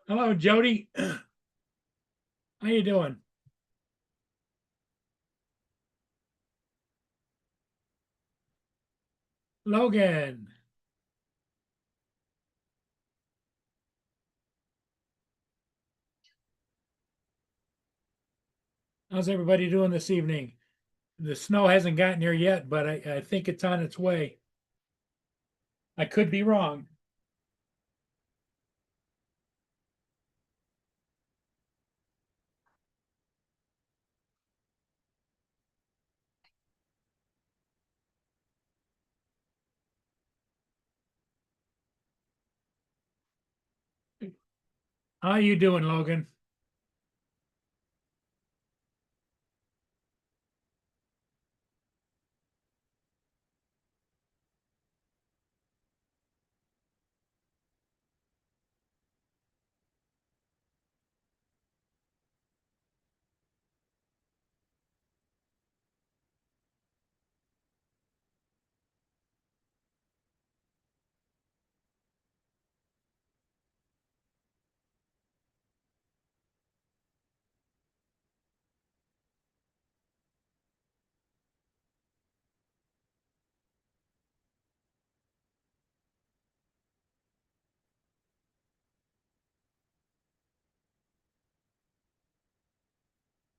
Hello, Jody. How you doing? Logan, how's everybody doing this evening? The snow hasn't gotten here yet, but I think it's on its way. I could be wrong. How you doing, Logan?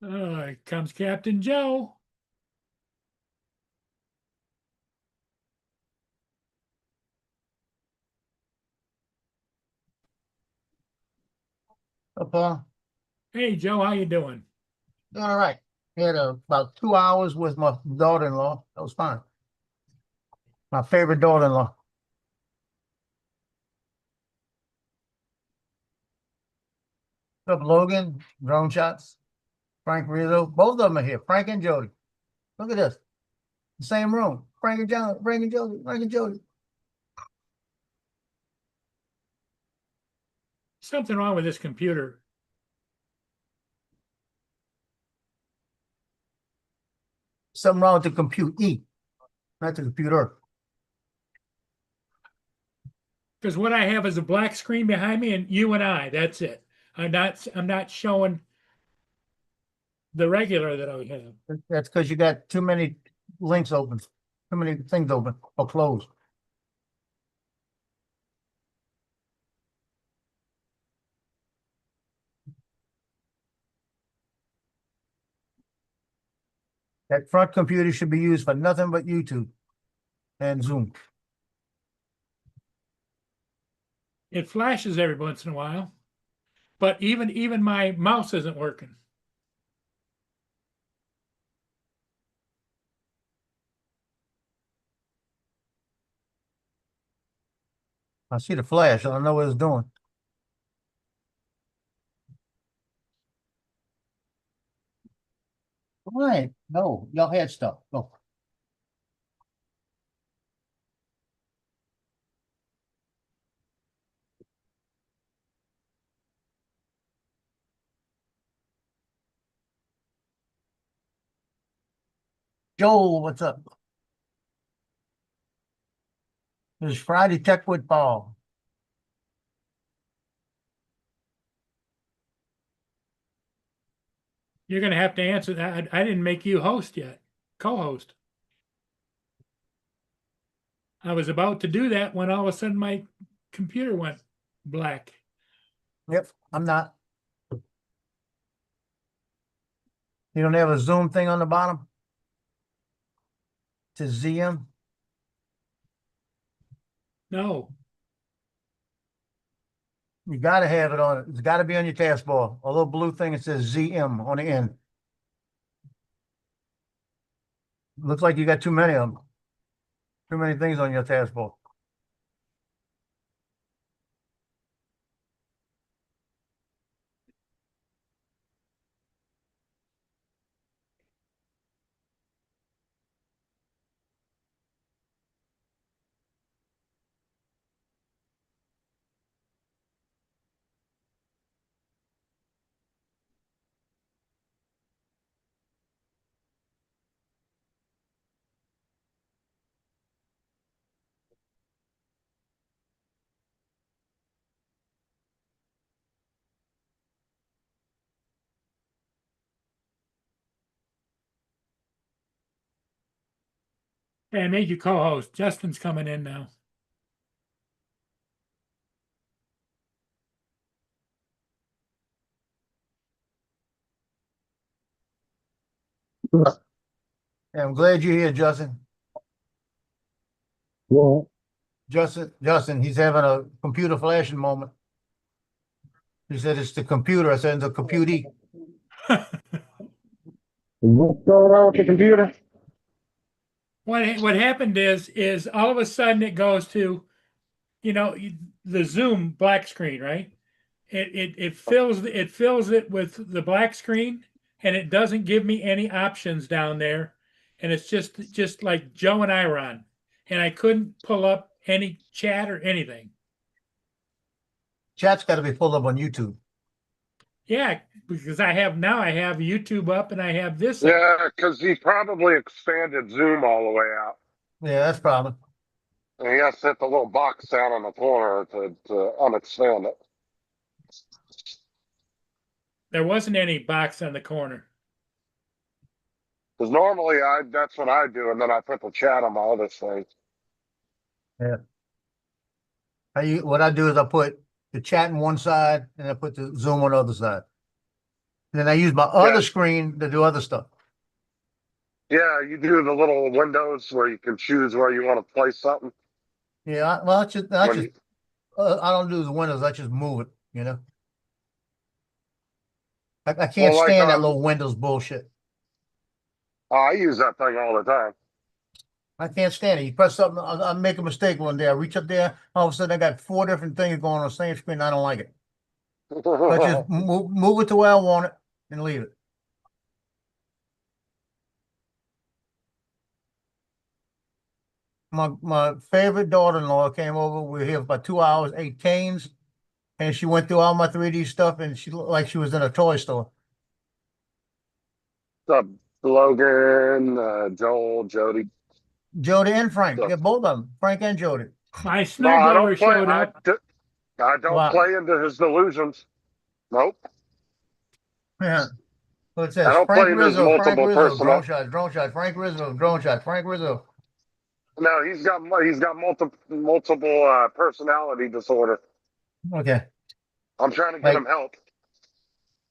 Here comes Captain Joe. Paul. Hey, Joe, how you doing? Doing all right. Had about 2 hours with my daughter-in-law. That was fine. My favorite daughter-in-law. What's up, Logan? Drone shots. Frank Rizzo. Both of them are here. Frank and Jody. Look at this. The same room. Frank and John. Frank and Jody. Frank and Jody. Something wrong with this computer. Something wrong with the compute. Not the computer. Because what I have is a black screen behind me and you and I. That's it. I'm not showing the regular that I have. That's because you got too many links open. Too many things open or closed. That front computer should be used for nothing but YouTube and Zoom. It flashes every once in a while, but even my mouse isn't working. I see the flash. I don't know what it's doing. All right. No, y'all had stuff. Go. Joel, what's up? It's Friday Tech with Paul. You're going to have to answer that. I didn't make you host yet, co-host. I was about to do that when all of a sudden my computer went black. Yep, I'm not. You don't have a Zoom thing on the bottom? To ZM? No, You gotta have it on it. It's gotta be on your taskbar. A little blue thing that says ZM on the end. Looks like you got too many of them. Too many things on your taskbar. Hey, I made you co-host. Justin's coming in now. Yeah, I'm glad you're here, Justin. Well, Justin, he's having a computer flashing moment. He said it's the computer. I said the computer. what's going on with the computer? What happened is all of a sudden it goes to, the Zoom black screen, right? It fills it with the black screen, and it doesn't give me any options down there, and it's just like Joe and I were on, and I couldn't pull up any chat or anything. Chat's got to be pulled up on YouTube. Yeah, because I have YouTube up and I have this up. Yeah, because he probably expanded Zoom all the way out. Yeah, that's probably. And he has to hit the little box down on the corner to unexpand it. There wasn't any box on the corner. Because normally that's what I do, and then I put the chat on my other thing. Yeah. What I do is I put the chat on one side and I put the Zoom on the other side. And then I use my other screen to do other stuff. Yeah, you do the little windows where you can choose where you want to place something. Yeah, I don't do the windows. I just move it. I can't Well, like, stand that little Windows bullshit. I use that thing all the time. I can't stand it. You press something, I make a mistake one day. I reach up there, all of a sudden I got 4 different things going on the same screen. I don't like it. I just move it to where I want it and leave it. My favorite daughter-in-law came over. We were here for about 2 hours, ate canes, and she went through all my 3D stuff, and she looked like she was in a toy store. Logan, Joel, Jody. Jody and Frank, yeah, both of them, Frank and Jody. My No, I snowblower don't play. showed up. I don't Wow. play into his delusions. Nope. Yeah. So it I says don't Frank play into his Rizzo, Frank multiple Rizzo, drone personal. shot, drone shot, Frank Rizzo, drone shot, Frank Rizzo. No, he's got multiple personality disorder. Okay. I'm trying to get Like- him help.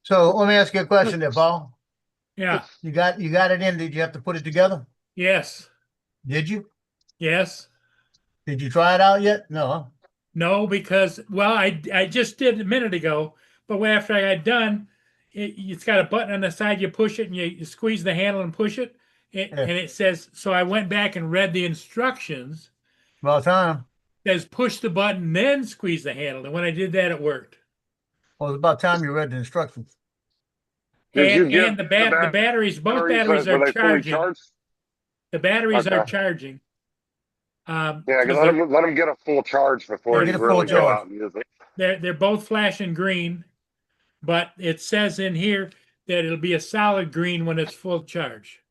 So let me ask you a question there, Paul. Yeah. You got it in. Did you have to put it together? Yes. Did you? Yes. Did you try it out yet? No. No, because I just did a minute ago, but after I got done, it's got a button on the side. You push it and you squeeze the handle and push it, and it says. So I went back and read the instructions. About time. It says push the button, then squeeze the handle, and when I did that, it worked. Well, it's about time you read the instructions. And the batteries, both batteries were are they fully charging. charged? The batteries are Okay. charging. Yeah, 'Cause let him get a full charge before Yeah, he get a full really go charge. out and use it. they're both flashing green, but it says in here that it'll be a solid green when it's full charge.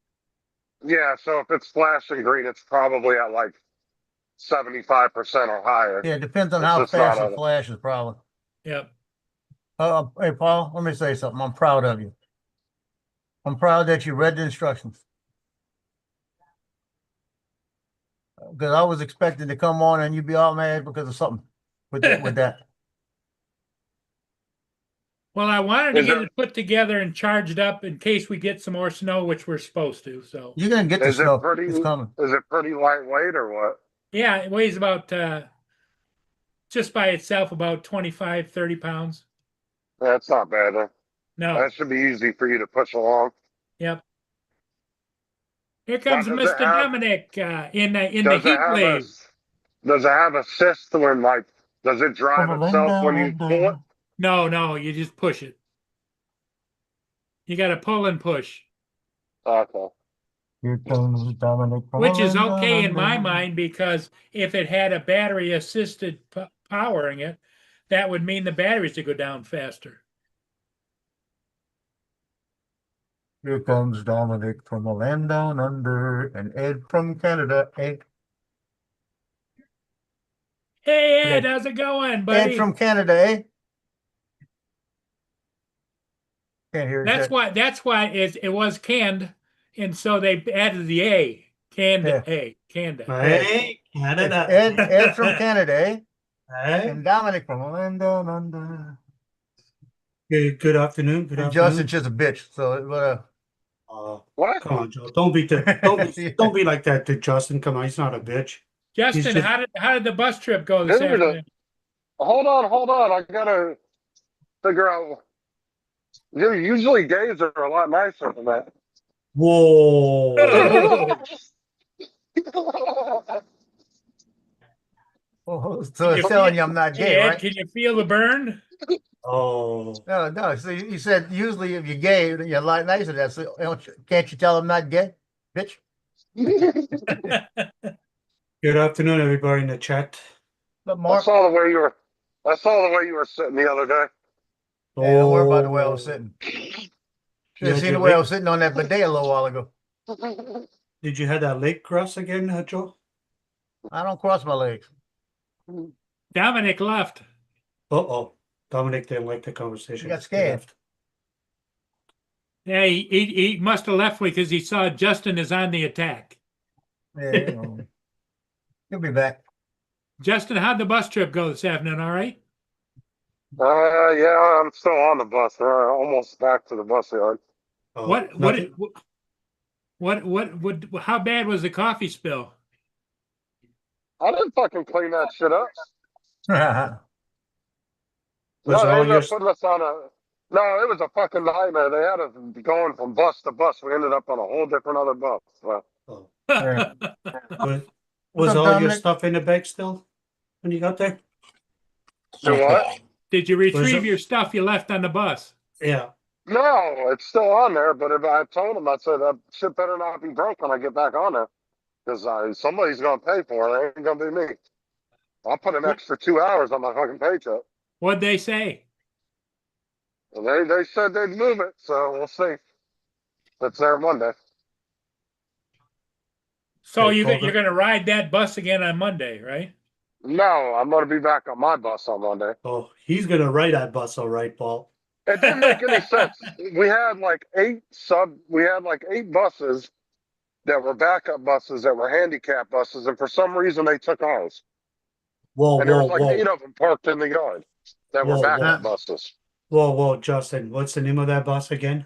Yeah, so if it's flashing green, it's probably at like 75% or higher. Yeah, it depends on It's how just fast not it a- flashes, probably. Yep. Hey, Paul, let me say something. I'm proud of you. I'm proud that you read the instructions. Because I was expecting to come on and you'd be all mad because of something with that. Well, I wanted to Is get it- it put together and charged up in case we get some more snow, which we're supposed to. So You're gonna get the Is it snow. pretty? It's coming. Is it pretty lightweight or what? yeah, it weighs about just by itself about 25, 30 pounds. That's not bad. Huh? No. That should be easy for you to push along. Yep. Here comes Now, does it Mr. have- Dominic in the Does it heat have wave. Does it have assist when does it drive itself when you pull it? No, you just push it. You got to pull and push, Okay. Here comes Dominic. which is okay in my mind because if it had a battery assisted powering it, that would mean the batteries would go down faster. Here comes Dominic from the land down under and Ed from Canada. Ed Hey Ed, how's it going, buddy? from Canada, eh? Can't hear That's why it was canned, and so they added the A. Canada. Hey, Canada. Hey, Canada. Ed from Canada, eh? Hey. And Dominic from London. Good afternoon. Good And afternoon. Justin's just a bitch. So, What? Come on, Joe. Don't be like that to Justin. Come on, he's not a bitch. Justin, just- how did the bus trip go this Dude, afternoon? Hold on. I gotta figure out. Usually gays are a lot nicer than that. Whoa. so it's telling you I'm not Hey, gay, Ed, right? can you feel the burn? Oh. No. So you said usually if you're gay, you're a lot nicer than that. So can't you tell I'm not gay, bitch? Good afternoon, everybody in the chat. But I Mark, saw the way you were sitting the other day. hey, don't worry about the way I was sitting. Should have Yeah, seen you the way I like- was sitting on that bidet a little while ago. Did you have that leg cross again, Joe? I don't cross my legs. Dominic left. Uh-oh. Dominic didn't like the conversation. He got scared. He left. Yeah, he must have left because he saw Justin is on the attack. Yeah, he'll be back. Justin, how'd the bus trip go this afternoon? All right? Yeah, I'm still on the bus. Almost back to the bus yard. Oh, What nothing. how bad was the coffee spill? I didn't fucking clean that shit up. Was No, they all ended your up putting us on a. No, it was a fucking nightmare. They had us going from bus to bus. We ended up on a whole different other bus. So, oh. Yeah. was up, all your Dominic? stuff in the bag still when you got there? do what? Did you retrieve it- your stuff you left on the bus? Yeah. No, it's still on there. But if I told them, I said that shit better not be broke when I get back on there, because somebody's gonna pay for it. It ain't gonna be me. I'll put an extra 2 hours on my fucking paycheck. What'd they say? And they said they'd move it, so we'll see. It's there Monday. So They told you're them- gonna ride that bus again on Monday, right? No, I'm gonna be back on my bus on Monday. Oh, he's gonna ride that bus, all right, Paul. It didn't make any sense. We had like eight buses that were backup buses that were handicap buses, and for some reason they took ours. Whoa, And there whoa, was like whoa, 8 of them parked in the yard that were Whoa, backup whoa. buses. whoa, Justin. What's the name of that bus again?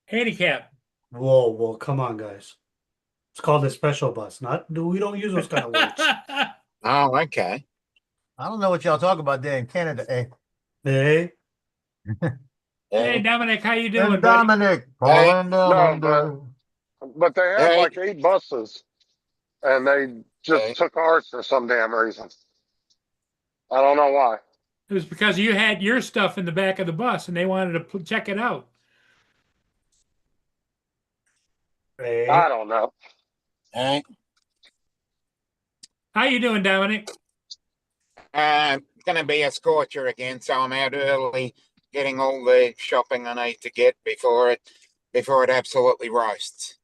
Handicap. Whoa, come on, guys. It's called a special bus. We don't use those kind of words. Oh, okay. I don't know what y'all talk about there in Canada, eh? Hey, Hey Dominic, how you doing, And buddy? Dominic, Hey, calling down no, But they had Hey. like 8 buses, and they just Hey. took ours for some damn reason. I don't know why. It was because you had your stuff in the back of the bus and they wanted to check it out. hey. I don't know. Hey. How you doing, Dominic? Gonna be a scorcher again, so I'm out early getting all the shopping I need to get before it absolutely roasts.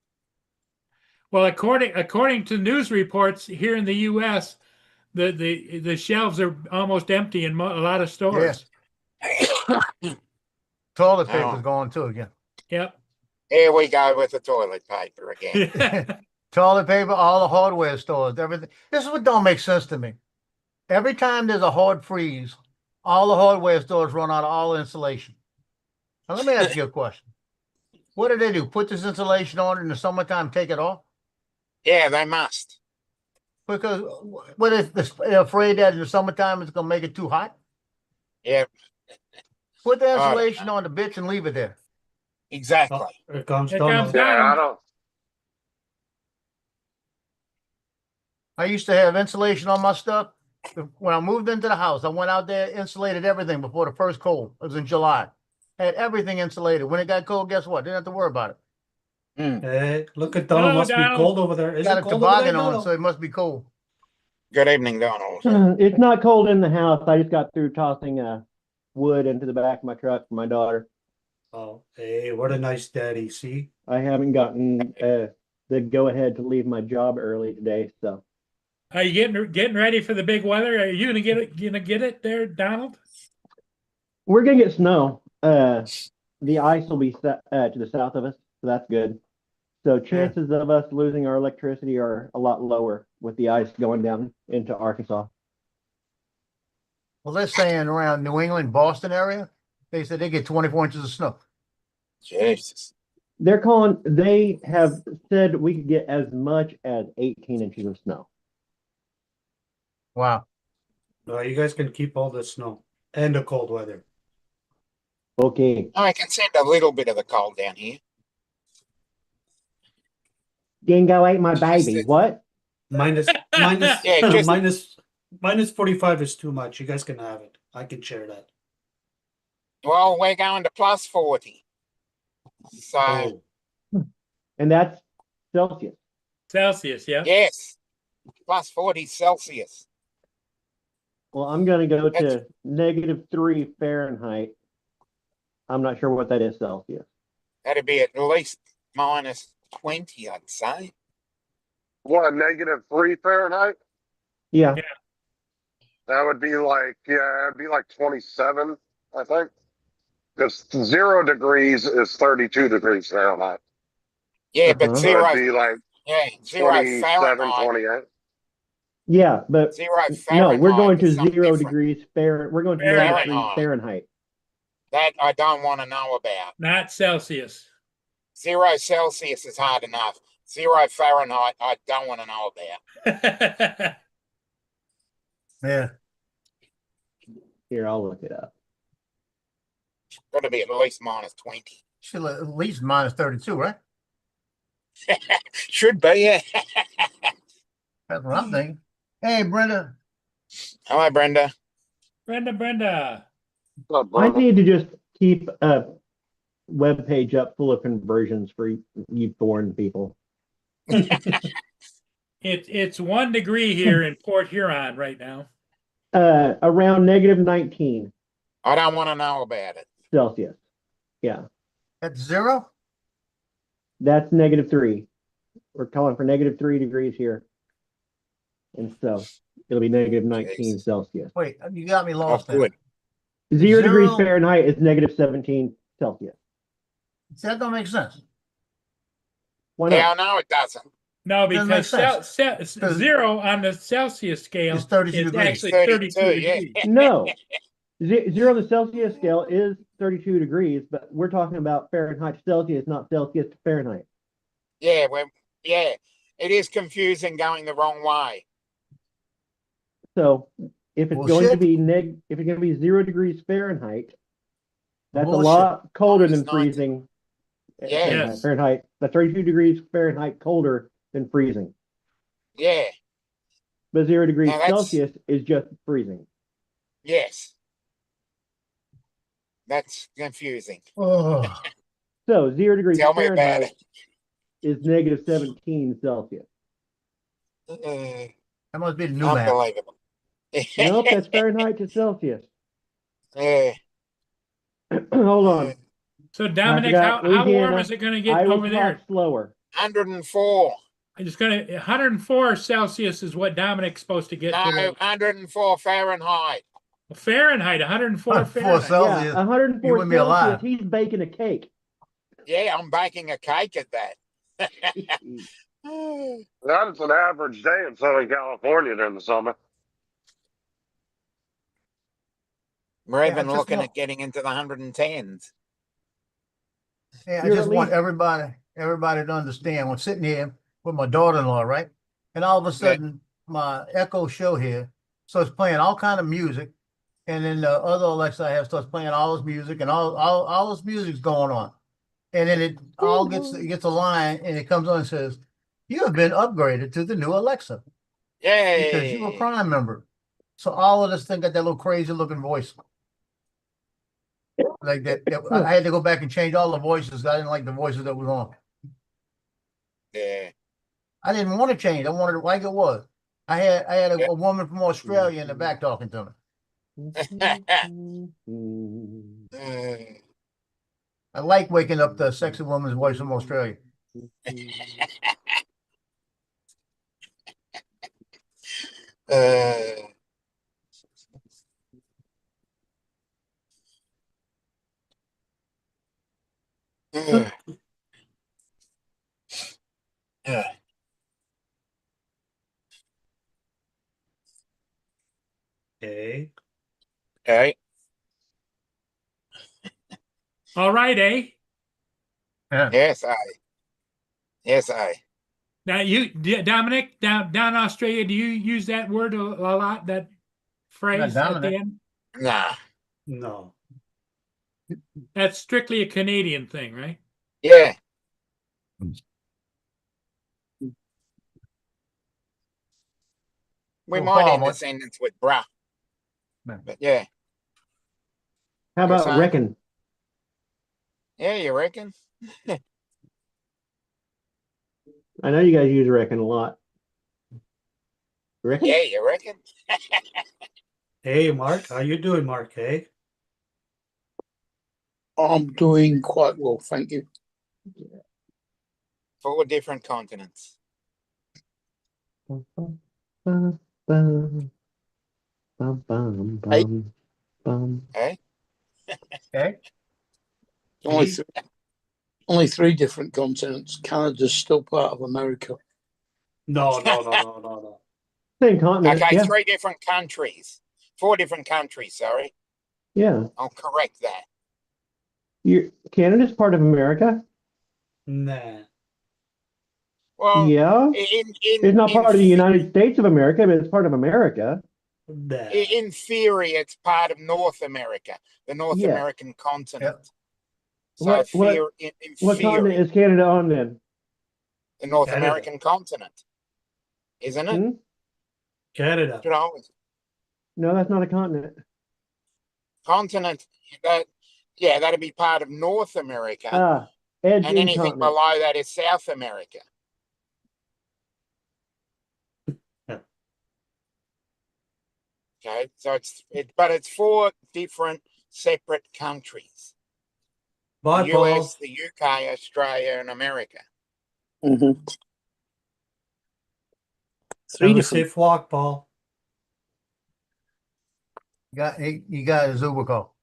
Well, according to news reports here in the U.S., the shelves are almost empty in a lot of stores. Toilet Oh. paper's going too again. Yep. Here we go with the toilet paper again. Toilet paper, all the hardware stores, everything. This is what don't make sense to me. Every time there's a hard freeze, all the hardware stores run out of all insulation. Now, let me ask you a question. What do? Put this insulation on in the summertime, take it off? Yeah, they must. Because what if they're afraid that in the summertime it's going to make it too hot? Yeah, Put the insulation on the bitch and leave it there. exactly. Oh, here comes Here Donald. comes Yeah, I Donald. don't. I used to have insulation on my stuff. When I moved into the house, I went out there, insulated everything before the first cold. It was in July. Had everything insulated. When it got cold, guess what? Didn't have to worry about it. Hey, look at Donald. Hello, Must Donald. be cold over there. Is Got it a cold over there, toboggan on, Donald? so it must be cold. Good evening, Donald. It's not cold in the house. I just got through tossing wood into the back of my truck for my daughter. Oh, hey, what a nice daddy. See? I haven't gotten the go ahead to leave my job early today, so Are you getting ready for the big weather? Are you gonna get it there, Donald? we're gonna get snow. The ice will be to the south of us, so that's good. So chances of us losing our electricity are a lot lower with the ice going down into Arkansas. Well, they're saying around New England, Boston area, they said they get 24 inches of snow. Jesus. They have said we could get as much as 18 inches of snow. Wow. You guys can keep all the snow and the cold weather. Okay. I can send a little bit of the cold down here. Dingo ate my Just baby. it. What? Minus Yeah, just- minus 45 is too much. You guys can have it. I can share that. Well, we're going to plus 40. So, Oh, And that's Celsius. Celsius, yeah. yes, plus 40 Celsius. Well, I'm going to go That's- to -3 Fahrenheit. I'm not sure what that is Celsius. That'd be at least minus 20, I'd say. What, -3 Fahrenheit? Yeah. Yeah. That would be like, yeah, it'd be like 27, I think. Because 0 degrees is 32 degrees Fahrenheit. Yeah, but Uh-huh. So zero, it'd be like yeah, 0 27, Fahrenheit. 28. Yeah, but 0 no, Fahrenheit. we're going to is something 0 different. degrees Fahrenheit. We're going to Fahrenheit. -3 Fahrenheit. That I don't want to know about. Not Celsius. 0 Celsius is hard enough. 0 Fahrenheit, I don't want to know about. Yeah. Here, I'll look it up. It's got to be at least minus 20. Should at least minus 32, right? Should be, yeah. That's what I'm thinking. Hey, Brenda. Hello, Brenda. Brenda. What's up, I brother? need to just keep a web page up full of conversions for you foreign people. It's 1 degree here in Port Huron right now. Around -19 I don't want to know about it. Celsius. Yeah, That's 0? that's -3. We're calling for -3 degrees here. And so it'll be -19 Jesus. Celsius. Wait, you got me Oh, lost there. good. 0 degrees Zero- Fahrenheit is -17 Celsius. That don't make sense. Why Yeah, not? no, it doesn't. No, Doesn't make because sense. 0 on the Celsius scale It's 32 is degrees. actually 32, 32 yeah. degrees. No. 0 the Celsius scale is 32 degrees, but we're talking about Fahrenheit to Celsius, not Celsius to Fahrenheit. Yeah, yeah, it is confusing going the wrong way. So if it's going to Bullshit. be if it's going to be 0 degrees Fahrenheit, that's a Bullshit. lot colder Minus than 90. freezing. Yes. Fahrenheit. That's 32 degrees Fahrenheit colder than freezing. Yeah, But 0 degrees Now that's- Celsius is just freezing. yes. That's confusing. Oh, So 0 degrees Tell me about Fahrenheit is -17 Celsius. Uh, that must be the new map. unbelievable. Nope, that's Fahrenheit to Celsius. Yeah. Hold on. So Dominic, forgot how warm Louisiana. is it going to get I will over there? talk slower. 104. It's going to 104 Celsius is what Dominic's supposed to get. No, today. 104 Fahrenheit. Fahrenheit, 104 104 Fahrenheit. Celsius. Yeah, 104 You wouldn't be Celsius. alive. He's baking a cake. Yeah, I'm baking a cake at that. That is an average day in Southern California during the summer. We're Yeah, even just looking want- at getting into the 110s. Yeah, I You're just at want least- everybody to understand. When sitting here with my daughter-in-law, right? And all of a sudden, my Echo Show here starts playing all kind of music. And then the other Alexa I have starts playing all this music, and all this music's going on. And then it all gets a line, and it comes on and says, "You have been upgraded to the new Alexa because you're a Yay. Prime member." So all of this thing got that little crazy looking voice. Like that, I had to go back and change all the voices. I didn't like the voices that was on. Yeah. I didn't want to change. I wanted it like it was. I had Yeah. a woman from Australia in the back talking to me. I like waking up the sexy woman's voice from Australia. Uh, uh, Okay. All right, eh? Yeah. Yes, yes, Now Dominic, down in Australia, do you use that word a lot? That phrase at the Dominic. end? Nah. No. That's strictly a Canadian thing, right? Yeah. We Well, might Paul, end the what- sentence with bruh. Yeah. But yeah. How Yes, about I- reckon? Yeah, you reckon? I know you guys use reckon a lot. Reckon? Yeah, you reckon? Hey, Mark, how you doing, Mark? Hey, I'm doing quite well, thank you. 4 different continents. Bum, bum, bum, bum, bum, bum, Hey. bum, bum. Eh? Okay. Only, Hey. only 3 different continents. Canada's still part of America. no, no, no, no, no, no. Same continent. Okay, Yeah. 3 different countries. 4 different countries, sorry. Yeah. I'll correct that. Canada's part of America. Nah. Well, Yeah. in It's not part of the United States of America, but it's part of America. Nah. in theory, it's part of North America, the North Yeah. American continent. So What in what continent theory, is Canada on then? the North Canada. American continent, isn't it? Hmm? Canada. You know, No, that's not a continent. continent that, yeah, that'd be part of North America, Ah, edge and anything incontinent. below that is South America. Yeah. Okay, so but it's 4 different separate countries: Bye, the Paul. US, the UK, Australia, and America. Mm-hmm. 3 Have a different. safe walk, Paul. You got a Uber call.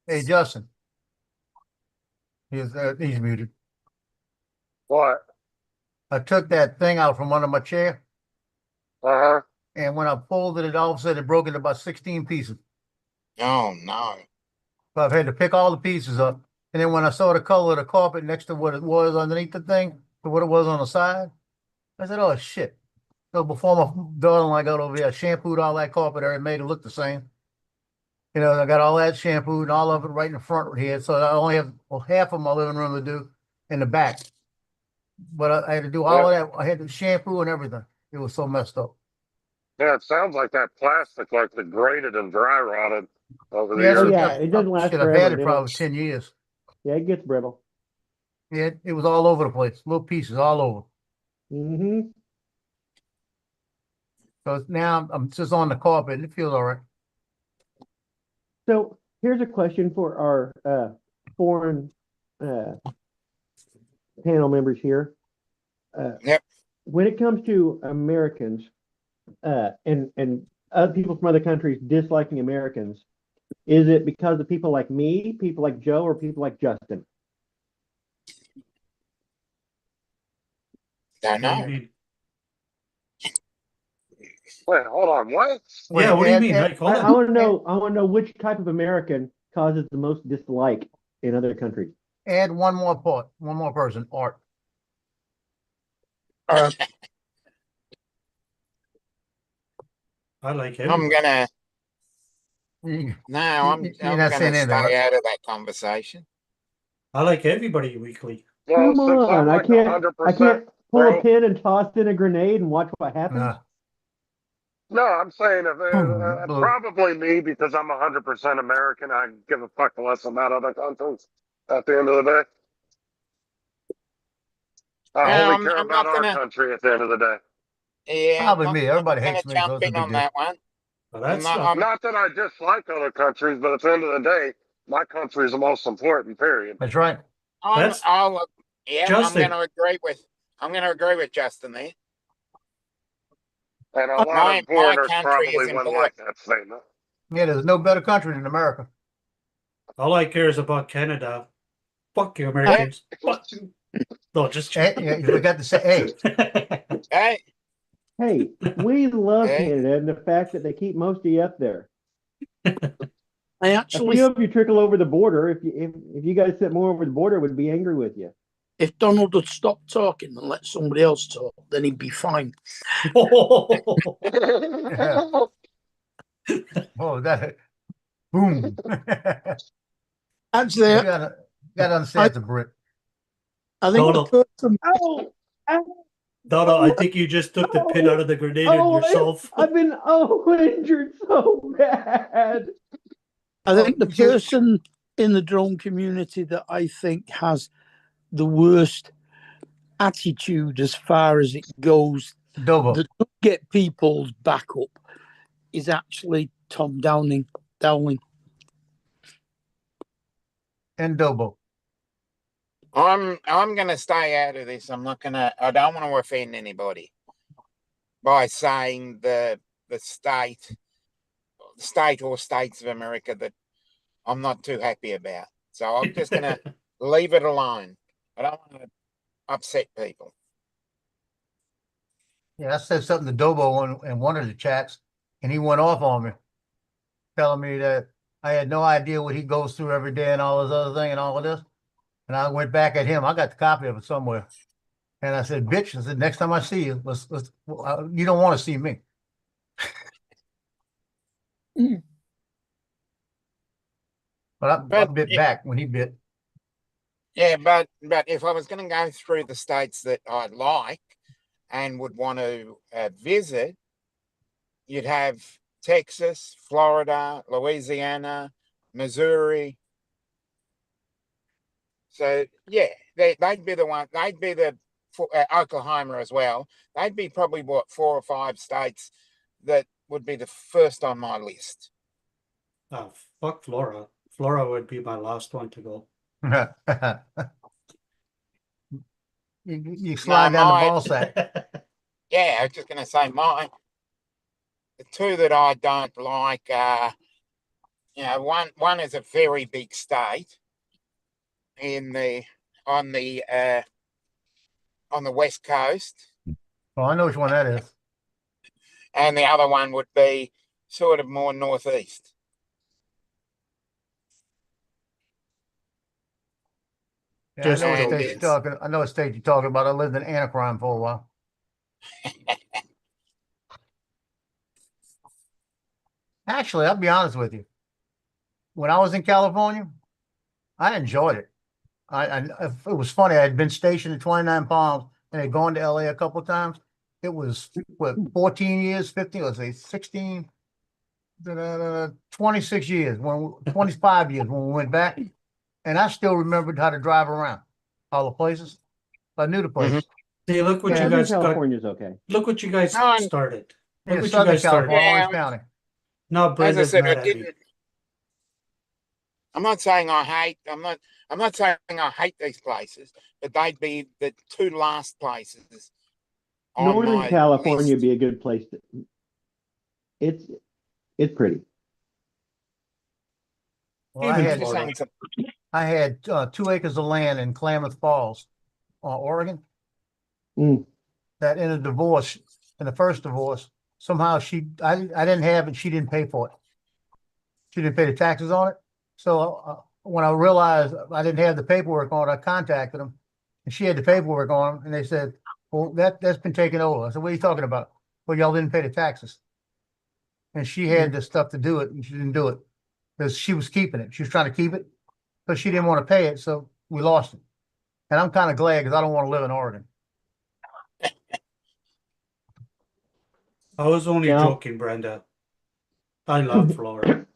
Hey, Justin. He's muted. What? I took that thing out from under my chair, Uh-huh. and when I folded it, all of a sudden it broke into about 16 pieces. Oh no! So I've had to pick all the pieces up. And then when I saw the color of the carpet next to what it was underneath the thing, to what it was on the side, I said, "Oh shit!" So before my daughter and I got over here, I shampooed all that carpet and made it look the same. You know, I got all that shampooed and all of it right in the front here. So I only have half of my living room to do in the back. But I had to do all of that. I had to shampoo and everything. It was so messed up. Yeah, it sounds like that plastic, like the grated and dry rotted over the Yeah, Oh years. yeah, it doesn't last shit, I've forever. had it It'll- probably 10 years. Yeah, it gets brittle. Yeah, it was all over the place, little pieces all over. Mm-hmm. So now I'm just on the carpet and it feels all right. So here's a question for our foreign panel members here. Yep. When it comes to Americans and other people from other countries disliking Americans, is it because of people like me, people like Joe, or people like Justin? Don't What do you know. mean? Wait, hold on. What? Yeah, what do you Ed- mean? Ed- Like, hold I on. want to know. I want to know which type of American causes the most dislike in other countries. Add one more part, one more person, Art. Uh, I like I'm everybody. gonna You- no. I'm You're I'm not gonna saying anything, stay right? out of that conversation. I like everybody weekly. Well, Come since I'm on, I like can't. 100%, I can't pull bro. a pin and toss in a grenade and watch what happens. Nah. No, I'm saying if Blue. probably me because I'm 100% American. I give a fuck less about other countries. At the end of the day, I No, only I'm care I'm about not our gonna. country. At the end of the day, Yeah, Probably I'm me. not Everybody gonna hates me, so jump it's a in big on deal. that one. Well, I'm that's not. not. not that I dislike other countries, but at the end of the day, my country is the most important. Period. That's right. That's Yeah, Justin. I'm gonna agree with Justin there. And a lot My of foreigners country probably is wouldn't important. like that statement. Yeah, there's no better country than America. All I care is about Canada. Fuck you, Americans. Fuck you. No, just Hey, we got to say, hey, Hey, Hey, we love Hey. Canada and the fact that they keep most of you up there. I A actually, few of you trickle over the border. If you guys sit more over the border, would be angry with you. if Donald had stopped talking and let somebody else talk, then he'd be fine. oh, that, boom. Actually, You gotta understand it's a Brit. I think the Donald. person. Oh, No, I think you just took the pin out of the grenade on yourself. I've been injured so bad. I think the you just- person in the drone community that I think has the worst attitude as far as it goes Dobo. that don't get people's back up is actually Tom Dowling. And Dobo. I'm gonna stay out of this. I don't want to offend anybody by saying the state or states of America that I'm not too happy about. So I'm just gonna leave it alone. I don't want to upset people. Yeah, I said something to Dobo in one of the chats, and he went off on me, telling me that I had no idea what he goes through every day and all this other thing and all of this. And I went back at him. I got the copy of it somewhere. And I said, bitch, I said, next time I see you, you don't want to see me. But I bit back when he bit. Yeah, but if I was going to go through the states that I like and would want to visit, you'd have Texas, Florida, Louisiana, Missouri. So yeah, they'd be the one. They'd be the Oklahoma as well. They'd be probably what 4 or 5 states that would be the first on my list. Oh, fuck Flora. Flora would be my last one to go. you slide down the ball sack. Yeah, I was just going to say mine. The 2 that I don't like are, one is a very big state on the West Coast, Oh, I know which one that is. and the other one would be sort of more northeast. Yeah, Just I know what and state you're it's- talking. I know what state you're talking about. I lived in Anacron for a while. Actually, I'll be honest with you. When I was in California, I enjoyed it. It was funny. I had been stationed at 29 Palms and had gone to LA a couple of times. It was what 14 years, 15, let's say 16, 26 years, 25 years when we went back. And I still remembered how to drive around all the places. I knew the places. See, look what Yeah, you Southern guys got. California's okay. Look what you guys No, started. Look Yeah, what you Southern guys started. California, Orange Yeah, County. Now As I Brenda's said, mad I at me. didn't. I'm not saying I hate. I'm not saying I hate these places, but they'd be the 2 last places. On Northern my California would list. be a good place to. It's pretty. Well, Even I'm just Florida. saying some- I had 2 acres of land in Klamath Falls, Oregon. Mm. That in a divorce, in the first divorce, somehow I didn't have it. She didn't pay for it. She didn't pay the taxes on it. So when I realized I didn't have the paperwork on it, I contacted them, and she had the paperwork on them, and they said, "Well, that's been taken over." I said, "What are you talking about?" "Well, y'all didn't pay the taxes." And she had the stuff to do it, and she didn't do it because she was keeping it. She was trying to keep it, but she didn't want to pay it, so we lost it. And I'm kind of glad because I don't want to live in Oregon. I was only Now- joking, Brenda. I love Florida.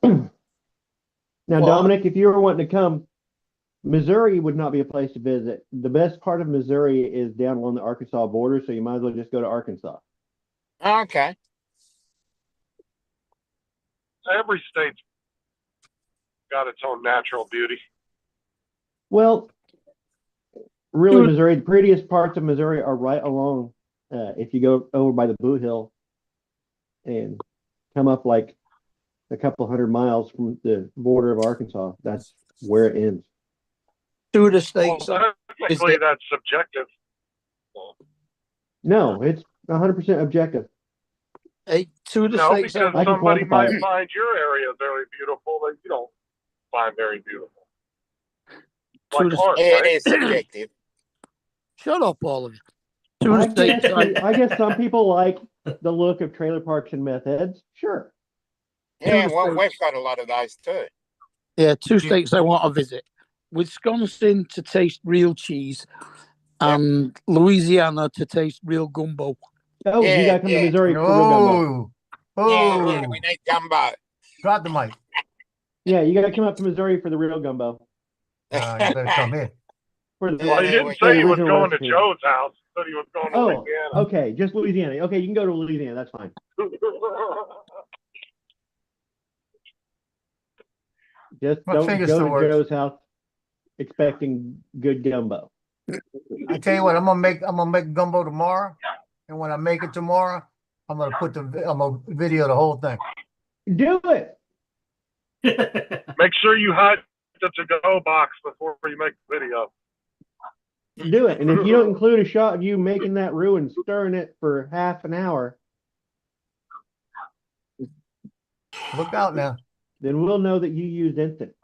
Now, Well, Dominic, if you were wanting to come, Missouri would not be a place to visit. The best part of Missouri is down along the Arkansas border, so you might as well just go to Arkansas. Okay. Every state's got its own natural beauty. Well, really, Missouri, the prettiest parts of Missouri are right along, if you go over by the Boot Hill and come up like a couple 100 miles from the border of Arkansas. That's where it ends. Two of the Well, states. technically, that's subjective. No, it's 100% objective. Two of the No, states. because I can somebody quantify might it. find your area very beautiful that you don't find very beautiful. Two Like of the, art, It right? is subjective. shut up, all of you. Two of I the guess, states. I guess some people like the look of trailer parks and meth heads. Sure. Yeah, the well, states. we've got a lot of those too. Yeah, two states I want to visit: Wisconsin to taste real cheese, and Louisiana to taste real gumbo. Oh, you Yeah, gotta come to yeah. Missouri for real gumbo. Oh, Yeah, oh, we need gumbo. drop the mic. Yeah, you gotta come up to Missouri for the real gumbo. You better come here. For the, Well, he Yeah, didn't we- for say the he was original going recipe. to Joe's house. He said he was going to Oh, Louisiana. okay, just Louisiana. Okay, you can go to Louisiana. That's fine. Just My don't fingers go still to works. Joe's house expecting good gumbo. I tell you what, I'm gonna make gumbo tomorrow, and when I make it tomorrow, I'm gonna video the whole thing. Do it. Make sure you hide the to-go box before you make the video. Do it. And if you don't include a shot of you making that roux and stirring it for half an hour, Look out now. then we'll know that you used instant.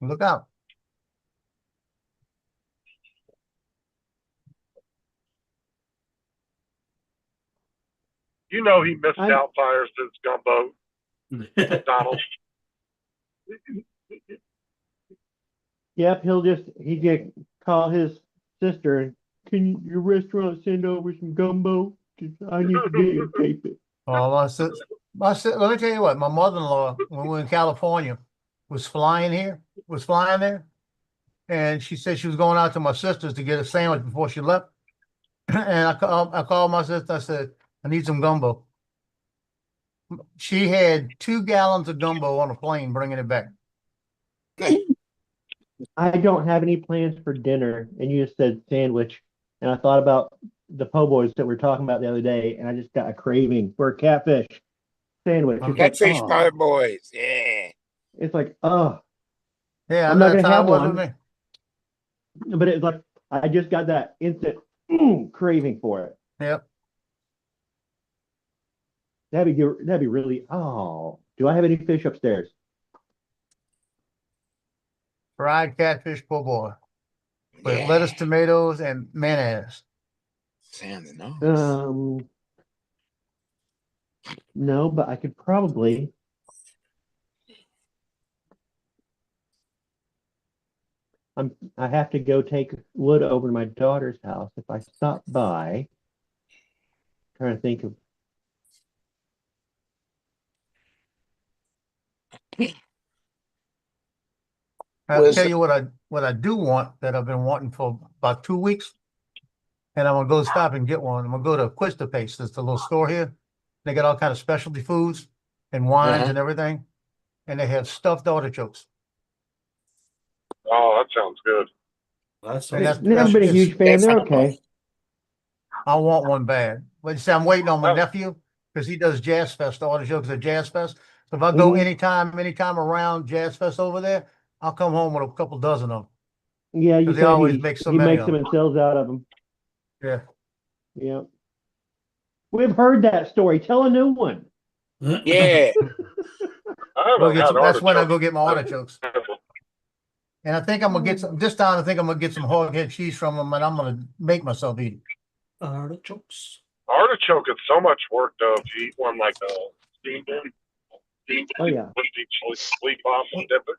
Look out. You know he missed I'm- out fires his gumbo, Donald. Yep, he can call his sister and can your restaurant send over some gumbo? 'Cause I need to videotape it. Oh, let me tell you what, my mother-in-law, when we were in California, was flying there. And she said she was going out to my sister's to get a sandwich before she left. And I called my sister, I said, I need some gumbo. She had 2 gallons of gumbo on a plane bringing it back. I don't have any plans for dinner, and you just said sandwich, and I thought about the po' boys that we were talking about the other day, and I just got a craving for a catfish sandwich. It's like, Catfish oh. po' boys. Yeah. It's like, oh, Yeah, I'm not that's gonna how have it was one. with me. but it's like I just got that instant craving for it. Yep. That'd be really. Oh, do I have any fish upstairs? Fried catfish po' boy with Yeah. lettuce, tomatoes, and mayonnaise. Sounds nice. No, but I could probably. I have to go take wood over to my daughter's house. If I stop by, trying to think of. I'll Where's tell the- you what I do want that I've been wanting for about 2 weeks. And I'm gonna go stop and get one. I'm gonna go to Quista Pace. It's a little store here. They got all kind of specialty foods and wines Uh-huh. and everything. And they have stuffed artichokes. Oh, that sounds good. That's And that's- Never been a it's- huge fan. They're definitely. okay. I want one bad. But see, I'm waiting on my Oh. nephew because he does Jazz Fest artichokes at Jazz Fest. So if I go Mhm. anytime around Jazz Fest over there, I'll come home with a couple dozen of them. Yeah, you 'Cause they said always he, make so he many makes of them and sells out of them. Yeah. Yeah. We've heard that story. Tell a new one. Yeah. I Go haven't get had some, that's when I artichoke. go get my artichokes. And I think I'm gonna get some, this time I think I'm gonna get some hog head cheese from them and I'm gonna make myself eat it. Artichokes. Artichoke is so much work though if you eat one like a steamed one. Oh, yeah. Put the sleep off and dip it.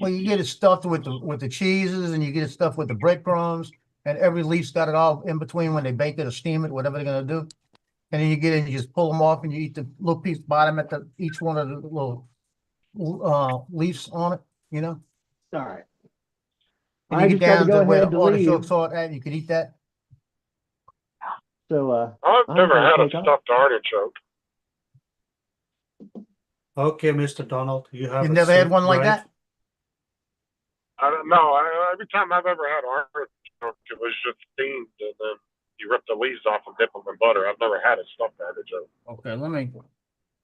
Well, you get it stuffed with the cheeses and you get it stuffed with the breadcrumbs and every leaf's got it all in between when they bake it or steam it, whatever they're gonna do. And then you get it and you just pull them off and you eat the little piece bottom at each one of the little leaves on it, you know? All right. And I you just get got to down go to where ahead the to artichokes leave. are at, and you can eat that. So, I've I'm never gonna had a take off. stuffed artichoke. Okay, Mr. Donald, you have You've a never had safe one like drive. that? I don't know. Every time I've ever had artichoke, it was just steamed and then you rip the leaves off and dip them in butter. I've never had a stuffed artichoke. Okay, let me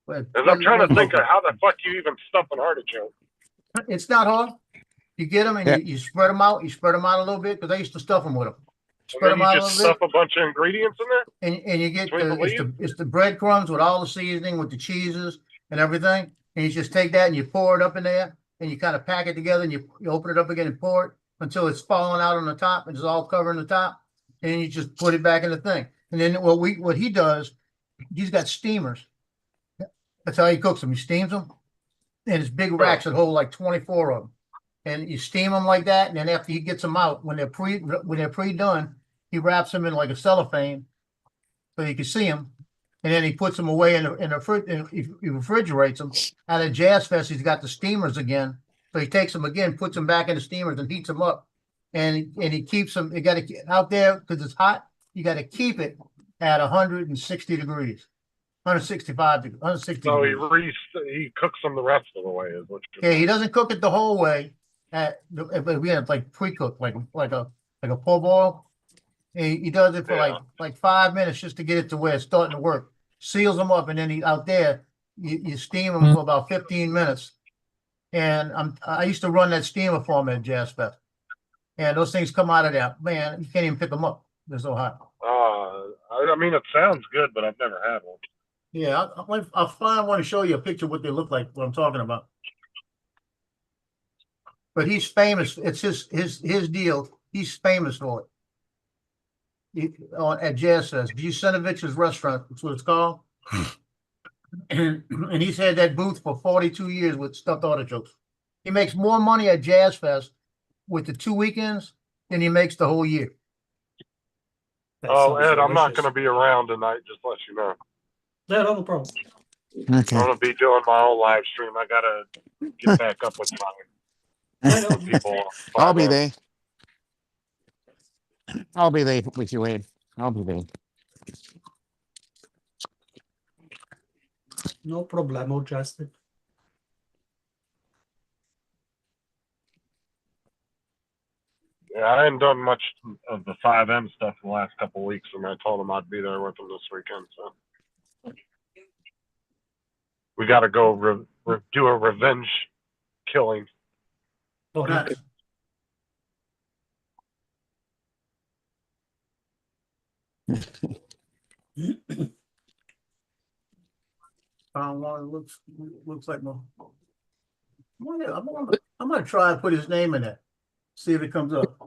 Cause I'm trying to think of how the fuck you even stuff an artichoke. It's not hard. You get them and Yeah. you spread them out. You spread them out a little bit because I used to stuff them with them. And Spread then them out you a just little stuff a bunch of ingredients in there. bit, and you get Between it's the breadcrumbs with all the seasoning, with the cheeses and everything. And you just take that and you pour it up in there, and you kind of pack it together, and you open it up again and pour it until it's falling out on the top and it's all covering the top. And then you just put it back in the thing. And then what he does, he's got steamers. That's how he cooks them. He steams them, and it's big racks that hold like 24 of them. And you steam them like that, and then after he gets them out, when they're pre-done, he wraps them in like a cellophane so you can see them, and then he puts them away in the fridge. He refrigerates them. Out at Jazz Fest, he's got the steamers again, so he takes them again, puts them back in the steamers, and heats them up, and he keeps them. You got to out there because it's hot. You got to keep it at 160 degrees. 165 degrees. 160 So degrees. he cooks them the rest of the way, is what you're Yeah, he doesn't cook it the whole way. But we have like pre-cooked, like a po' boil. He does it for like 5 minutes just to get it to where it's starting to work. Seals them up, and then he out there you steam them for about 15 minutes. And I used to run that steamer for him at Jazz Fest, and those things come out of there, man. You can't even pick them up. They're so hot. I mean, it sounds good, but I've never had one. Yeah, I'll find one to show you a picture of what they look like. What I'm talking about. But he's famous. It's his deal. He's famous for it. At Jazz Fest, Vucinovich's restaurant. That's what it's called. And he's had that booth for 42 years with stuffed artichokes. He makes more money at Jazz Fest with the 2 weekends than he makes the whole year. That Oh, sounds Ed, I'm not delicious. going to be around tonight. Just let you know. Yeah, no problem. Okay. I'm going to be doing my own live stream. I got to get back up with my people. I'll be there. I'll be there with you, Ed. I'll be there. No problemo, Justin. Yeah, I hadn't done much of the 5M stuff the last couple of weeks, and I told them I'd be there with them this weekend. So we got to go do a revenge killing. Oh, no. Nice. Found one that looks like my. I'm gonna try and put his name in it. See if it comes up.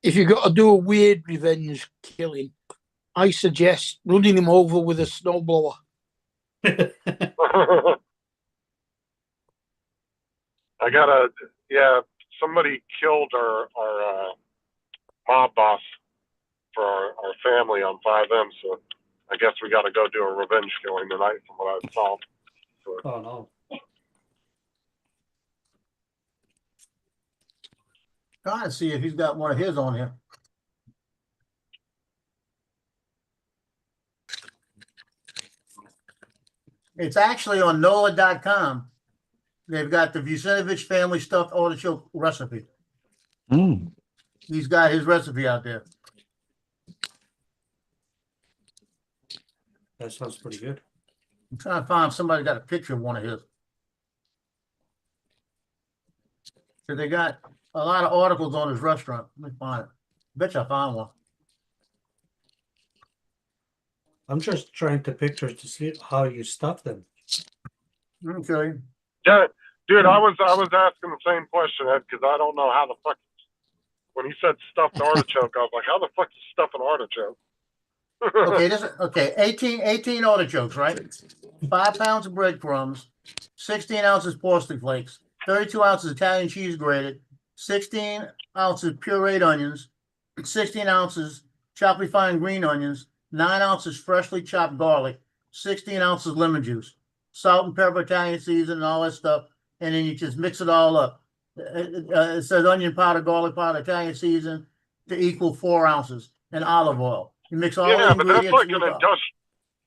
If you've got to do a weird revenge killing, I suggest running him over with a snowblower. Somebody killed our mob boss for our family on 5M, so I guess we got to go do a revenge killing tonight from what I saw. Oh no. Trying to see if he's got one of his on here. It's actually on NOLA.com. They've got the Vucinovich family stuffed artichoke recipe. Mm. He's got his recipe out there. That sounds pretty good. I'm trying to find if somebody got a picture of one of his. So they got a lot of articles on his restaurant. Let me find it. Bet you I found one. I'm just trying to picture to see how you stuff them. Okay. Yeah, dude, I was asking the same question, Ed, because I don't know how the fuck. When he said stuffed artichoke, I was like, how the fuck you stuff an artichoke? Okay, this is okay. 18 artichokes, right? 5 pounds of breadcrumbs, 16 ounces parsley flakes, 32 ounces Italian cheese grated, 16 ounces pureed onions, 16 ounces chopped refined green onions, 9 ounces freshly chopped garlic, 16 ounces lemon juice, salt and pepper, Italian season, and all that stuff. And then you just mix it all up. It says onion powder, garlic powder, Italian season to equal 4 ounces, and olive oil. You mix all the Yeah, but that's ingredients. like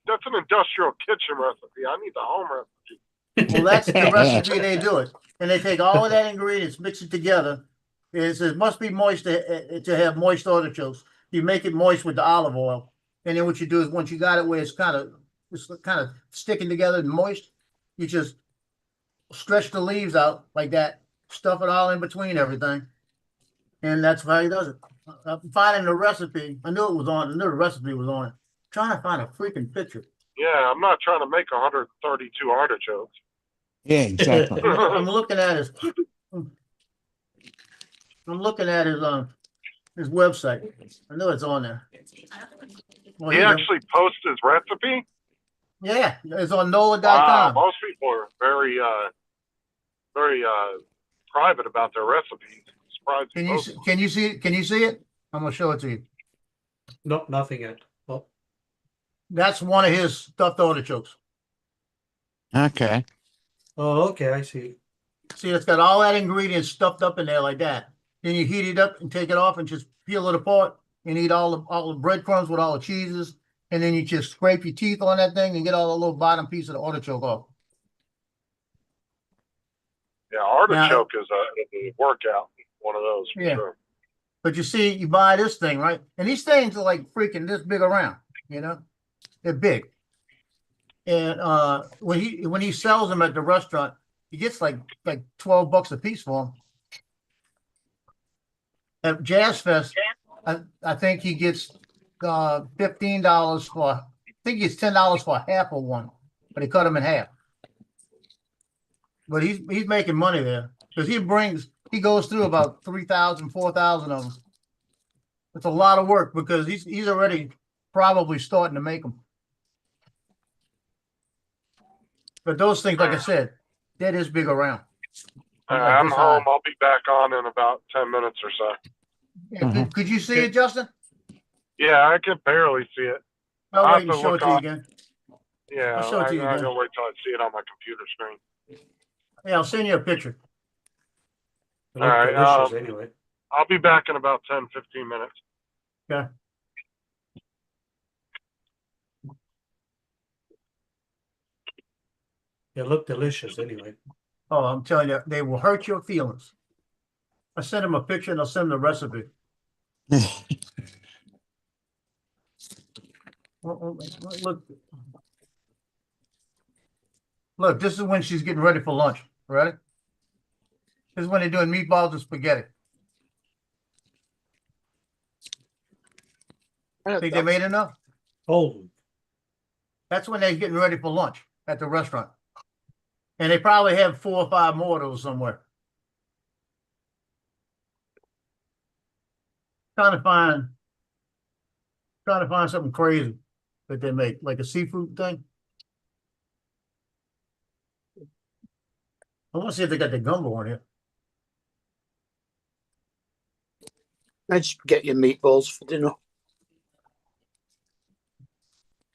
that's an industrial kitchen recipe. I need the home recipe. Well, that's the recipe they do it. And they take all of that ingredients, mix it together. It says must be moist to have moist artichokes. You make it moist with the olive oil. And then what you do is once you got it where it's kind of it's kind of sticking together and moist. You just stretch the leaves out like that, stuff it all in between everything. And that's how he does it. I'm finding the recipe. I knew the recipe was on it. Trying to find a freaking picture. Yeah, I'm not trying to make 132 artichokes. Yeah, exactly. I'm looking at his his website. I know it's on there. Well, He here you go. actually posts his recipe. Yeah, it's on Wow, NOLA.com. most people are very private about their recipes. I'm surprised he posts them. Can you see it? Can you see it? I'm gonna show it to you. No, nothing yet. Oh, That's one of his stuffed artichokes. Okay. oh, okay, I see. See, it's got all that ingredients stuffed up in there like that. Then you heat it up and take it off and just peel it apart and eat all the breadcrumbs with all the cheeses. And then you just scrape your teeth on that thing and get all the little bottom piece of the artichoke off. Yeah, artichoke is a workout. One of those for Yeah. sure. But you see, you buy this thing, right? And these things are like freaking this big around, you know? They're big. And when he sells them at the restaurant, he gets like $12 a piece for them. At Jazz Fest, I think he gets $15 for, I think he gets $10 for half of one, but he cut them in half. But he's making money there because he goes through about 3,000, 4,000 of them. It's a lot of work because he's already probably starting to make them. But those things, like I said, that is big around. I'm home. I'll be back on in about 10 minutes or so. Yeah, could you see it, Justin? Yeah, I can barely see it. I'll I'll wait and have to show it look to you on- again. Yeah, I'll show it to you I'm again. gonna wait till I see it on my computer screen. Yeah, I'll send you a picture. They look All right, delicious anyway. I'll be back in about 10, 15 minutes. Okay. They look delicious anyway. Oh, I'm telling you, they will hurt your feelings. I sent him a picture and I'll send him the recipe. Look. Look, this is when she's getting ready for lunch. Ready? This is when they're doing meatballs and spaghetti. Think they made enough? Oh, That's when they're getting ready for lunch at the restaurant. And they probably have 4 or 5 more of those somewhere. Trying to find something crazy that they make, like a seafood thing. I want to see if they got the gumbo on here. Let's get your meatballs for dinner.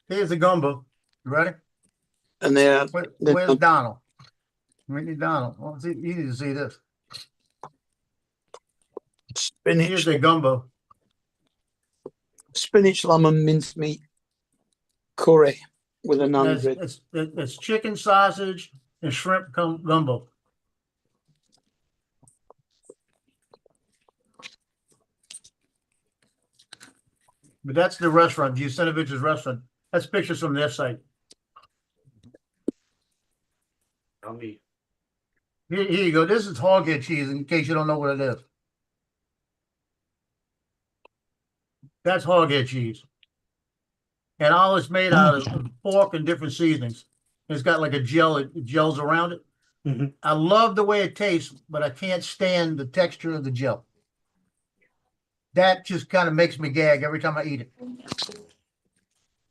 Here's the gumbo. You ready? And they're Where's Donald? We need Donald. Well, you need to see this. Here's spinach, the gumbo. spinach, lemon, mincemeat curry with a naan bread. It's chicken, sausage, and shrimp gumbo. But that's the restaurant, Vucinovich's restaurant. That's pictures from their site. yummy. Here you go. This is hoghead cheese, in case you don't know what it is. That's hoghead cheese. And all it's made out of pork and different seasonings. It's got like a gel, it gels around it. Mhm. I love the way it tastes, but I can't stand the texture of the gel. That just kind of makes me gag every time I eat it.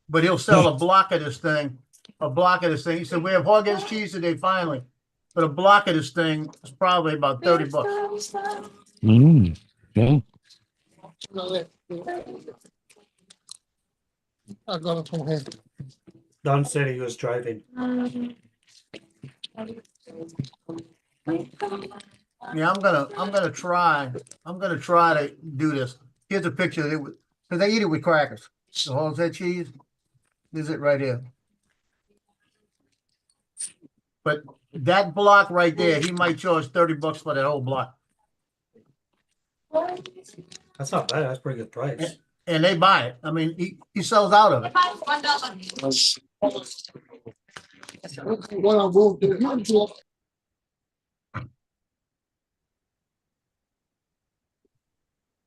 But he'll sell a block of this thing. He said, we have hoghead cheese today, finally. But a block of this thing is probably about $30. Yeah. Don said he was driving. Yeah, I'm gonna try to do this. Here's a picture of it because they eat it with crackers. The hoghead cheese. Is it right here? But that block right there, he might charge $30 for that whole block. That's not bad. That's a pretty good price. And they buy it. I mean, he sells out of it. All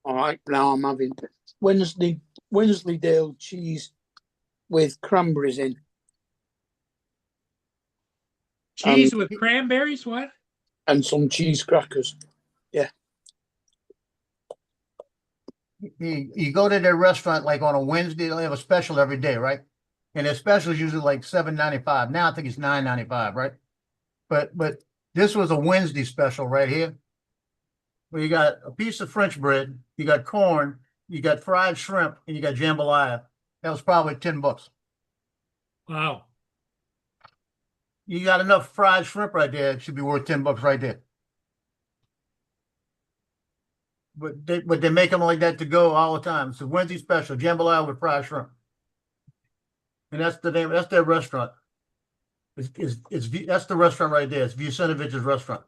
right, now I'm having Wensleydale cheese with cranberries in. Cheese with cranberries? What? And some cheese crackers. You go to their restaurant like on a Wednesday, they have a special every day, right? And their special is usually like $7.95. Now I think it's $9.95, right? But this was a Wednesday special right here. Where you got a piece of French bread, you got corn, you got fried shrimp, and you got jambalaya. That was probably $10. Wow. You got enough fried shrimp right there, it should be worth $10 right there. But they make them like that to go all the time. It's a Wednesday special, jambalaya with fried shrimp. And that's the name, that's their restaurant. That's the restaurant right there. It's Vucinovich's restaurant.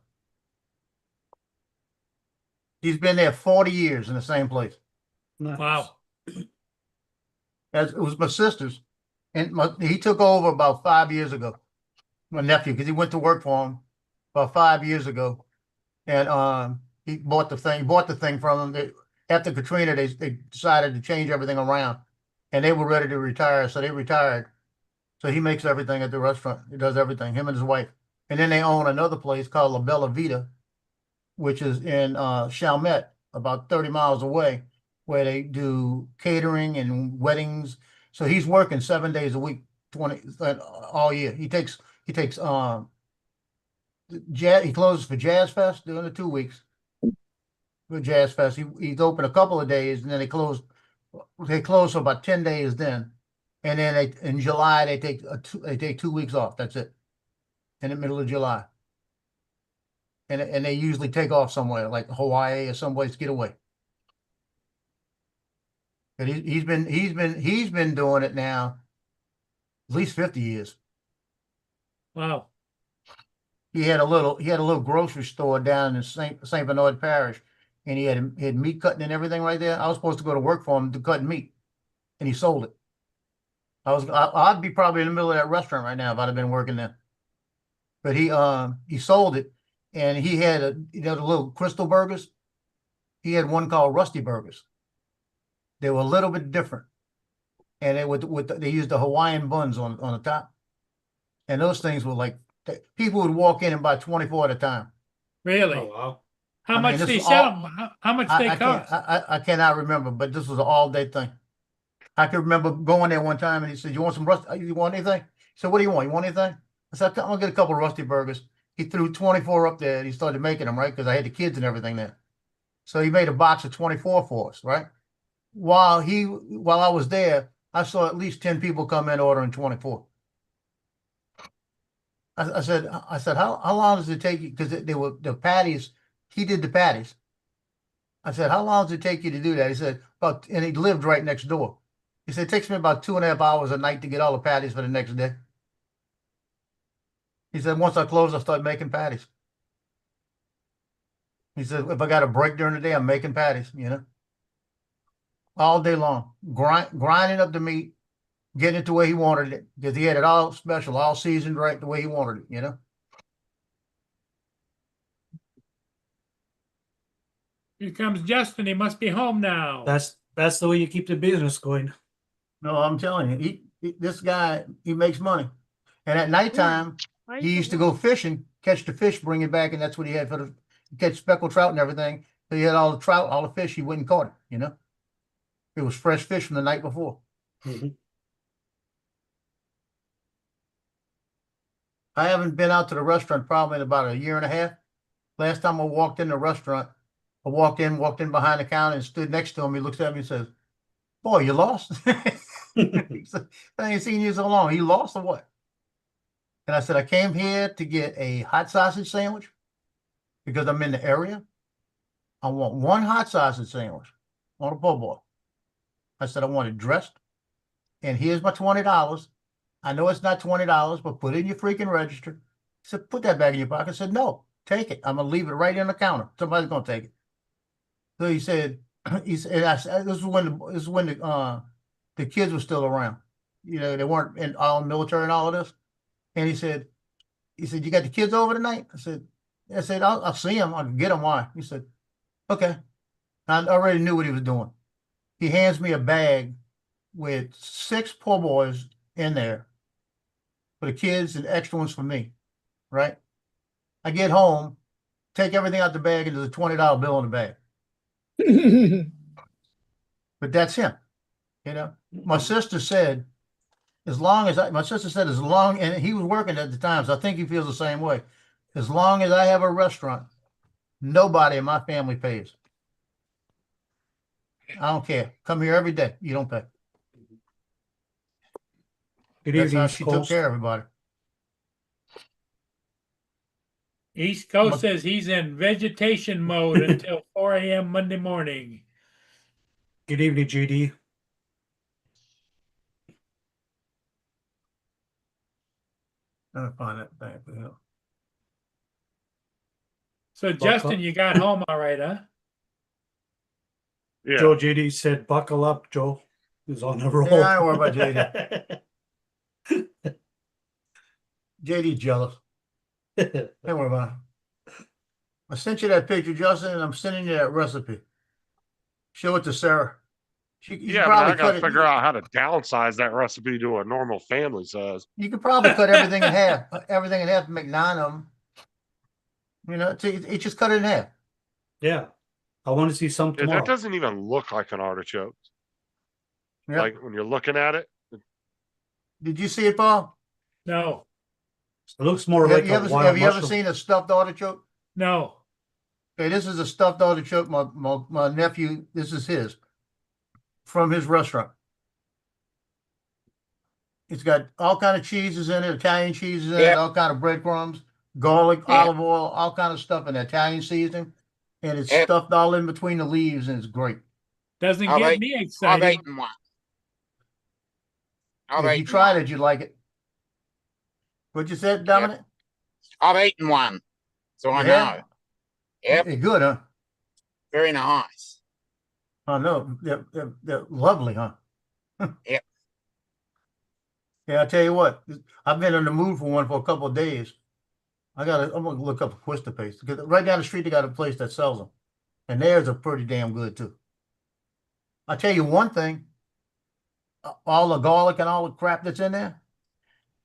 He's been there 40 years in the same place. Nice. Wow. As it was my sister's, and he took over about 5 years ago. My nephew, because he went to work for him about 5 years ago, and he bought the thing from him. After Katrina, they decided to change everything around, and they were ready to retire, so they retired. So he makes everything at the restaurant. He does everything, him and his wife. And then they own another place called La Bella Vita, which is in Chalmette, about 30 miles away, where they do catering and weddings. So he's working 7 days a week, 20 all year. He closes for Jazz Fest during the 2 weeks. For Jazz Fest, he's open a couple of days, and then they close for about 10 days then. And then in July they take 2 weeks off. That's it. In the middle of July. And they usually take off somewhere like Hawaii or someplace to get away. But he's been doing it now at least 50 years. Wow. He had a little grocery store down in St. Bernard Parish, and he had meat cutting and everything right there. I was supposed to go to work for him to cut meat, and he sold it. I'd be probably in the middle of that restaurant right now if I'd have been working there. But he sold it, and he had the little Crystal Burgers. He had one called Rusty Burgers. They were a little bit different, and they used the Hawaiian buns on the top, and those things were like people would walk in and buy 24 at a time. Really? Oh, wow. How I mean, much this they is sell all- them? How much they cost? I cannot remember, but this was an all day thing. I could remember going there one time and he said, "You want some rusty? You want anything?" He said, "What do you want? You want anything?" I said, "I'm gonna get a couple of Rusty Burgers." He threw 24 up there and he started making them, right? Because I had the kids and everything there. So he made a box of 24 for us, right? While I was there, I saw at least 10 people come in ordering 24. I said, how long does it take you? Because they were the patties. He did the patties. I said, "How long does it take you to do that?" He said, and he lived right next door. He said, "It takes me about 2.5 hours a night to get all the patties for the next day." He said, "Once I close, I start making patties." He said, "If I got a break during the day, I'm making patties, all day long, grinding up the meat, getting it the way he wanted it, because he had it all special, all seasoned right the way he wanted it, Here comes Justin. He must be home now. That's the way you keep the business going. No, I'm telling you, this guy, he makes money. And at nighttime, he used to go fishing, catch the fish, bring it back, and that's what he had for catch speckled trout and everything. So he had all the trout, all the fish, he went and caught it, It was fresh fish from the night before. Mhm. I haven't been out to the restaurant probably in about a year and a half. Last time I walked in the restaurant, I walked in behind the counter and stood next to him. He looks at me and says, "Boy, you lost?" He said, "I ain't seen you so long. You lost or what?" And I said, "I came here to get a hot sausage sandwich because I'm in the area. I want one hot sausage sandwich on a po' boy." I said, "I want it dressed. And here's my $20. I know it's not $20, but put it in your freaking register." He said, "Put that back in your pocket." I said, "No, take it. I'm going to leave it right on the counter. Somebody's going to take it." So he said, and I said, this is when the kids were still around. you know, they weren't in all military and all of this. And he said, you got the kids over tonight? I said, I'll see them. I'll get them. Why? He said, okay. I already knew what he was doing. He hands me a bag with 6 poor boys in there for the kids and extra ones for me, right? I get home, take everything out the bag, and there's a $20 bill in the bag. But that's him, you know. My sister said, and he was working at the time, so I think he feels the same way. As long as I have a restaurant, nobody in my family pays. I don't care. Come here every day. You don't pay. Good That's evening, how East she took Coast. care of everybody. East Coast says he's in vegetation mode until 4 a.m. Monday morning. Good evening, GD. I'm gonna find that back. So Justin, you got home all right, huh? Yeah. Joe JD said, "Buckle up, Joe." He's on the roll. Yeah, I don't worry about JD. JD's jealous. Don't worry about it. I sent you that picture, Justin, and I'm sending you that recipe. Show it to Sarah. You Yeah, but probably I gotta cut it. figure out how to downsize that recipe to a normal family size. You could probably cut everything in half. Everything in half to make 9 of them. You know, it just cut it in half. Yeah, I want to see some Yeah, tomorrow. that doesn't even look like an artichoke. Yeah. Like when you're looking at it. Did you see it, Paul? No, It looks more Have like you a ever wild ever mushroom. seen a stuffed artichoke? no. Okay, this is a stuffed artichoke. My nephew, this is his from his restaurant. It's got all kind of cheeses in it, Italian cheeses in it, Yep. all kind of breadcrumbs, garlic, Yep. olive oil, all kind of stuff in Italian seasoning, and it's Yep. stuffed all in between the leaves, and it's great. Doesn't I've get ate- me I've excited. eaten one. I've If you eaten tried one. it, you'd like it. What you said, Dominic? I've eaten one, so I You know. have? Yep, They're good, huh? very nice. I know. They're lovely, huh? Yep. Yeah, I tell you what, I've been in the mood for one for a couple of days. I'm gonna look up a Twister paste because right down the street they got a place that sells them, and theirs are pretty damn good too. I'll tell you one thing: all the garlic and all the crap that's in there,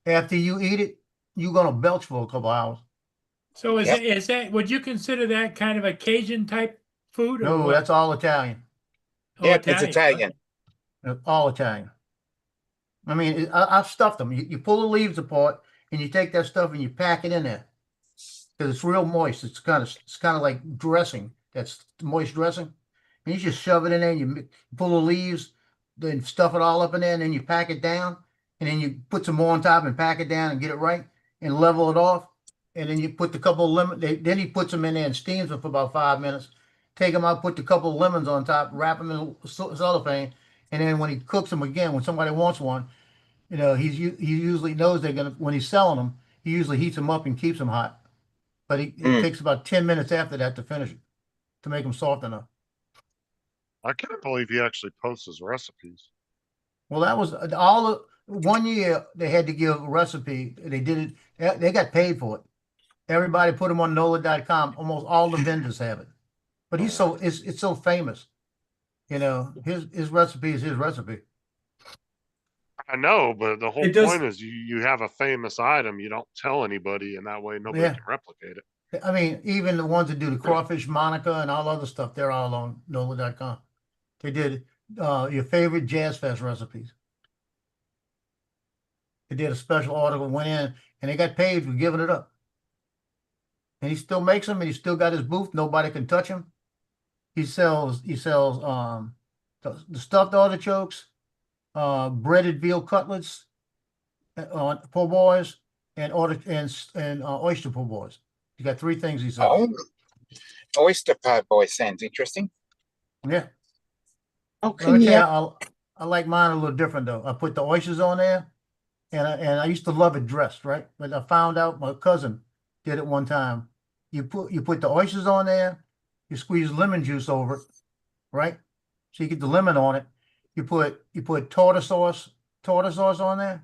after you eat it, you're gonna belch for a couple hours. So Yep. is that would you consider that kind of a Cajun type food? Or No, what? that's all Italian. Oh, Yep, it's Italian. Italian. It's all Italian. I mean, I've stuffed them. You pull the leaves apart and you take that stuff and you pack it in there because it's real moist. It's kind of like dressing. That's moist dressing, and you just shove it in there. And you pull the leaves, then stuff it all up in there, and then you pack it down, and then you put some more on top and pack it down and get it right and level it off, and then you put the couple of lemon. Then he puts them in there and steams them for about 5 minutes. Take them out, put the couple of lemons on top, wrap them in cellophane, and then when he cooks them again, when somebody wants one. You know, he usually knows they're gonna when he's selling them. He usually heats them up and keeps them hot, but it takes about 10 minutes after that to finish it, to make them soft enough. I can't believe he actually posts his recipes. Well, that was all. 1 year they had to give a recipe. They did it. They got paid for it. Everybody put them on NOLA.com. Almost all the vendors have it, but he's so it's so famous. You know, his recipe is his recipe. I know, but the whole It does- point is you have a famous item, you don't tell anybody, and that way nobody Yeah. can replicate it. I mean, even the ones that do the crawfish Monica and all other stuff, they're all on NOLA.com. They did your favorite Jazz Fest recipes. They did a special article, went in, and they got paid for giving it up. And he still makes them, and he still got his booth. Nobody can touch him. He sells the stuffed artichokes, breaded veal cutlets, po' boys, and oyster po' boys. You got 3 things he sells. Oh, oyster po' boy sounds interesting. Yeah. How Let can me you? tell you, I like mine a little different though. I put the oysters on there, and I used to love it dressed, right? But I found out my cousin did it one time. You put the oysters on there, you squeeze lemon juice over it, right? So you get the lemon on it. You put tartar sauce tartar sauce on there.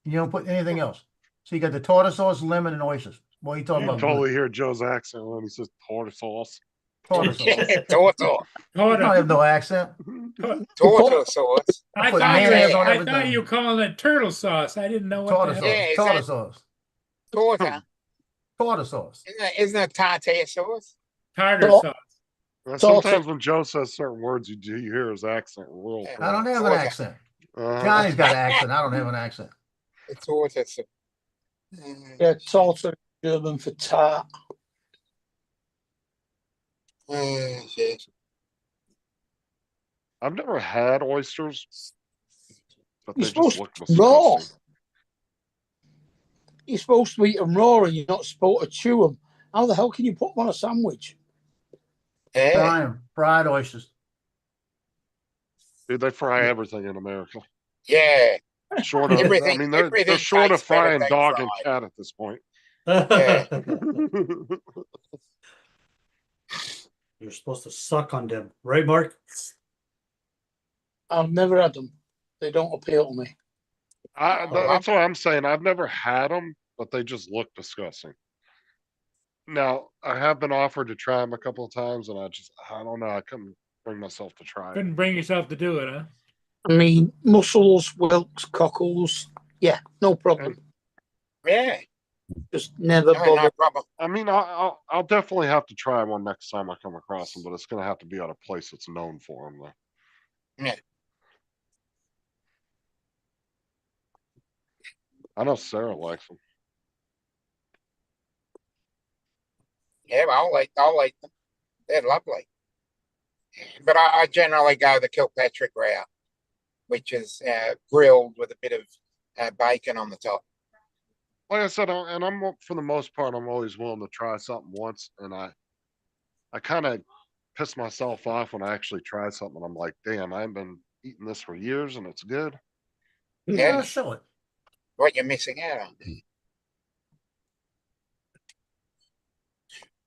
You don't put anything else. So you got the tartar sauce, lemon, and oysters. Boy, you talking You about totally good. hear Joe's accent when he says tartar sauce. Tartar sauce. Total. I don't Torta. have no accent. Total sauce. I put thought mayonnaise you, on I everything. thought you calling it turtle sauce. I didn't know what Tartar the sauce. hell. Yeah, is Tartar that- sauce. Torta. Tartar sauce. Isn't that tartare sauce? Tartar Tor- sauce. Now, Sauce. sometimes when Joe says certain words, you do you hear his accent real. Yeah. I don't have an Torta. accent. Uh, Johnny's got an accent. I don't have an accent. The torta sauce. Yeah, Torta German for tart. Shit. I've never had oysters, but You're they just supposed look to raw. disgusting. You're supposed to eat them raw and you're not supposed to chew them. How the hell can you put them on a sandwich? Yeah. Fry 'em. Fried oysters. Dude, they fry everything in America. Yeah. Short of, I Everything- mean, they're everything short of tastes better frying than dog and fried. cat at this point. Yeah. You're supposed to suck on them, right, Mark? I've never had them. They don't appeal to me. That's what I'm saying. I've never had them, but they just look disgusting. Now, I have been offered to try them a couple of times, and I don't know. I couldn't bring myself to try it. Couldn't bring yourself to do it, huh? I mean, mussels, whelks, cockles. Yeah, no problem. Yeah. Just never No, no bother. problem. I mean, I'll definitely have to try one next time I come across them, but it's gonna have to be at a place that's known for them, though. Yeah. I know Sarah likes them. Yeah, I'll like them. They're lovely. But I generally go the Kilpatrick route, which is grilled with a bit of bacon on the top. Like I said, for the most part, I'm always willing to try something once, and I kind of piss myself off when I actually try something. I'm like, damn, I've been eating this for years, and it's good. Yeah. Yeah, show it. What you're missing out on.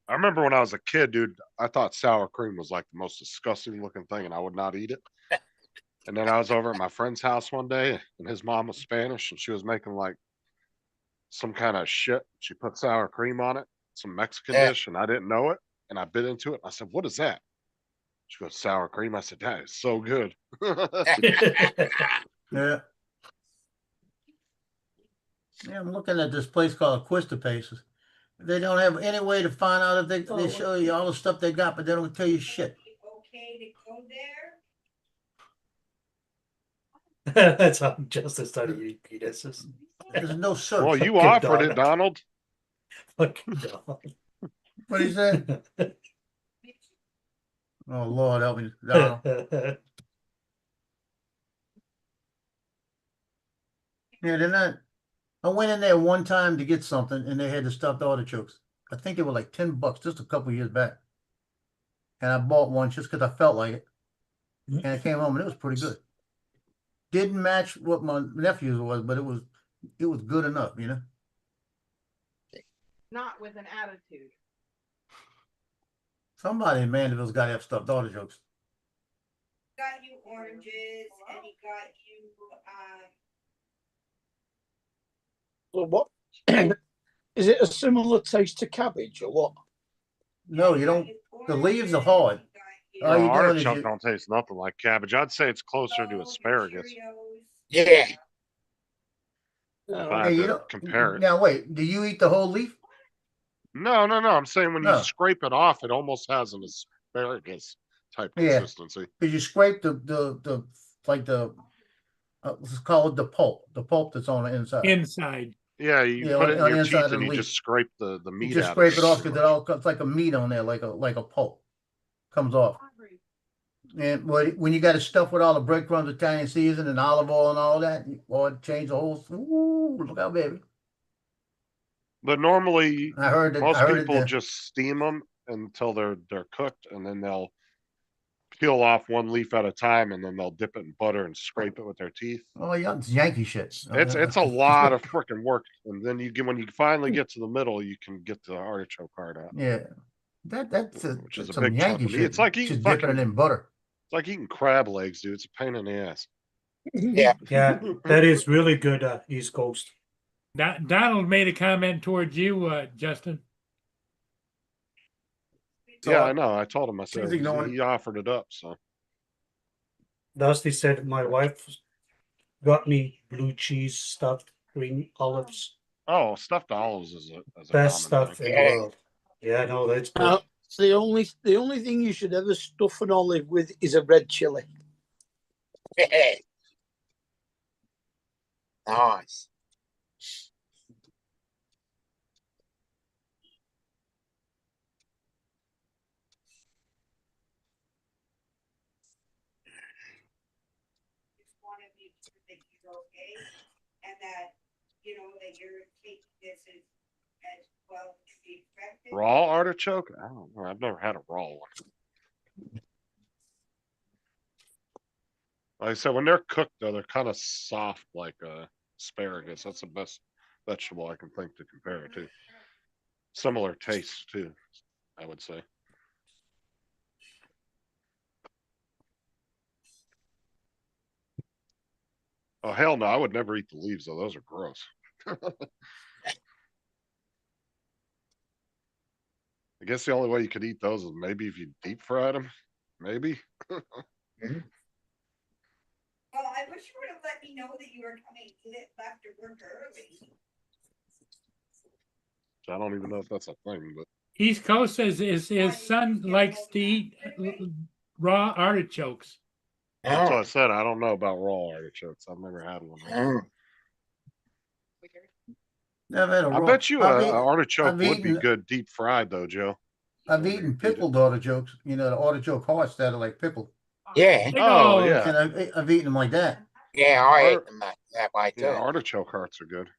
I remember when I was a kid, dude, I thought sour cream was like the most disgusting looking thing, and I would not eat it. And then I was over at my friend's house one day, and his mom was Spanish, and she was making like some kind of shit. She put sour cream on it, some Mexican Yeah. dish, and I didn't know it. And I bit into it. And I said, "What is that?" She goes, "Sour cream." I said, "That is so good." Yeah. Yeah, I'm looking at this place called Quister Paces. They don't have any way to find out if they show you all the stuff they got, but they don't tell you shit. Okay to go there? That's how Justin started eating penises. There's no search. Well, you Fucking offered dog. it, Donald. Fucking dog. What he said? Oh Lord, help me, Donald. Yeah, they're not. I went in there one time to get something, and they had the stuffed artichokes. I think they were like $10 just a couple years back. And I bought one just because I felt like it. And I came home and it was pretty good. Didn't match what my nephew's was, but it was good enough, you know. Not with an attitude. Somebody in Mandeville's got to have stuffed artichokes. Got you oranges and he got you, Well, what? Is it a similar taste to cabbage or what? No, you don't. The leaves are hard. All you doing is Artichoke you- don't taste nothing like cabbage. I'd say it's closer to asparagus. Yeah. If Oh, I Yeah, had you to don't. compare it. Now wait, do you eat the whole leaf? No. I'm saying when you No. scrape it off, it almost has an asparagus type Yeah. consistency. Because you scrape the like the let's call it the pulp that's on the inside. Inside. Yeah, you Yeah, put it on in the your inside of teeth the and you leaf. just scrape the meat You just out scrape of it off pretty because it much. all comes like a meat on there, like a pulp comes off. And when you got to stuff with all the breadcrumbs, Italian season, and olive oil and all that, or change the whole. Ooh, look out, baby! But normally, I heard that. most I heard people it. just steam them until they're cooked, and then they'll peel off one leaf at a time, and then they'll dip it in butter and scrape it with their teeth. Oh yeah, it's Yankee shit. It's a lot of freaking work, and then when you finally get to the middle, you can get the artichoke part out. Yeah, that's Which is a some big chunk Yankee of meat. shit. It's like eating just dipping it fucking- in butter. It's like eating crab legs, dude. It's a pain in the ass. Yeah. Yeah, that is really good, East Coast. Donald made a comment towards you, Justin. Yeah, I know. I told him. I said He's ignoring he offered it up. So Dusty said my wife got me blue cheese stuffed green olives. oh, stuffed olives is a Best common stuff thing. in the Yeah. world. Yeah, no, that's good. Now, it's the only thing you should ever stuff an olive with is a red chili. Nice. Just want to be sure that you're okay and that, you know, that you're taking this as well to be expected. Raw artichoke? I don't know. I've never had a raw one. Like I said, when they're cooked, though, they're kind of soft like asparagus. That's the best vegetable I can think to compare it to. Similar taste, too, I would say. Oh, hell no. I would never eat the leaves, though. Those are gross. I guess the only way you could eat those is maybe if you deep fried them. Maybe. Well, I wish you would have let me know that you were coming left to work early. I don't even know if that's a thing, but East Coast says his son likes to eat raw artichokes. that's what I Oh. said. I don't know about raw artichokes. I've never had one. Mm. Never had a I raw- bet you I've a eaten- artichoke I've would be eaten- good deep fried, though, Joe. I've eaten pickled artichokes, you know, the artichoke hearts that are like pickled. Yeah. Oh, Pickles. yeah. And I've eaten them like that. Yeah, I ate Art- them that way too. Yeah, artichoke hearts are good.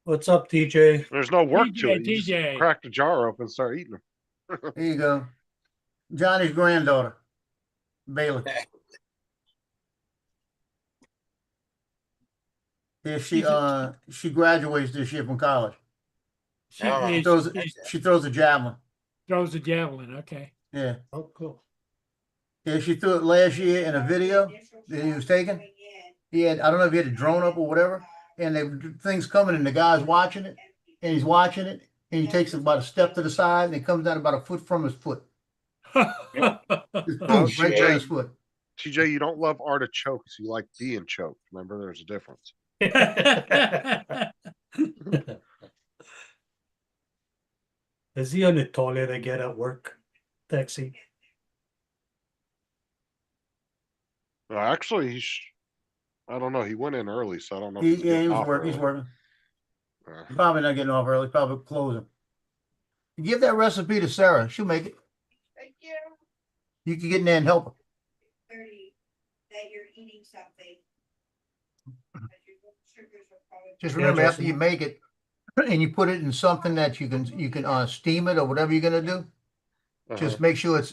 What's up, TJ? There's no work to TJ, it. You just TJ. crack the jar open and start eating them. There you go. Johnny's granddaughter, Bailey. Yeah, she graduates this year from college. She, Oh. She throws a javelin. throws a javelin. Okay. Yeah. Oh, cool. Yeah, she threw it last year in a video that he was taking. He had, I don't know if he had a drone up or whatever, and the thing's coming and the guy's watching it, and he's watching it, and he takes about a step to the side and it comes down about a foot from his foot. Just boom, Oh, right down his foot. TJ, you don't love artichokes. You like being choked. Remember, there's a difference. Is he on the toilet again at work? Taxi. Actually, I don't know. He went in early, so I don't know. If He he's getting was off working. He's early. working. Uh, Probably not getting off early. Probably closing. Give that recipe to Sarah. She'll make it. Thank you. You can get in there and help her. 30, that you're eating something. But your sugars are probably. Just Yeah, remember after Justin. you make it, and you put it in something that you can steam it or whatever you're gonna do. Just make sure it's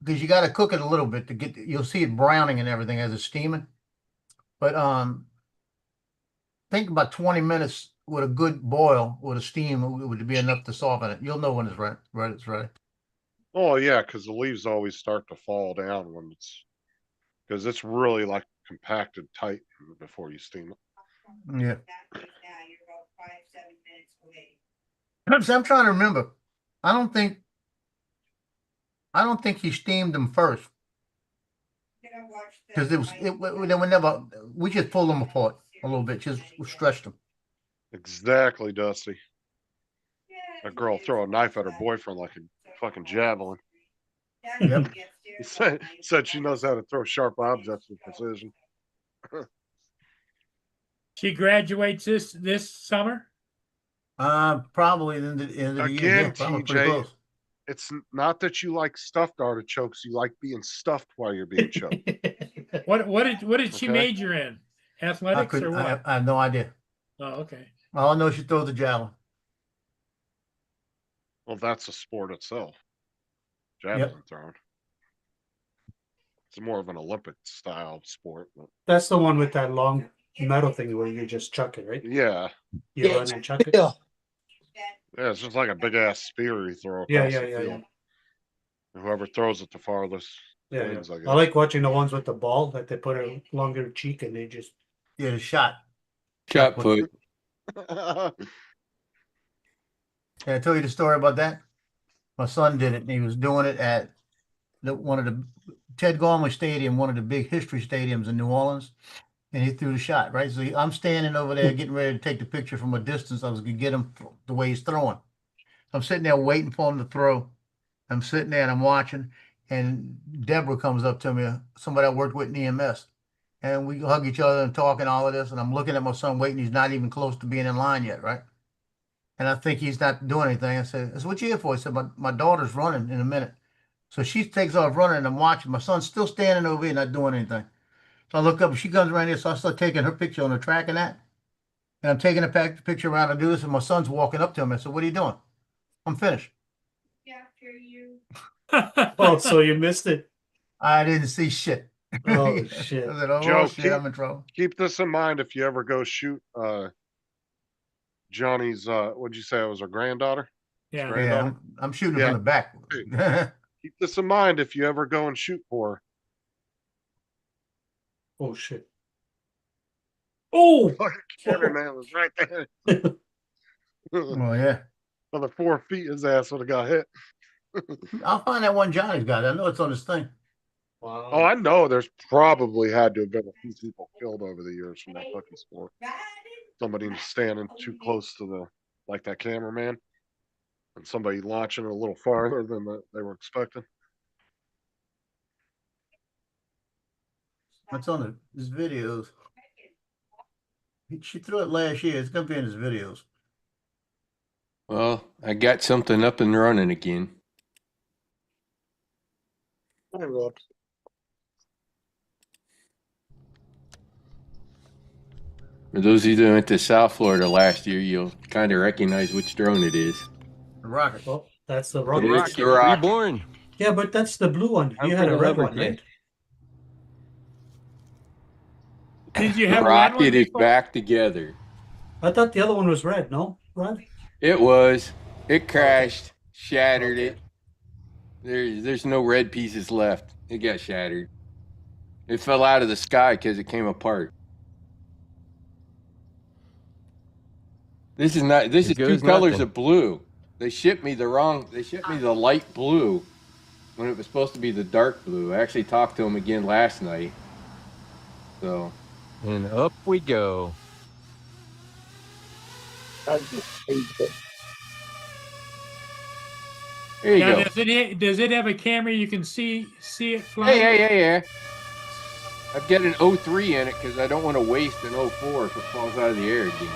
because you got to cook it a little bit to get. You'll see it browning and everything as it's steaming. But think about 20 minutes with a good boil with a steam would be enough to soften it. You'll know when it's ready. Right, it's ready. Oh yeah, because the leaves always start to fall down when because it's really like compacted tight before you steam it. Yeah. Now you're about 5-7 minutes away. I'm trying to remember. I don't think he steamed them first Gonna watch the because they were never. We just pulled them apart a little bit, just stretched them. Exactly, Dusty. Yeah, A girl throw a knife at her boyfriend like a fucking javelin. Yep. He said she knows how to throw sharp objects with precision. She graduates this summer. Probably in the end of the year. Again, Yeah, probably pretty TJ, close. It's not that you like stuffed artichokes. You like being stuffed while you're being choked. What did she Okay. major in? Athletics or what? I have no idea. Oh, okay. All I know, she throws the javelin. Well, that's a sport itself. Javelin throwing. It's more of an Olympic style sport. But That's the one with that long metal thing where you just chuck it, right? yeah. You Yeah, run and chuck it. Yeah. Yeah, it's just like a big ass spear you throw across Yeah, the yeah, yeah, field. And whoever throws it the farthest Yeah, wins, I I guess. like watching the ones with the ball that they put along their cheek and they just. Yeah, the shot. Shot put. Can I tell you the story about that? My son did it, and he was doing it at one of the Ted Gormley Stadium, one of the big history stadiums in New Orleans, and he threw the shot, right? So I'm standing over there getting ready to take the picture from a distance. I was gonna get him the way he's throwing. I'm sitting there waiting for him to throw. I'm sitting there and I'm watching, and Deborah comes up to me, somebody I worked with in EMS, and we hug each other and talk and all of this. And I'm looking at my son waiting. He's not even close to being in line yet, right? And I think he's not doing anything. I said, "That's what you here for?" He said, my daughter's running in a minute. So she takes off running and I'm watching. My son's still standing over here, not doing anything. So I look up and she comes around here. So I start taking her picture on the track and that. And I'm taking a picture around and do this. And my son's walking up to him. I said, "What are you doing?" "I'm finished." After you. Oh, so you missed it. I didn't see shit. Oh, shit. I said, "Oh, Joe, shit, I'm in trouble." Keep this in mind if you ever go shoot Johnny's what'd you say it was her granddaughter? Yeah. Yeah, Granddaughter? I'm shooting Yeah. from the back. Keep this in mind if you ever go and shoot for Oh shit. Oh, her. Cameraman was right there. Well, yeah. Another 4 feet, his ass would have got hit. I'll find that one Johnny's got. I know it's on his thing. Wow. Oh, I know there's probably had to have been a few people killed over the years from that fucking sport. Somebody standing too close to that cameraman, and somebody launching it a little farther than they were expecting. It's on his videos. She threw it last year. It's gonna be in his videos. Well, I got something up and running again. Hi, Rob. For those of you that went to South Florida last year, you'll kind of recognize which drone it is. The rocket. Well, that's the It wrong is one. the Rocket. Reborn. Yeah, but that's the blue one. I'm You had for a the red one, hovercraft. right? did you The have a red one Rocket is before? back together. I thought the other one was red. No, Rod? It was. It crashed, shattered it. There's no red pieces left. It got shattered. It fell out of the sky because it came apart. This is not. This As is good two as colors nothing. of blue. They shipped me the wrong. They shipped me the light blue when it was supposed to be the dark blue. I actually talked to him again last night. So And up we go. there you Now, go. does it have a camera you can see it flying? Yeah. I've got an 03 in it because I don't want to waste an 04 if it falls out of the air again.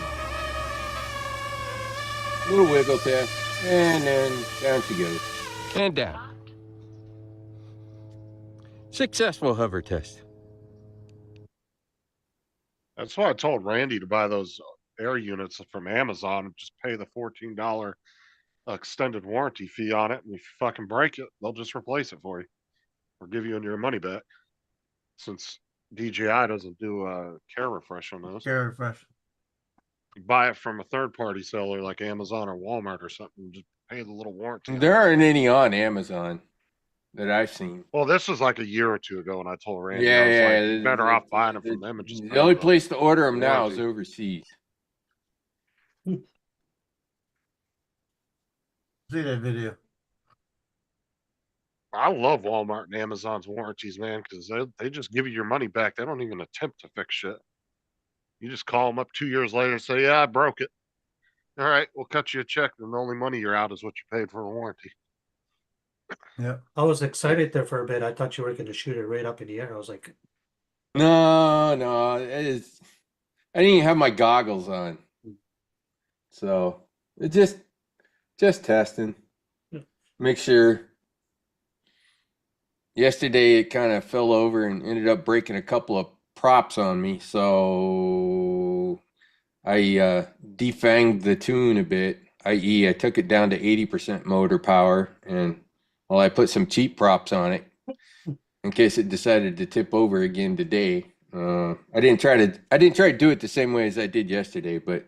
Little wiggle test, and then down she goes. And down. Successful hover test. That's why I told Randy to buy those air units from Amazon and just pay the $14 extended warranty fee on it. And if you fucking break it, they'll just replace it for you or give you your money back. Since DJI doesn't do a care refresh on those, Very fresh. you buy it from a third party seller like Amazon or Walmart or something, just pay the little warranty. There aren't any on Amazon that I've seen. Well, this was like a year or two ago, and I told Randy, Yeah, I was like, yeah. "You're better off buying them from them and just The pay only the place to order them now is warranty." overseas. See that video. I love Walmart and Amazon's warranties, man, because they just give you your money back. They don't even attempt to fix shit. You just call them up 2 years later and say, "Yeah, I broke it." All right, we'll cut you a check, and the only money you're out is what you paid for a warranty. Yeah. I was excited there for a bit. I thought you were going to shoot it right up in the air. I was like, No, it is. I didn't even have my goggles on, so it just testing. Make sure. Yesterday it kind of fell over and ended up breaking a couple of props on me, so I defanged the tune a bit, i.e. I took it down to 80% motor power, and well, I put some cheap props on it in case it decided to tip over again today. I didn't try to do it the same way as I did yesterday, but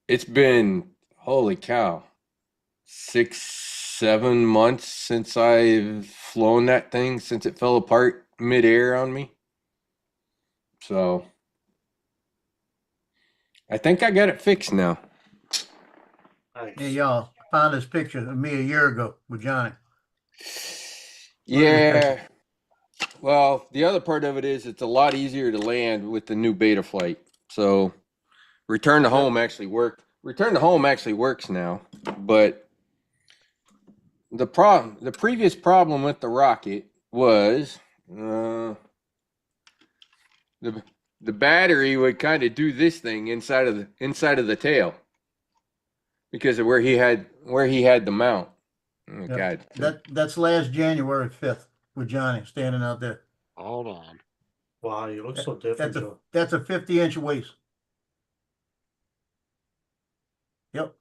it's been, holy cow, 7 months since I've flown that thing, since it fell apart midair on me. So I think I got it fixed now. Nice. Hey, y'all, found this picture of me a year ago with Johnny. Yeah. Well, the other part of it is it's a lot easier to land with the new beta flight. So return to home actually worked. Return to home actually works now, but the previous problem with the rocket was the battery would kind of do this thing inside of the tail because of where he had the mount. Oh, Yep. God. That's last January 5th with Johnny standing out there. Hold on. Wow, you look so different, Joe. That's a 50-inch waist. Yep.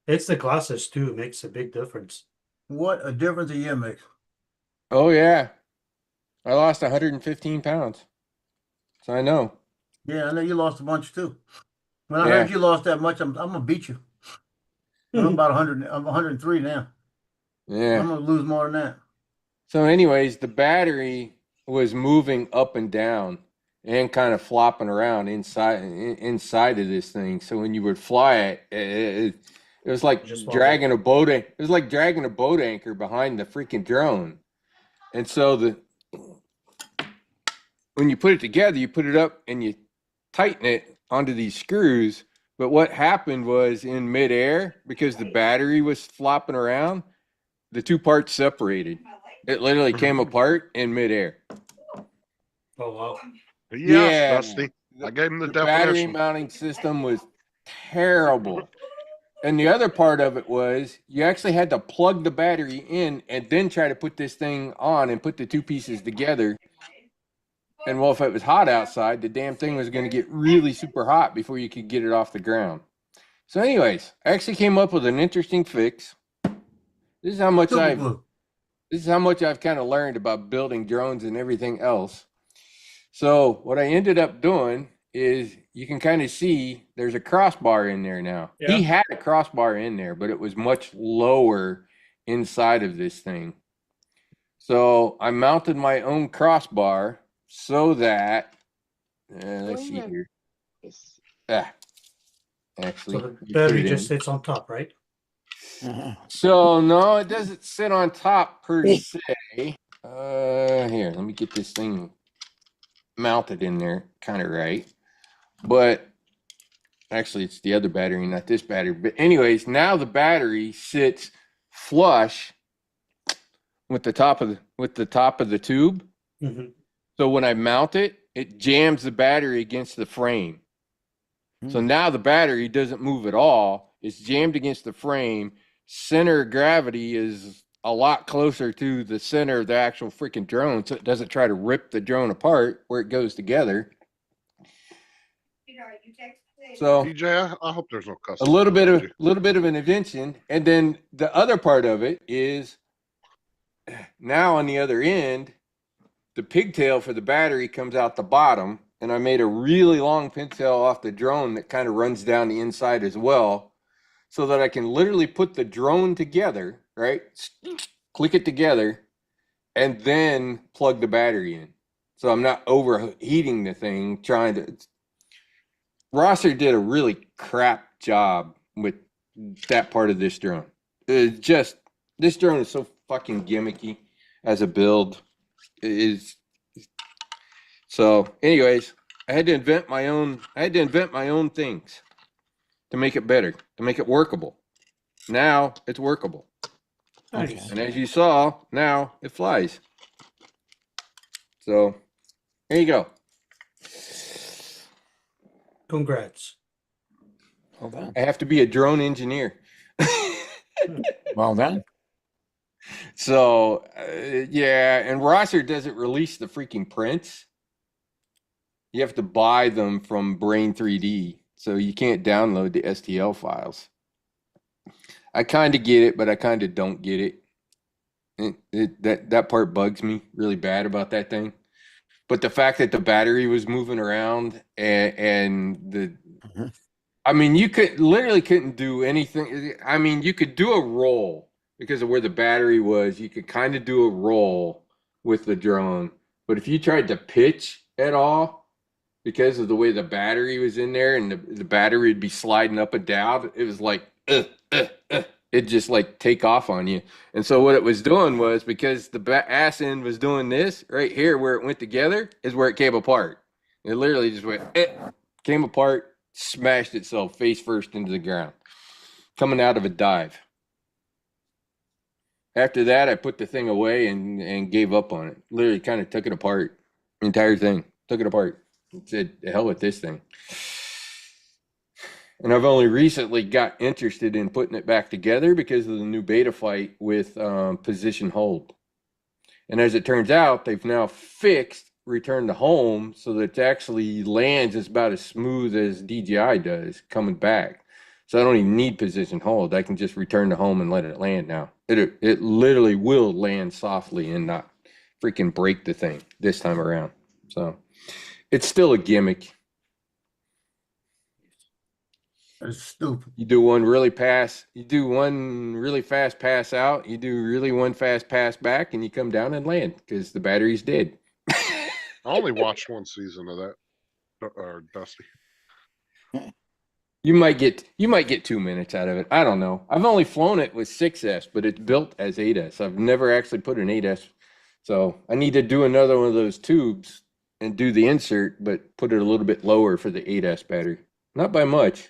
It's the glasses too, makes a big difference. What a difference a year makes. Oh yeah. I lost 115 pounds. So I know. Yeah, I know you lost a bunch too. When I Yeah. heard you lost that much, I'm gonna beat you. I'm about 100. I'm 103 now. Yeah. I'm gonna lose more than that. So anyways, the battery was moving up and down and kind of flopping around inside of this thing. So when you would fly it was like Just dragging a boat. It was like dragging a boat anchor behind the freaking drone. And so when you put it together, you put it up and you tighten it onto these screws. But what happened was in midair, because the battery was flopping around, the two parts separated. It literally came apart in midair. Oh wow. Yes, Dusty. I gave him the battery definition. mounting system was terrible. And the other part of it was you actually had to plug the battery in and then try to put this thing on and put the two pieces together. And well, if it was hot outside, the damn thing was going to get really super hot before you could get it off the ground. So anyways, I actually came up with an interesting fix. This is how much I've kind of learned about building drones and everything else. So what I ended up doing is you can kind of see there's a crossbar in there now. Yeah. He had a crossbar in there, but it was much lower inside of this thing. So I mounted my own crossbar so that, let's see here. Actually, So the you put battery it just in. sits on top, right? So no, it doesn't sit on top per se. Here, let me get this thing mounted in there kind of right. But actually it's the other battery, not this battery. But anyways, now the battery sits flush with the top of the tube. Mhm. So when I mount it, it jams the battery against the frame. So now the battery doesn't move at all. It's jammed against the frame. Center of gravity is a lot closer to the center of the actual freaking drone, so it doesn't try to rip the drone apart where it goes together. So DJ, I hope there's no a customer. little bit of an invention, and then the other part of it is now on the other end, the pigtail for the battery comes out the bottom, and I made a really long pigtail off the drone that kind of runs down the inside as well, so that I can literally put the drone together, right? Click it together, and then plug the battery in. So I'm not overheating the thing trying to. Rosser did a really crap job with that part of this drone. This drone is so fucking gimmicky as a build. It is. So, anyways, I had to invent my own things to make it better, to make it workable. Now it's workable. Nice. And as you saw, now it flies. So, there you go. Congrats. Well done. I have to be a drone engineer. Well done. So, yeah, and Rosser doesn't release the freaking prints. You have to buy them from Brain 3D, so you can't download the STL files. I kind of get it, but I kind of don't get it. That part bugs me really bad about that thing. But the fact that the battery was moving around and I mean, you couldn't do anything. I mean, you could do a roll because of where the battery was, you could kind of do a roll with the drone. But if you tried to pitch at all, because of the way the battery was in there and the battery would be sliding up and down, it was like, it'd just like take off on you. And so what it was doing was, because the ass end was doing this right here where it went together is where it came apart. It literally just went, came apart, smashed itself face first into the ground, coming out of a dive. After that, I put the thing away and gave up on it. Literally kind of took it apart, the entire thing, took it apart. Said, the hell with this thing. And I've only recently got interested in putting it back together because of the new Betaflight with position hold. And as it turns out, they've now fixed return to home so that it actually lands as about as smooth as DJI does coming back. So I don't even need position hold. I can just return to home and let it land now. It literally will land softly and not freaking break the thing this time around. So it's still a gimmick. It's stupid. You do one really fast pass out, you do really one fast pass back, and you come down and land because the battery's dead. I only watched one season of that, Dusty. You might get 2 minutes out of it. I don't know. I've only flown it with 6S, but it's built as 8S. I've never actually put an 8S. So I need to do another one of those tubes and do the insert, but put it a little bit lower for the 8S battery. Not by much.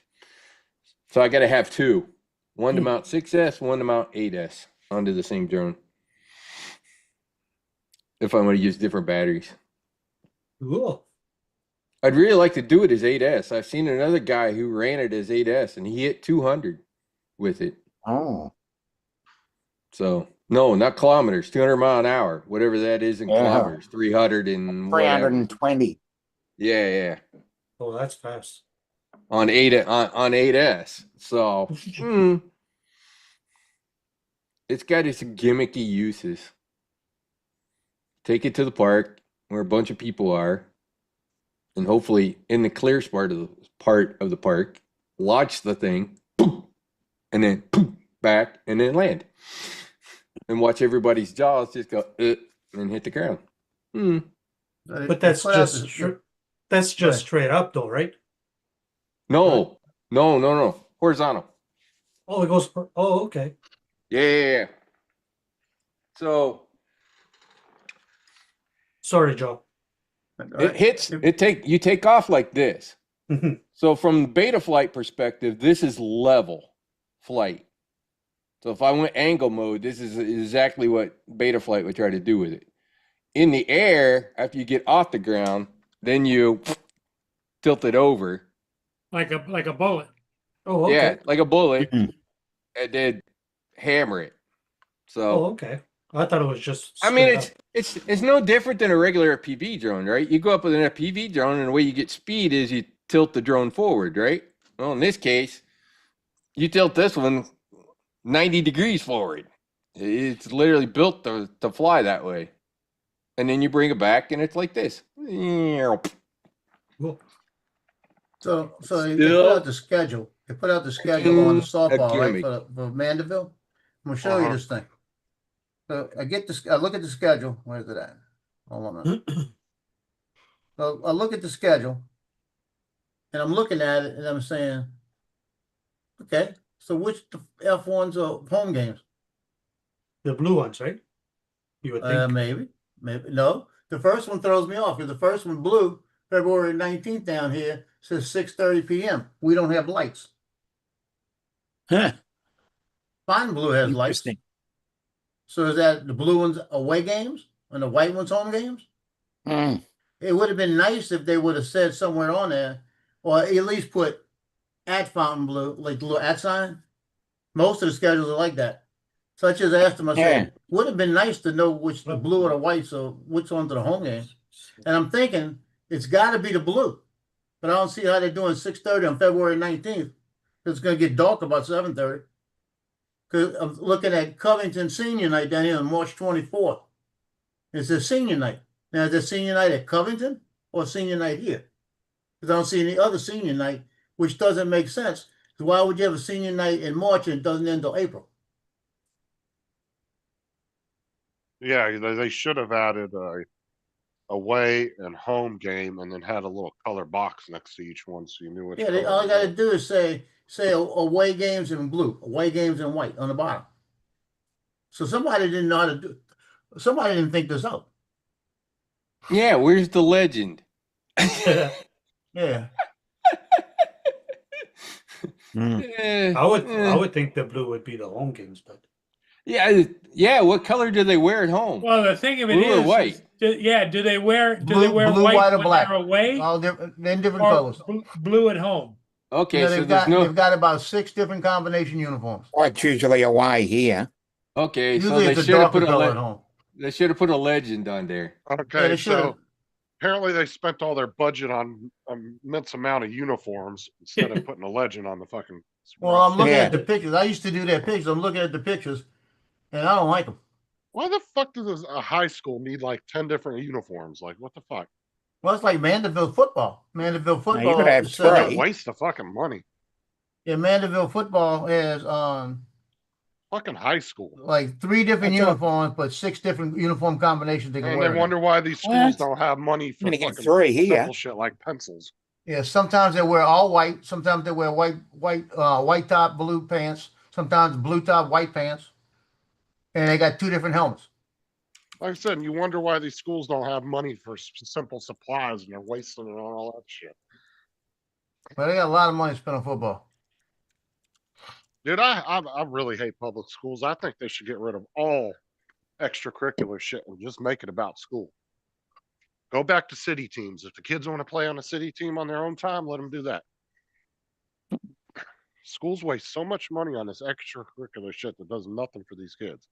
So I got to have two. One to mount 6S, one to mount 8S onto the same drone. If I want to use different batteries. Cool. I'd really like to do it as 8S. I've seen another guy who ran it as 8S and he hit 200 with it. Oh. So, no, not kilometers, 200 mile an hour, whatever that is in kilometers, 300 and whatever. 320. Yeah. Oh, that's fast. On 8S. So, it's got its gimmicky uses. Take it to the park where a bunch of people are, and hopefully in the clear part of the park, launch the thing, boom, and then boom, back, and then land, and watch everybody's jaws just go and hit the ground. But that's just straight up, though, right? No, horizontal. Oh, it goes. Oh, okay. Yeah. So sorry, Joe. You take off like this. So from Betaflight perspective, this is level flight. So if I went angle mode, this is exactly what Betaflight would try to do with it. In the air, after you get off the ground, then you tilt it over. Like a bullet. Oh, okay. Yeah, like a bullet, and then hammer it. So Oh, okay. I thought it was just. I mean, straight up. it's no different than a regular FPV drone, right? You go up with an FPV drone, and the way you get speed is you tilt the drone forward, right? Well, in this case, you tilt this one 90 degrees forward. It's literally built to fly that way. And then you bring it back, and it's like this. Cool. So they put out the schedule. They put out the schedule on the softball, right, gimmick. for Mandeville. I'm gonna show you this thing. So I look at the schedule. Where's it at? Hold on a minute. So I look at the schedule, and I'm looking at it, and I'm saying, okay, so which F1s are home games? The blue ones, right? You would think. Maybe no. The first one throws me off because the first one blue, February 19th down here says 6:30 p.m. We don't have lights. Huh. Fine Blue has lights. Interesting. So is that the blue ones away games and the white ones home games? Mm. It would have been nice if they would have said somewhere on there, or at least put at Fontainebleau, like the little at sign. Most of the schedules are like that. Such as I asked them, I said, would have been nice to know which the blue or the white, so which one's the home games. And I'm thinking it's got to be the blue, but I don't see how they're doing 6:30 on February 19th. It's going to get dark about 7:30. Because I'm looking at Covington Senior Night down here on March 24th. It's a senior night. Now, is it senior night at Covington or senior night here? Because I don't see any other senior night, which doesn't make sense. Because why would you have a senior night in March and it doesn't end until April? Yeah, they should have added a away and home game and then had a little color box next to each one so you knew which Yeah, they, color all to you gotta go. do is say away games in blue, away games in white on the bottom. So somebody didn't know how to do. Somebody didn't think this out. Yeah, where's the legend? Yeah. Eh, I eh. would think the blue would be the home games, but Yeah. What color do they wear at home? Well, the thing of it Blue or is, white? do they wear Blue, white white, or when black. they're away, All different, in different or colors. blue at home? Okay, You know, so they've there's got no. they've got about 6 different combination uniforms. That's usually away here. Okay, so Usually they it's a should have darker put a color at home. they should have put a legend on there. Yeah, Okay, they should have. so apparently they spent all their budget on immense amount of uniforms instead of putting a legend on the fucking. Well, I'm looking Yeah. at the pictures. I used to do their pictures. I'm looking at the pictures, and I don't like them. Why the fuck does a high school need like 10 different uniforms? Like, what the fuck? Well, it's like Mandeville football. Mandeville you football. could have is set What up- a three. waste of fucking money. Yeah, Mandeville football has Fucking high school. like 3 different That's all. uniforms, but 6 different uniform combinations they can And wear. they in it. wonder why these schools What? don't have money I'm for gonna get fucking 3 here. simple shit like pencils. Yeah, sometimes they wear all white. Sometimes they wear white top, blue pants. Sometimes blue top, white pants. And they got 2 different helmets. Like I said, you wonder why these schools don't have money for simple supplies and they're wasting it on all that shit. But they got a lot of money spent on football. Dude, I really hate public schools. I think they should get rid of all extracurricular shit and just make it about school. Go back to city teams. If the kids want to play on a city team on their own time, let them do that. Schools waste so much money on this extracurricular shit that does nothing for these kids.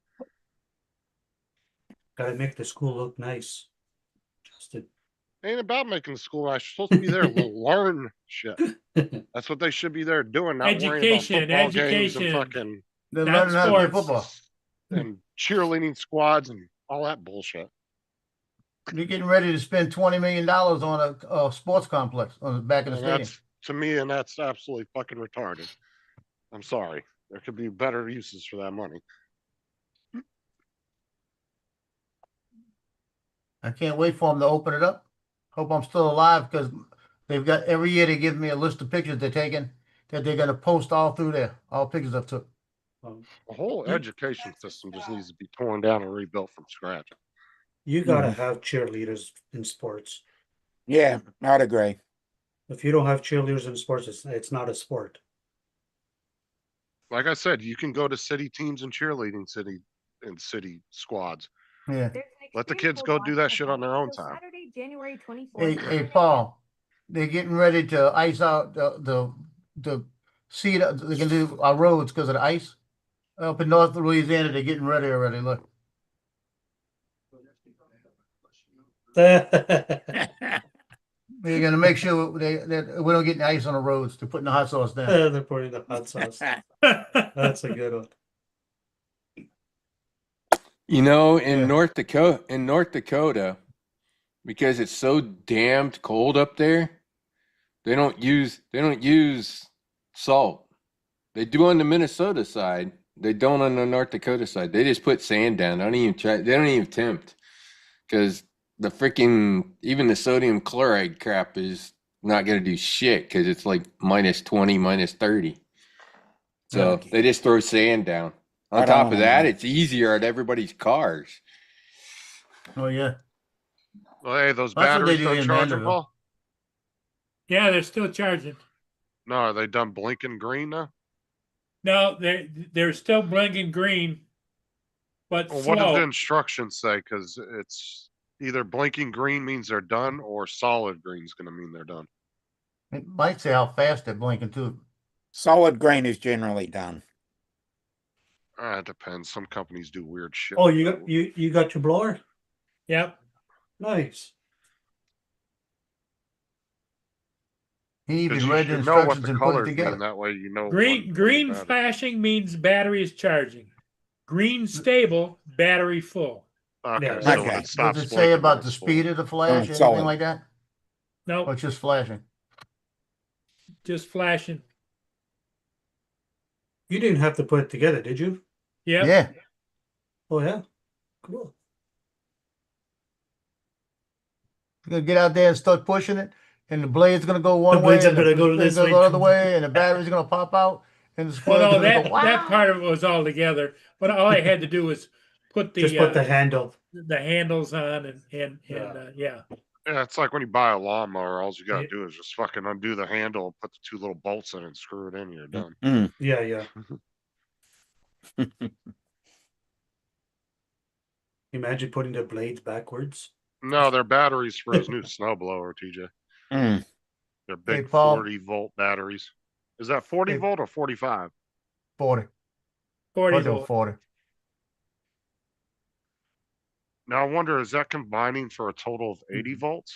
gotta make the school look nice. Justin. Ain't about making the school nice. You're supposed to be there to learn shit. That's what they should be there doing, not worrying about Education, football games and education. fucking They're Not learning how to play sports. football. and cheerleading squads and all that bullshit. They're getting ready to spend $20 million on a sports complex on the back of the And stadium. that's to me, and that's absolutely fucking retarded. I'm sorry. There could be better uses for that money. I can't wait for them to open it up. Hope I'm still alive because they've got every year they give me a list of pictures they're taking that they're gonna post all through there, all pictures I've took. The whole education system just needs to be torn down and rebuilt from scratch. You gotta have cheerleaders in sports. Yeah, I'd agree. If you don't have cheerleaders in sports, it's not a sport. Like I said, you can go to city teams and cheerleading city squads. Yeah. Let the kids go do that shit on their own time. Saturday, January 24th. Hey, Paul, they're getting ready to ice out the seed. They're gonna do our roads because of the ice up in North Louisiana. They're getting ready already. Look, they're gonna make sure that we don't get any ice on the roads. They're putting the hot sauce down. They're putting the hot sauce. That's a good one. You know, in Yeah. North Dakota, because it's so damned cold up there, they don't use salt. They do on the Minnesota side. They don't on the North Dakota side. They just put sand down. They don't even try. They don't even tempt, because the freaking even the sodium chloride crap is not gonna do shit because it's like -20, -30. So Okay. they just throw sand down. On I top of don't that, know. it's easier at everybody's cars. Oh yeah, Well, hey, those That's what they batteries do don't in charge them Vanderbilt. all? Yeah, they're still charging. No, are they done blinking green now? No, they're still blinking green, but Well, what does the slow. instructions say? Because it's either blinking green means they're done or solid green is going to mean they're done. it might say how fast they're blinking too. Solid grain is generally done. It depends. Some companies do weird shit. Oh, you got your blower? Yep. Nice. He even 'Cause you read the should know what instructions the and put it colors mean. together. That way you know. Green what flashing means battery is charging. Green stable, battery full. Okay, Yeah. so when Okay. it stops Does it say blinking, about then the it's full. speed of the flash, anything solid. like that? No, Or it's just flashing? just flashing. You didn't have to put it together, did you? Yep. Yeah. Oh yeah. Cool. You're gonna get out there and start pushing it, and the blade's gonna go one The way, blades are and the gonna go thing's this gonna way. go the other way, and the battery's gonna pop out, and the Well, square's no, gonna that go, wow. that part of it was all together. But all I had to do was put Just put the the handle. handles on and Yeah. yeah. Yeah, it's like when you buy a lawnmower, all you gotta Yeah. do is just fucking undo the handle and put the two little bolts in and screw it in, you're done. Mm. Yeah, yeah. Imagine putting the blades backwards. No, they're batteries for his new snowblower, TJ. Mm. They're big Paul. 40-volt batteries. Is that 40 Hey. volt or 45? 40. 40 I'll do volt. 40. Now I wonder, is that combining for a total of 80 volts?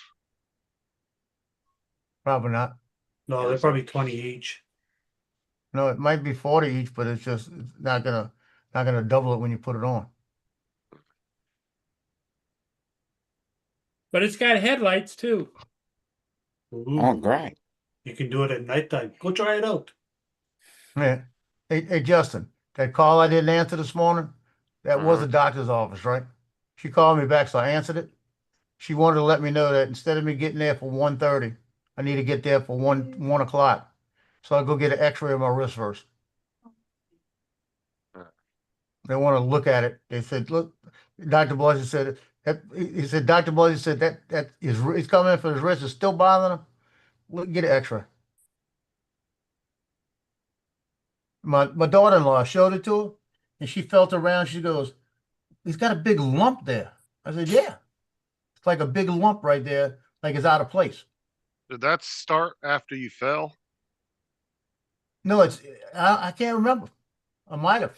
Probably not. No, they're probably 20 each. No, it might be 40 each, but it's not gonna double it when you put it on. But it's got headlights too. Ooh. Oh, great. You can do it at nighttime. Go try it out. Yeah. Hey, Justin, that call I didn't answer this morning, that was the doctor's office, right? She called me back, so I answered it. She wanted to let me know that instead of me getting there for 1:30, I need to get there for 1 o'clock. So I'll go get an x-ray of my wrist first. They want to look at it. They said, look, Dr. Bloisy said, he said, Dr. Bloisy said that he's coming in for his wrist is still bothering him. Look, get an x-ray. My daughter-in-law showed it to her, and she felt around. She goes, he's got a big lump there. I said, yeah. It's like a big lump right there, like it's out of place. Did that start after you fell? No, I can't remember. I might have.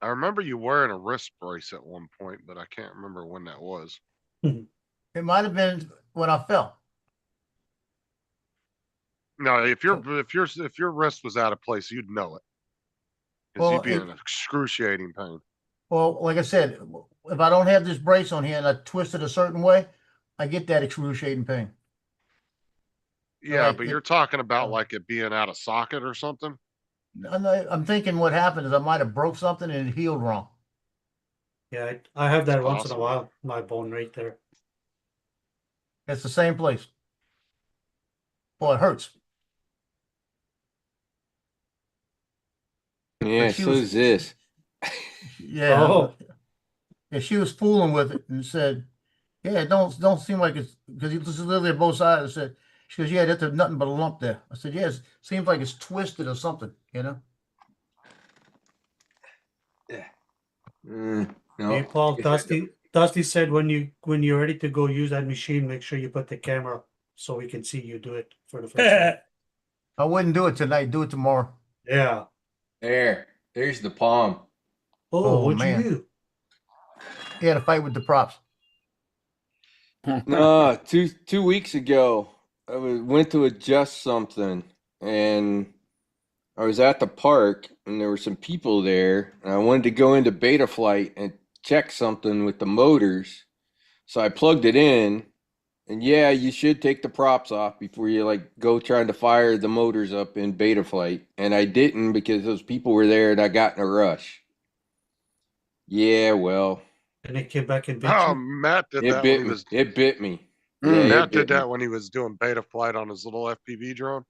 I remember you wearing a wrist brace at one point, but I can't remember when that was. It might have been when I fell. No, if your wrist was out of place, you'd know it. Because Well, you'd be in excruciating pain. Well, like I said, if I don't have this brace on here and I twist it a certain way, I get that excruciating pain. Yeah, like but it- you're talking about like it being out of socket or something. I'm thinking what happened is I might have broke something and it healed wrong. Yeah, I have that It's once in a possible. while. My bone right there. It's the same place. Boy, it hurts. Yeah, she so was- is this. Yeah. Oh. Yeah, she was fooling with it and said, yeah, it don't seem like it's because this is literally at both sides. I said, she goes, yeah, that's nothing but a lump there. I said, yes, seems like it's twisted or something, you know? No, Hey, Paul, I guess I Dusty said when you're ready to go use that machine, make sure you put the camera so we can see you do it for the first time. I wouldn't do it tonight, do it tomorrow. Yeah. There's the palm. Oh, what'd man. you do? He had a fight with the props. No, two weeks ago, went to adjust something, and I was at the park, and there were some people there, and I wanted to go into Betaflight and check something with the motors. So I plugged it in, and yeah, you should take the props off before you like go trying to fire the motors up in Betaflight, and I didn't because those people were there, and I got in a rush. Yeah, well, And it came back and bit Oh, you? Matt did it that bit when he me. was. It bit me. Mm. Yeah, it Matt bit did me. that when he was doing beta flight on his little FPV drone,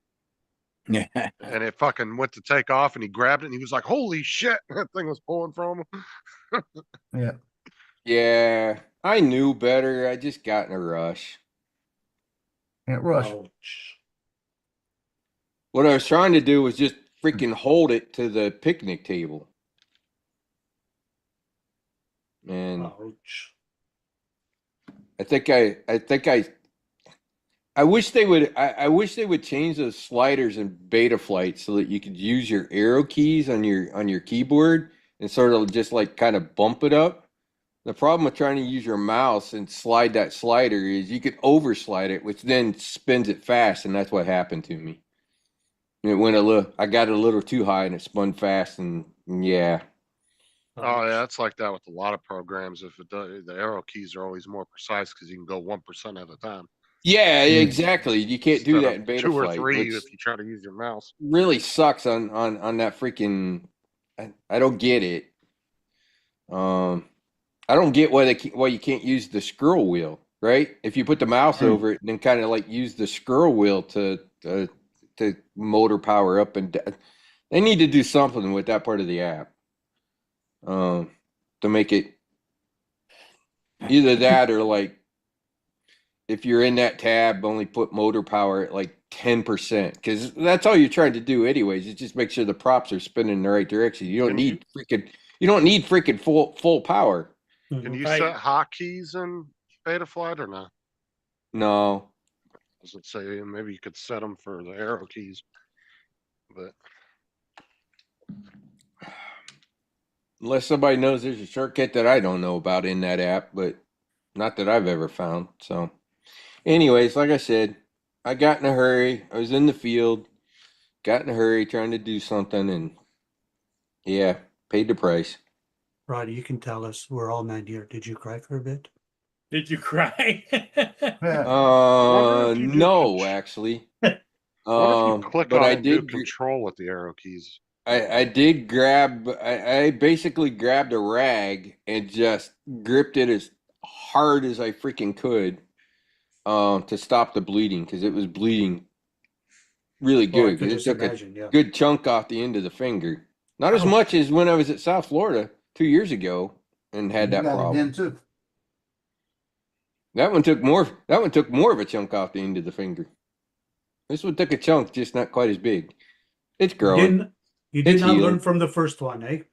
Yeah. and it fucking went to take off, and he grabbed it, and he was like, "Holy shit!" That thing was pulling from him. Yeah. Yeah, I knew better. I just got in a rush. Can't rush. Ouch. What I was trying to do was just freaking hold it to the picnic table. And Ouch. I wish they would I wish they would change those sliders in Betaflight so that you could use your arrow keys on your keyboard and sort of just like kind of bump it up. The problem with trying to use your mouse and slide that slider is you could overslide it, which then spins it fast, and that's what happened to me. It went I got it a little too high and it spun fast, and yeah. Oh yeah, it's like that with a lot of programs. If it does, the arrow keys are always more precise because you can go 1% at a time. Yeah, exactly. You can't do that Instead in of 2 or Betaflight, 3 which if you try to use your mouse. really sucks on that freaking. I don't get it. I don't get why you can't use the scroll wheel. right? If you put the mouse over it and then kind of like use the scroll wheel to motor power up and down. They need to do something with that part of the app to make it either that or like if you're in that tab, only put motor power at like 10% because that's all you're trying to do anyways. Is just make sure the props are spinning in the right direction. You don't need freaking full power. Can you Right. set hotkeys in Betaflight or not? No. Does it say maybe you could set them for the arrow keys? But Unless somebody knows there's a shortcut that I don't know about in that app, but not that I've ever found. So, anyways, like I said, I got in a hurry. I was in the field, got in a hurry trying to do something, and yeah, paid the price. Roddy, you can tell us. We're all men here. Did you cry for a bit? Did you cry? Wonder if you do No, contr- actually. what if you click But on I it and do did. control with the arrow keys? I did grab. I basically grabbed a rag and just gripped it as hard as I freaking could, to stop the bleeding because it was bleeding really Well, I good. could 'Cause it just took imagine, a yeah. good chunk off the end of the finger. Not as Oh. much as when I was at South Florida 2 years ago and had You that got it problem. then too. That one took more. That one took more of a chunk off the end of the finger. This one took a chunk, just not quite as big. It's growing. You did It's not healing. learn from the first one, eh?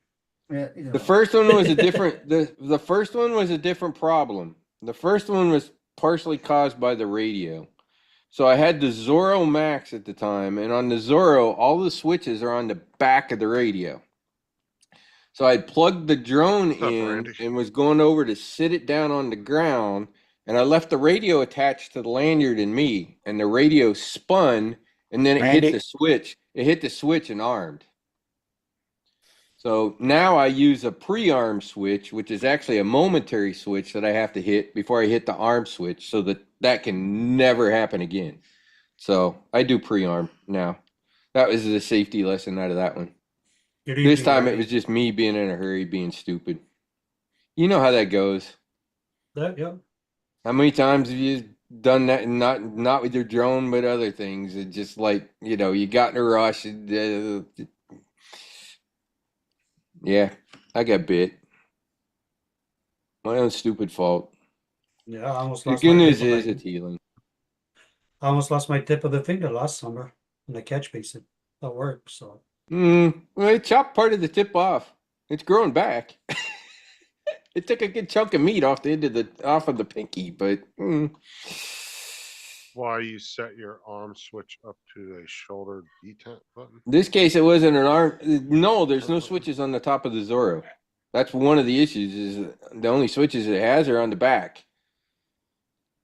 Yeah, you know. The first one was a different. The first one was a different problem. The first one was partially caused by the radio. So I had the Zorro Max at the time, and on the Zorro, all the switches are on the back of the radio. So I plugged the drone What's up, in Randy? and was going over to sit it down on the ground, and I left the radio attached to the lanyard and me, and the radio spun, and then it hit Randy? the switch. It hit the switch and armed. So now I use a pre-arm switch, which is actually a momentary switch that I have to hit before I hit the arm switch so that can never happen again. So I do pre-arm now. That was the safety lesson out of that one. Good This evening, time it Randy. was just me being in a hurry, being stupid. You know how that goes. Yeah. How many times have you done that and not with your drone, but other things? It just like, you got in a rush. Yeah, I got bit. My own stupid fault. Yeah, I almost The lost good my news tip of is my- it's healing. I almost lost my tip of the finger last summer in the catch basin at work. So Well, it chopped part of the tip off. It's growing back. It took a good chunk of meat off of the pinky, but Why you set your arm switch up to a shoulder detent button? in this case it wasn't an arm. No, there's no switches on the top of the Zorro. That's one of the issues. Is the only switches it has are on the back.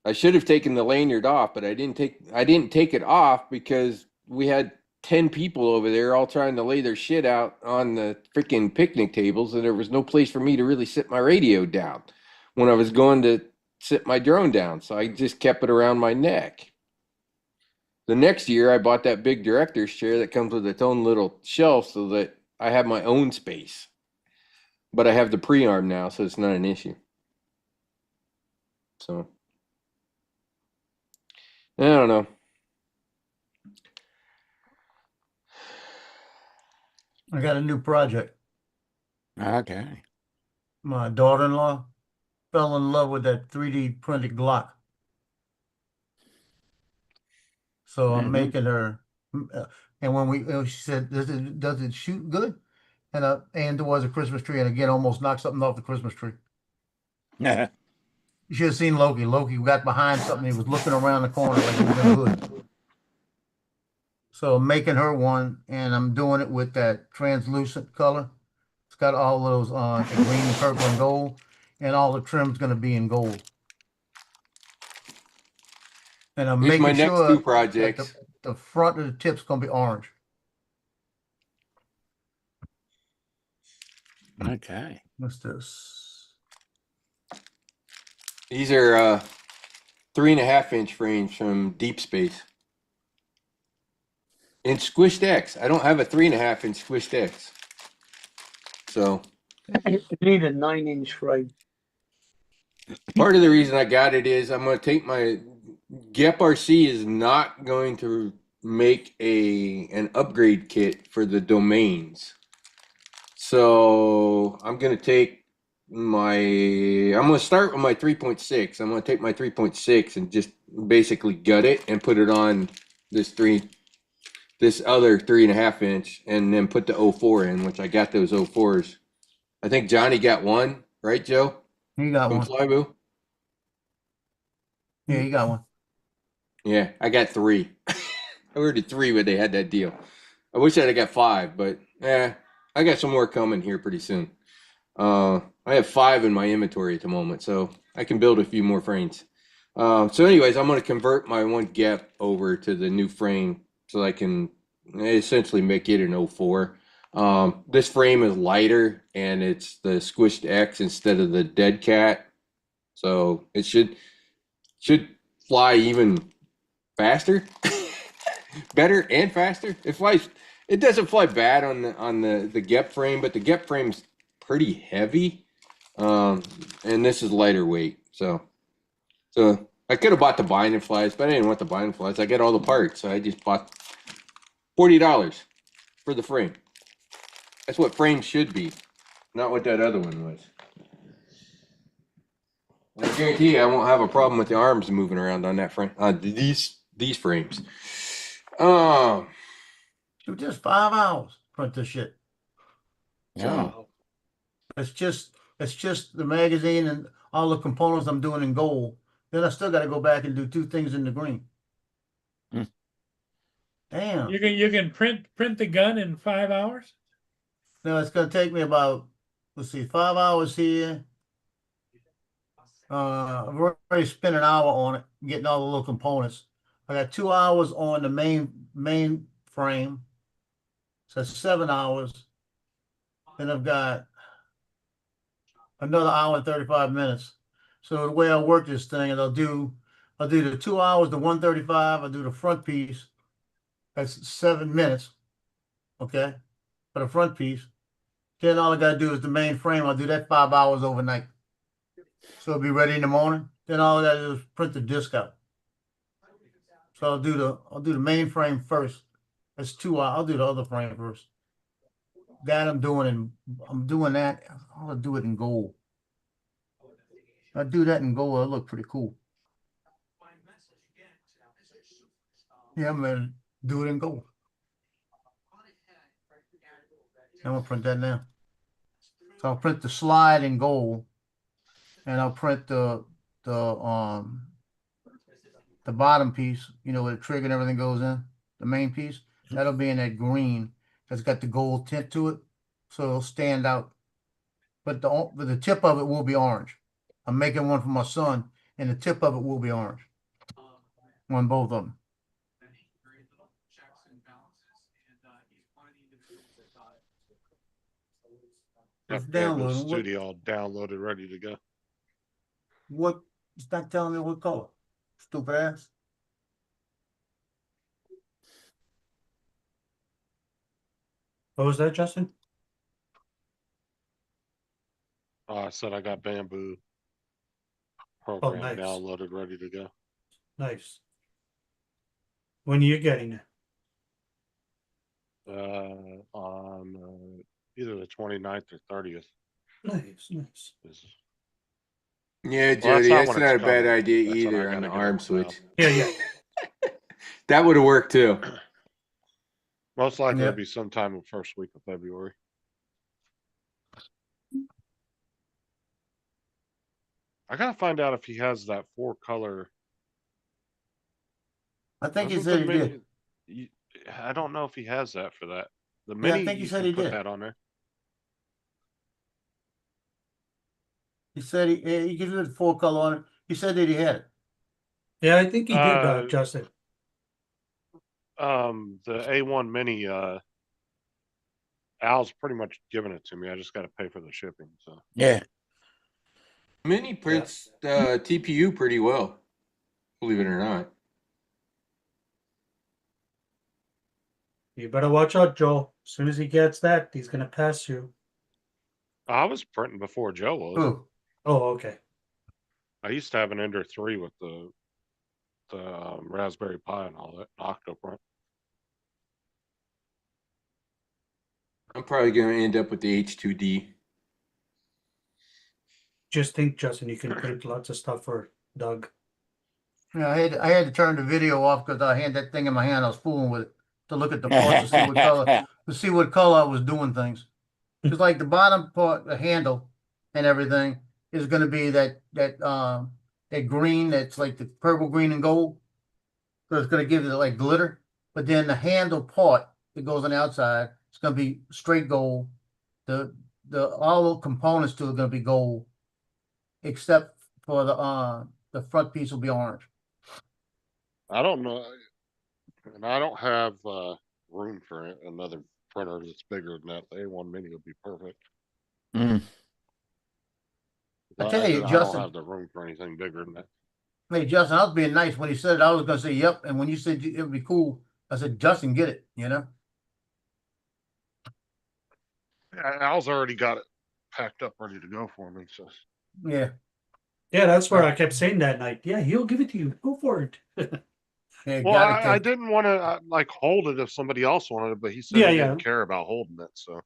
I should have taken the lanyard off, but I didn't take it off because we had 10 people over there all trying to lay their shit out on the freaking picnic tables, and there was no place for me to really sit my radio down when I was going to sit my drone down. So I just kept it around my neck. The next year I bought that big director's chair that comes with its own little shelf so that I have my own space. But I have the pre-arm now, so it's not an issue. So I don't know. I got a new project. Okay. My daughter-in-law fell in love with that 3D printed Glock. So I'm Mhm. making her, and when she said, does it shoot good? And there was a Christmas tree, and again, almost knocked something off the Christmas tree. You should have seen Loki. Loki got behind something. He was looking around the corner like he was in a hood. So I'm making her one, and I'm doing it with that translucent color. It's got all those green, purple, and gold, and all the trim's going to be in gold. And I'm Here's making my next sure two that projects. the front of the tip's going to be orange. Okay. What's this? These are 3.5-inch frames from Deep Space. In Squished X. I don't have a 3.5-inch Squished X. So You need a 9-inch frame. Part of the reason I got it is I'm going to take my Gep RC is not going to make an upgrade kit for the domains. So I'm going to take I'm going to start with my 3.6. I'm going to take my 3.6 and just basically gut it and put it on this other 3.5 inch, and then put the 04 in, which I got those 04s. I think Johnny got one, right, Joe? He got From one. Flyboo? Yeah, he got one. Yeah, I got 3. I ordered 3 when they had that deal. I wish I'd have got 5, but I got some more coming here pretty soon. I have 5 in my inventory at the moment, so I can build a few more frames. So anyways, I'm going to convert my one Gep over to the new frame so I can essentially make it an 04. This frame is lighter, and it's the squished X instead of the dead cat. So it should fly even faster, better and faster. It doesn't fly bad on the Gep frame, but the Gep frame's pretty heavy. And this is lighter weight. So I could have bought the binding flies, but I didn't want the binding flies. I got all the parts, so I just bought $40 for the frame. That's what frame should be, not what that other one was. I guarantee you I won't have a problem with the arms moving around on that frame. These frames. It just 5 hours print this shit. Yeah. It's just the magazine and all the components I'm doing in gold. Then I still got to go back and do 2 things in the green. Hmm. Damn. You can print the gun in 5 hours. Now it's gonna take me about, let's see, 5 hours here. I've already spent an hour on it, getting all the little components. I got 2 hours on the main frame. So that's 7 hours. Then I've got another hour and 35 minutes. So the way I work this thing is I'll do the 2 hours, the 135, I'll do the front piece. That's 7 minutes. Okay. For the front piece. Then all I gotta do is the main frame. I'll do that 5 hours overnight. So it'll be ready in the morning. Then all I gotta do is print the disc out. So I'll do the main frame first. That's 2 hours. I'll do the other frame first. That I'm doing that. I'll do it in gold. If I do that in gold, it'll look pretty cool. Yeah, I'm gonna do it in gold. I'm gonna print that now. So I'll print the slide in gold, and I'll print the bottom piece, where the trigger and everything goes in, the main piece. That'll be in that green that's got the gold tint to it, so it'll stand out. But the tip of it will be orange. I'm making one for my son, and the tip of it will be orange on both of them. It's downloading. Studio all downloaded, ready to go. What? It's not telling me what color. Stupid ass. What was that, Justin? I said I got Bamboo program nice. downloaded, ready to go. Nice. When are you getting it? On either the 29th or 30th. Nice. Yeah, Well, Jody, that's that's not when not a it's bad coming. idea That's when I either on gotta the get arm it switch. Yeah. That would have worked too. Most likely Yep. it'll be sometime in the first week of February. I gotta find out if he has that 4-color. I think he Doesn't said the he mini- did. I don't know if he has that for that. The Yeah, I mini, think he you said can he put did. that on there. He said he could do the 4-color on it. He said that he had it. Yeah, I think he did, Justin. The A1 Mini, Al's pretty much giving it to me. I just got to pay for the shipping. So Yeah. Mini prints TPU pretty well, believe it or not. You better watch out, Joel. As soon as he gets that, he's gonna pass you. I was printing before Joe was. Who? Oh, okay. I used to have an Ender 3 with the Raspberry Pi and all that Octoprint. I'm probably gonna end up with the H2D. Just think, Justin, you can print lots of stuff for Doug. Yeah, I had to turn the video off because I had that thing in my hand. I was fooling with it to look at the parts to see what color I was doing things. Because like the bottom part, the handle and everything is going to be that green that's like the purple, green, and gold. So it's going to give it like glitter. But then the handle part that goes on the outside, it's going to be straight gold. The all the components to it are going to be gold, except for the front piece will be orange. I don't know, and I don't have room for another printer that's bigger than that. The A1 Mini would be perfect. Mm. I tell you, I Justin. don't have the room for anything bigger than that. Hey, Justin, I was being nice when he said it. I was going to say, yep. And when you said it would be cool, I said, Justin, get it, you know? Al's already got it packed up, ready to go for me. So Yeah. Yeah, that's where I kept saying that night. Yeah, he'll give it to you. Go for it. Yeah, well, got it, I kid. didn't want to like hold it if somebody else wanted it, but he said Yeah, he yeah. didn't care about holding it. So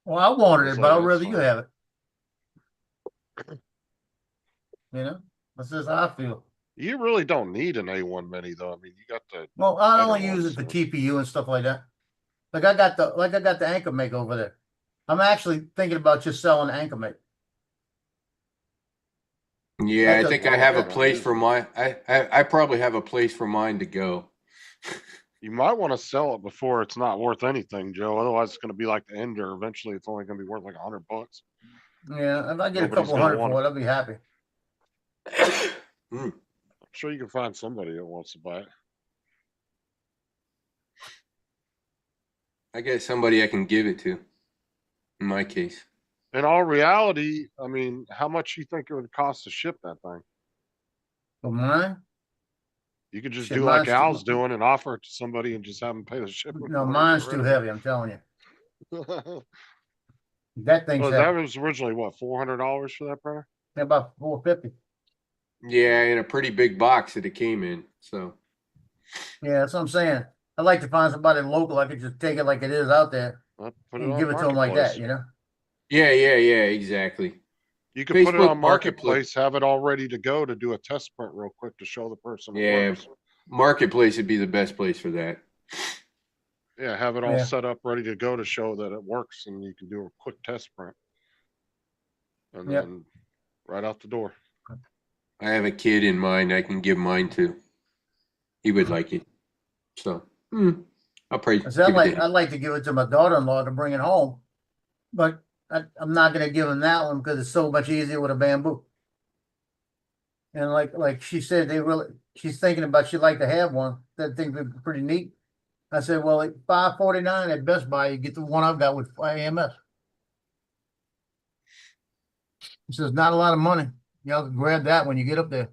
Well, I wanted was it, but like, I'd that's rather you fine. have it. You know? That's just how I feel. You really don't need an A1 Mini though. I mean, you got the Well, I better only use ones, it for so. TPU and stuff like that. Like I got the Anchor Make over there. I'm actually thinking about just selling Anchor Make. Yeah, I That's a- think I have a Yeah, place it for is. mine. I probably have a place for mine to go. You might want to sell it before it's not worth anything, Joe. Otherwise, it's going to be like the Ender. Eventually, it's only going to be worth like $100. Yeah, if I get a Nobody's couple gonna hundred want for it. it, I'll be happy. Mm. I'm sure you can find somebody that wants to buy it. I got somebody I can give it to. In my case, In all reality, I mean, how much you think it would cost to ship that thing? For mine? You could just Shit, do like mine's Al's too, doing and offer it to somebody and just have them pay the shipping no, for mine's it. too heavy, I'm telling you. That thing's Well, that heavy. was originally what, $400 for that printer? About $450. yeah, in a pretty big box that it came in. So Yeah, that's what I'm saying. I'd like to find somebody local. I could just take it like it is out there Put it and on give it to them like Marketplace. that, you know? yeah, exactly. You could put it Facebook on Marketplace. Marketplace, have it all ready to go to do a test print real quick to show the person it Yeah, works. Marketplace would be the best place for that. Yeah, have it all Yeah. set up, ready to go to show that it works, and you can do a quick test print. And Yep. then right out the door. I have a kid in mind I can give mine to. He would like it. So I'll probably I said, give it to him. I'd like to give it to my daughter-in-law to bring it home, but I'm not gonna give him that one because it's so much easier with a bamboo. And like she said, she's thinking about, she'd like to have one. That thing would be pretty neat. I said, well, at $549 at Best Buy, you get the one I've got with AMS. He says, not a lot of money. Y'all can grab that when you get up there,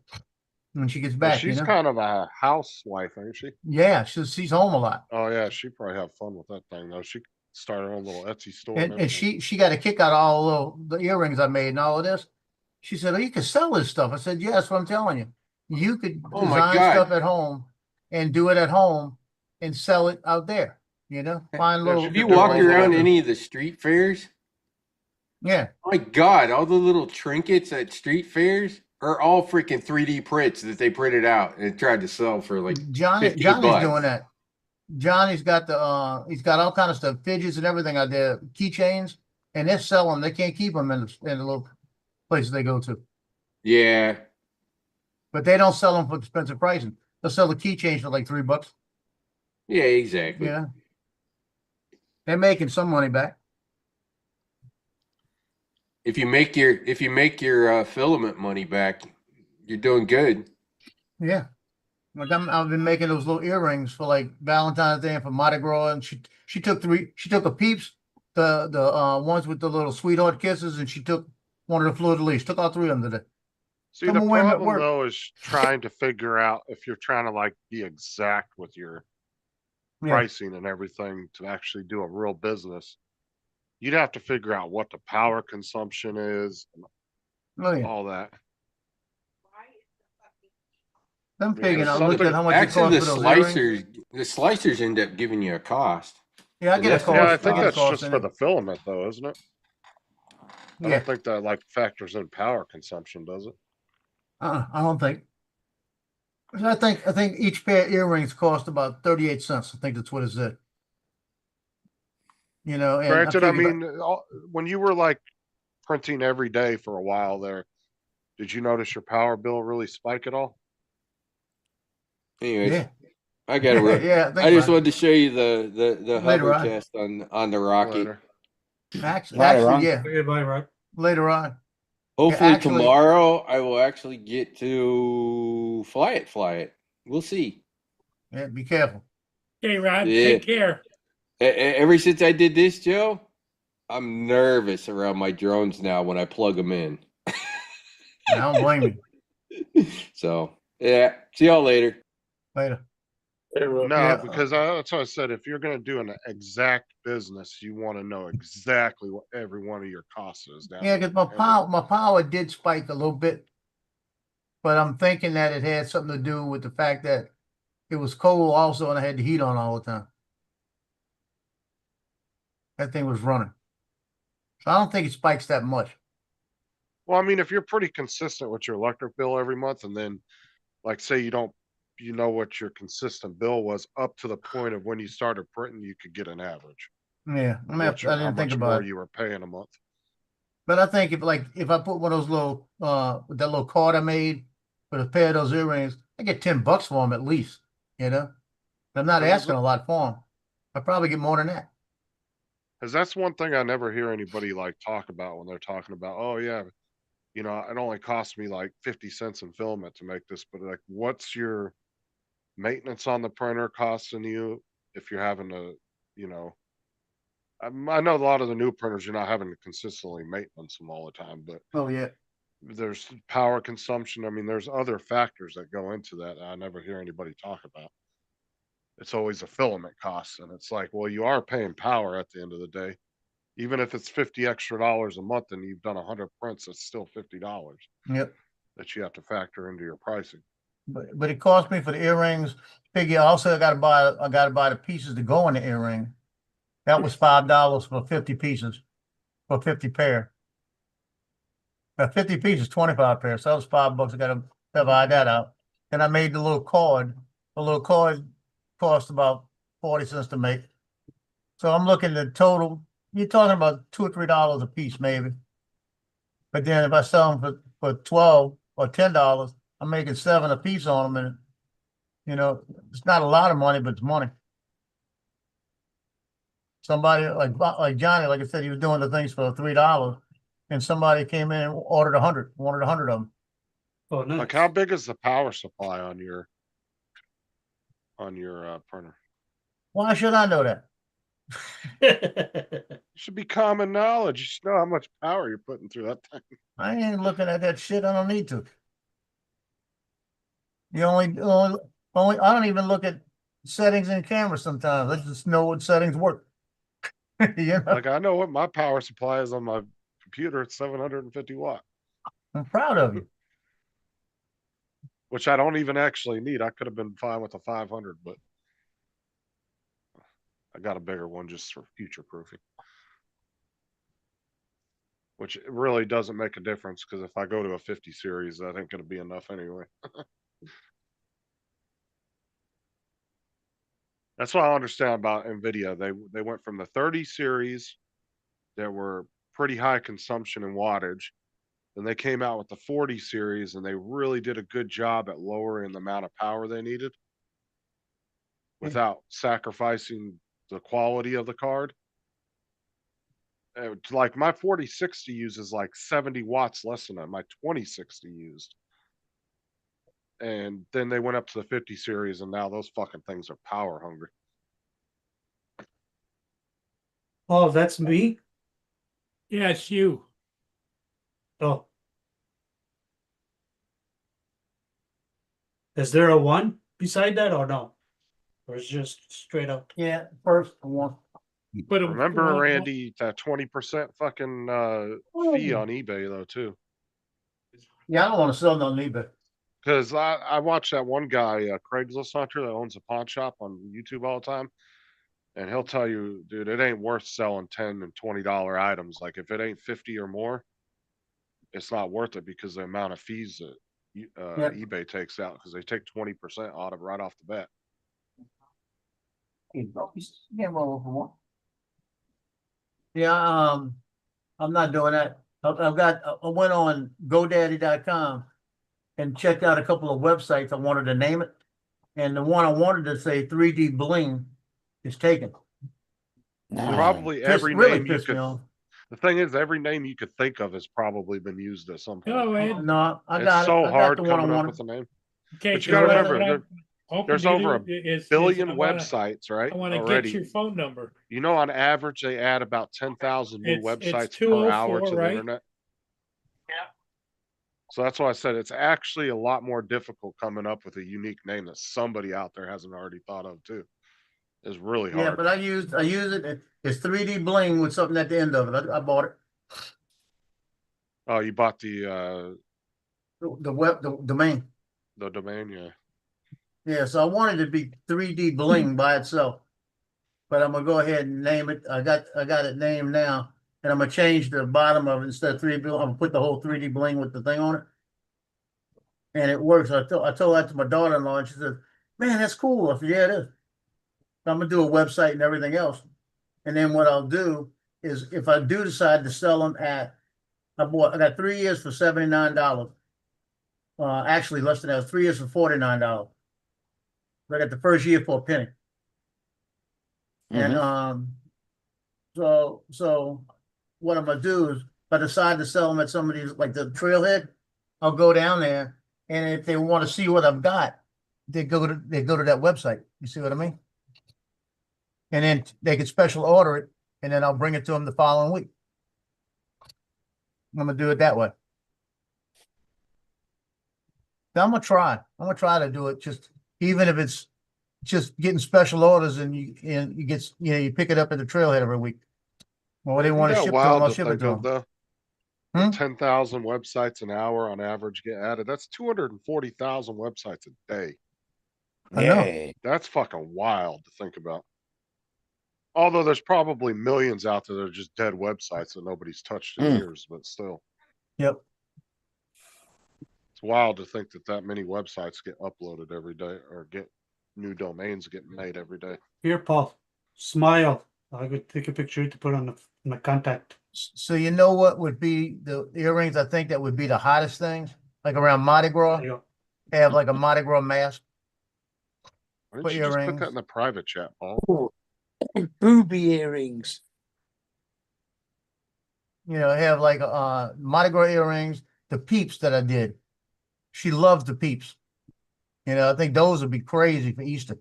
when she gets Well, back, you she's know? kind of a housewife, ain't she? Yeah, she's home a lot. Oh yeah, she probably have fun with that thing though. She started her own little Etsy store. And everything. she got a kick out of all the earrings I made and all of this. She said, oh, you can sell this stuff. I said, yeah, that's what I'm telling you. You could Oh my design God. stuff at home and do it at home and sell it out there, you know? Find Yeah, little. she Have you could do walked all that. around any of the street fairs? Yeah, My God, all the little trinkets at street fairs are all freaking 3D prints that they printed out and tried to sell for like Johnny's 15 bucks. doing that. Johnny's got he's got all kind of stuff, fidgets and everything out there, keychains, and they're selling. They can't keep them in the little places they go to, Yeah, but they don't sell them for expensive pricing. They'll sell the keychains for like $3. yeah, exactly. Yeah, they're making some money back. If you make your filament money back, you're doing good. Yeah. Like I've been making those little earrings for like Valentine's Day and for Mardi Gras, and she took a Peeps, the ones with the little sweetheart kisses, and she took one of the fleur de lis. Took all 3 of them today. See, Some the women at problem work. though is trying to figure out if you're trying to like be exact with your Yeah. pricing and everything to actually do a real business. You'd have to figure out what the power consumption is, and Oh yeah. all that. Why I'm Yeah, figuring, I something- looked at how much it Actually, costs the for those earrings. slicers end up giving you a cost. Yeah, I So get a that's- cost. Yeah, I I think get a that's cost just in for it. the filament though, isn't it? I Yeah, don't think that like factors in power consumption, does it? I don't think. 'Cause I think each pair of earrings cost about 38 cents. I think that's what it said. You know, and Granted, I figured mean, when you were like printing every day for a while there, did you notice your power bill really spike at all? Anyways, yeah, I got to. yeah. I just about wanted to show you the Later hover on. test on the Rocket. Later. it. Actually, Later on. yeah, Okay, bye, Rob. later on. Hopefully actually- tomorrow I will actually get to fly it. We'll see. Yeah, be careful. Okay, Rod, Yeah. take care. Ever since I did this, Joe, I'm nervous around my drones now when I plug them in. I don't blame you. So yeah, see y'all later. Later. No, Yeah. because that's what I said. If you're going to do an exact business, you want to know exactly what every one of your costs is. Down Yeah, to because my every- power did spike a little bit, but I'm thinking that it had something to do with the fact that it was cold also, and I had the heat on all the time. That thing was running, so I don't think it spikes that much. Well, I mean, if you're pretty consistent with your electric bill every month, and then, like, say you don't, you know what your consistent bill was up to the point of when you started printing, you could get an average. Yeah, I mean, I How didn't think much about more it, you were paying a month. but I think if I put one of those little with that little card I made with a pair of those earrings, I get $10 for them at least. You know, I'm not What is asking it? a lot for them. I probably get more than that. Because that's one thing I never hear anybody like talk about when they're talking about, oh yeah, you know, it only cost me like 50 cents in filament to make this, but like, what's your maintenance on the printer costing you if you're having to, you know, I know a lot of the new printers, you're not having to consistently maintenance them all the time, but Oh yeah, there's power consumption. I mean, there's other factors that go into that I never hear anybody talk about. It's always a filament cost, and it's like, well, you are paying power at the end of the day. Even if it's $50 extra a month and you've done 100 prints, it's still $50 yep. that you have to factor into your pricing. But it cost me for the earrings. Figure also I gotta buy the pieces to go in the earring. That was $5 for 50 pieces, for 50 pair. 50 pieces, 25 pairs. So that was $5. I gotta divide that out. Then I made the little cord. The little cord cost about 40 cents to make. So I'm looking at total, you're talking about $2 or $3 a piece maybe. But then if I sell them for 12 or $10, I'm making 7 a piece on them, and you know, it's not a lot of money, but it's money. Somebody like Johnny, like I said, he was doing the things for $3, and somebody came in and ordered 100, wanted 100 of them. Oh, nice. Like, how big is the power supply on your printer? Why should I know that? It should be common knowledge. You should know how much power you're putting through that thing. I ain't looking at that shit. I don't need to. You only, I don't even look at settings in camera sometimes. I just know what settings work. You know, Like, I know what my power supply is on my computer. It's 750 watt, I'm proud of you. which I don't even actually need. I could have been fine with a 500, but I got a bigger one just for future proofing. Which really doesn't make a difference, because if I go to a 50 series, that ain't going to be enough anyway. That's what I understand about NVIDIA. They went from the 30 series that were pretty high consumption and wattage. Then they came out with the 40 series, and they really did a good job at lowering the amount of power they needed without sacrificing the quality of the card. Like my 4060 uses like 70 watts less than that. My 2060 used. And then they went up to the 50 series, and now those fucking things are power hungry. Oh, that's me? Yeah, it's you. Oh. Is there a 1 beside that or no? Or it's just straight up? Yeah, first one. Put a- Remember, one- Randy, that 20% fucking fee on eBay though too. Yeah, I don't want to sell nothing either. Cause I watch that one guy, Craigslist Hunter, that owns a pawn shop on YouTube all the time. And he'll tell you, dude, it ain't worth selling $10 and $20 items. Like if it ain't 50 or more, it's not worth it because the amount of fees that Yep. eBay takes out, because they take 20% out of right off the bat. Yeah, I'm not doing that. I went on GoDaddy.com and checked out a couple of websites. I wanted to name it. And the one I wanted to say 3D Bling is taken. No. Probably Just every really name you pissed me could. off. The thing is, every name you could think of has probably been used at some point. Oh, Ed. No, I It's got it. so I got hard the one I coming up wanted. with a name. Okay, But you gotta so remember, what I'm hoping there's to over do a billion I wanna- websites, right? I want to get Already. your phone number. You know, on average, they add about 10,000 new It's websites per hour 204, to the right? internet. So that's why I said it's actually a lot more difficult coming up with a unique name that somebody out there hasn't already thought of too. It's really Yeah, hard. but I use it. It's 3D Bling with something at the end of it. I bought it. Oh, you bought the The domain. domain, yeah. Yeah, so I wanted it to be 3D Bling by itself. But I'm gonna go ahead and name it. I got it named now. And I'm gonna change the bottom of it instead of 3D. I'm gonna put the whole 3D Bling with the thing on it. And it works. I told that to my daughter-in-law, and she said, "Man, that's cool." I said, "Yeah, it is." I'm gonna do a website and everything else. And then what I'll do is if I do decide to sell them I got 3 years for $79. Actually less than that, 3 years for $49. I got the first year for a penny. And so what I'm gonna do is if I decide to sell them at some of these like the Trailhead, I'll go down there, and if they want to see what I've got, they go to that website. You see what I mean? And then they can special order it, and then I'll bring it to them the following week. I'm gonna do it that way. Now, I'm gonna try. I'm gonna try to do it just even if it's just getting special orders and you you pick it up at the Trailhead every week. Well, what they want to Isn't ship that to them, wild I'll to ship it think to of, them. though? Hmm? 10,000 websites an hour on average get added. That's 240,000 websites a day. I know. Yeah. That's fucking wild to think about. Although there's probably millions out there that are just dead websites that nobody's touched in years, but still. Yep. It's wild to think that many websites get uploaded every day or get new domains getting made every day. Here, Paul, smile. I could take a picture to put on my contact. So you know what would be the earrings? I think that would be the hottest things, like around Mardi Gras. There you go. They have like a Mardi Gras mask. Why Put didn't you just put earrings. that in the private chat, Paul? Oh, booby earrings. You know, they have like Mardi Gras earrings. The peeps that I did. She loves the peeps. You know, I think those would be crazy for Easter.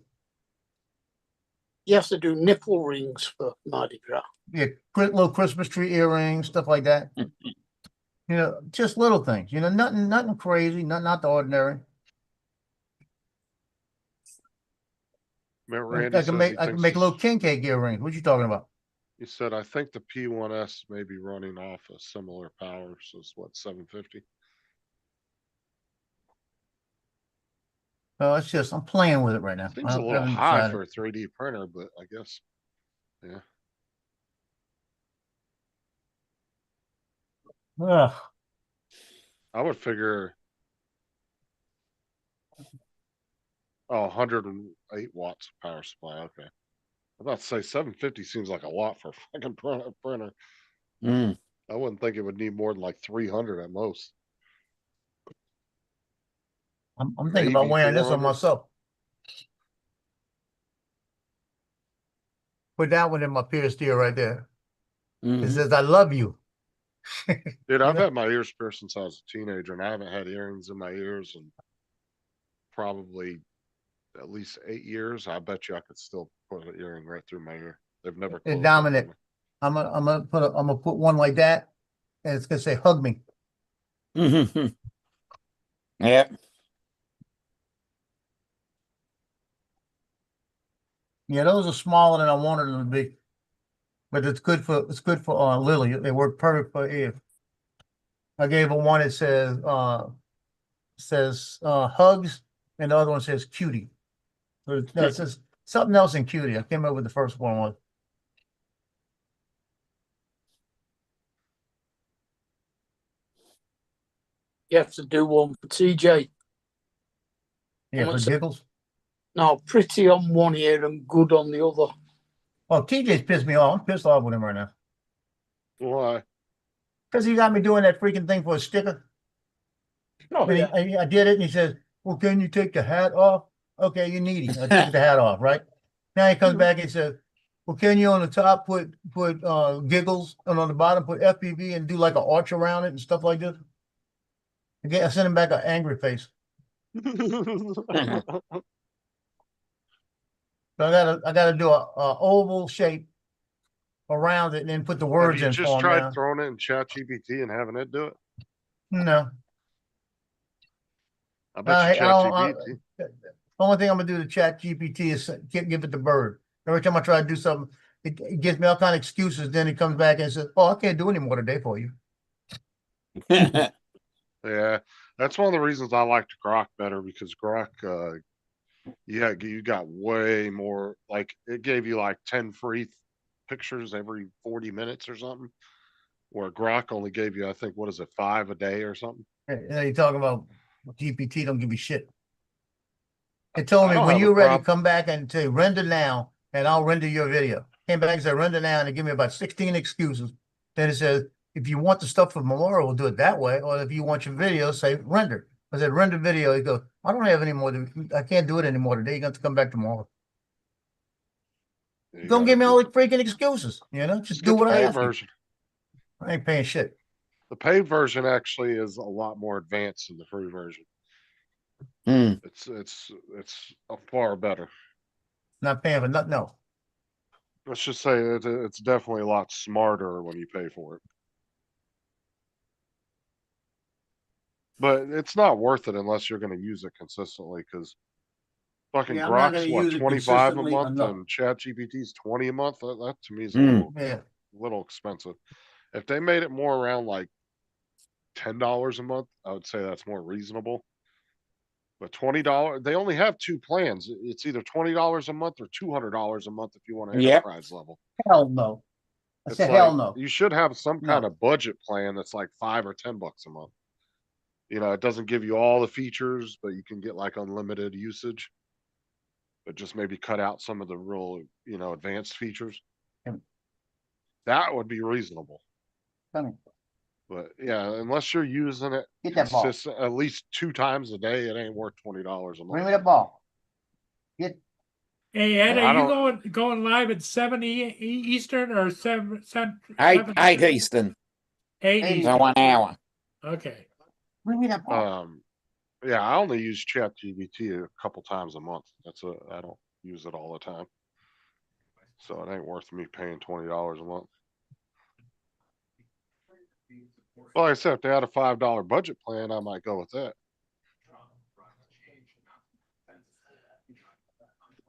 You have to do nipple rings for Mardi Gras. Yeah, little Christmas tree earrings, stuff like that. You know, just little things. You know, nothing crazy, not the ordinary. Matt I Randy can says make he I can thinks make a little king cake earring. What you talking about? He said, I think the P1S may be running off a similar power. So it's what, 750? Oh, it's just I'm playing with it right now. Seems I a little haven't high decided. for a 3D printer, but I guess, yeah. Ugh. I would figure, 108 watts of power supply. Okay. I was about to say 750 seems like a lot for a fucking printer. I wouldn't think it would need more than like 300 at most. I'm thinking about Maybe wearing this on 400. myself. Put that one in my pierced ear right there. It says, "I love you." Dude, I've had my ears pierced since I was a teenager, and I haven't had earrings in my ears in probably at least 8 years. I bet you I could still put an earring right through my ear. They've never Hey, closed up on Dominic, me. I'm gonna put one like that, and it's gonna say "Hug me." Yeah. Yeah, those are smaller than I wanted them to be, but it's good for Lily. They work perfect for ear. I gave her one that says says hugs, and the other one says cutie. So no, it says something else in cutie. I can't remember what the first one was. You have to do one for TJ. Yeah, for What's- giggles. No, pretty on one ear and good on the other. Well, TJ's pissed me off. I'm pissed off with him right now. Why? Because he got me doing that freaking thing for a sticker. Oh, And I did it, and he says, well, can you take the hat off? Okay, you need it. I took the hat off, right? Now he comes back and says, well, can you on the top put giggles, and on the bottom put FPV and do like an arch around it and stuff like this? Again, I sent him back an angry face. So I gotta do a oval shape around it and then put the Have words you in just for him tried now. throwing it in ChatGPT and having it do it? No. I bet you I don't- ChatGPT. The only thing I'm gonna do to Chat GPT is give it the bird. Every time I try to do something, it gives me all kind of excuses. Then it comes back and says, "Oh, I can't do any more today for you." Yeah, that's one of the reasons I liked Grok better, because Grok, you got way more. Like, it gave you like 10 free pictures every 40 minutes or something, where Grok only gave you, I think, what is it, 5 a day or something. You're talking about GPT don't give you shit. It told I me don't when have a you're ready, prob- come back and say render now, and I'll render your video. Came back and said render now, and it gave me about 16 excuses. Then it says, if you want the stuff for Memorial, we'll do it that way, or if you want your video, say render. I said render video. He goes, I don't have any more. I can't do it anymore today. You got to come back tomorrow. You Don't gotta give me do- all the freaking excuses. Just Just do get the what I paid ask you. version. I ain't paying shit. The paid version actually is a lot more advanced than the free version. Hmm. It's far better. Not paying for nothing else. Let's just say it's definitely a lot smarter when you pay for it. But it's not worth it unless you're going to use it consistently, because fucking Yeah, I'm not Grok's gonna what, use it 25 a consistently month enough. and ChatGPT's 20 a month. That to me is a Hmm. Yeah. little expensive. If they made it more around like $10 a month, I would say that's more reasonable. But $20, they only have 2 plans. It's either $20 a month or $200 a month if you want an Yep. enterprise level. Hell no. I It's said like, hell no. you should have some kind No. of budget plan that's like $5 or $10 a month. It doesn't give you all the features, but you can get like unlimited usage. But just maybe cut out some of the real, advanced features. Yeah. That would be reasonable. Come But yeah, unless you're using it Get that ball. at least 2 times a day, it ain't worth $20 a Bring month. me that ball. Hey Ed, I are you going live at 7 Eastern or 7 Eight Eastern. 8 Eight. So Eastern? 1 hour. Okay. Bring me that ball. Yeah, I only use ChatGPT a couple times a month. I don't use it all the time. So it ain't worth me paying $20 a month. Well, like I said, if they had a $5 budget plan, I might go with that.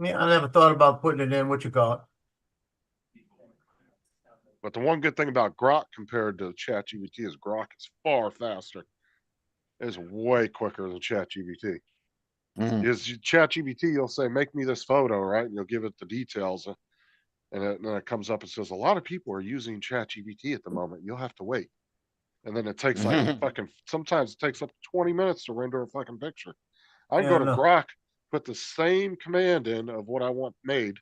I never thought about putting it in what you call it. But the one good thing about Grok compared to ChatGPT is Grok is far faster. It's way quicker than ChatGPT. Hmm. Because ChatGPT, you'll say, make me this photo, right? And you'll give it the details. And then it comes up and says, a lot of people are using ChatGPT at the moment. You'll have to wait. And then it takes sometimes it takes up to 20 minutes to render a fucking picture. I can Yeah, go I to know. Grok, put the same command in of what I want made,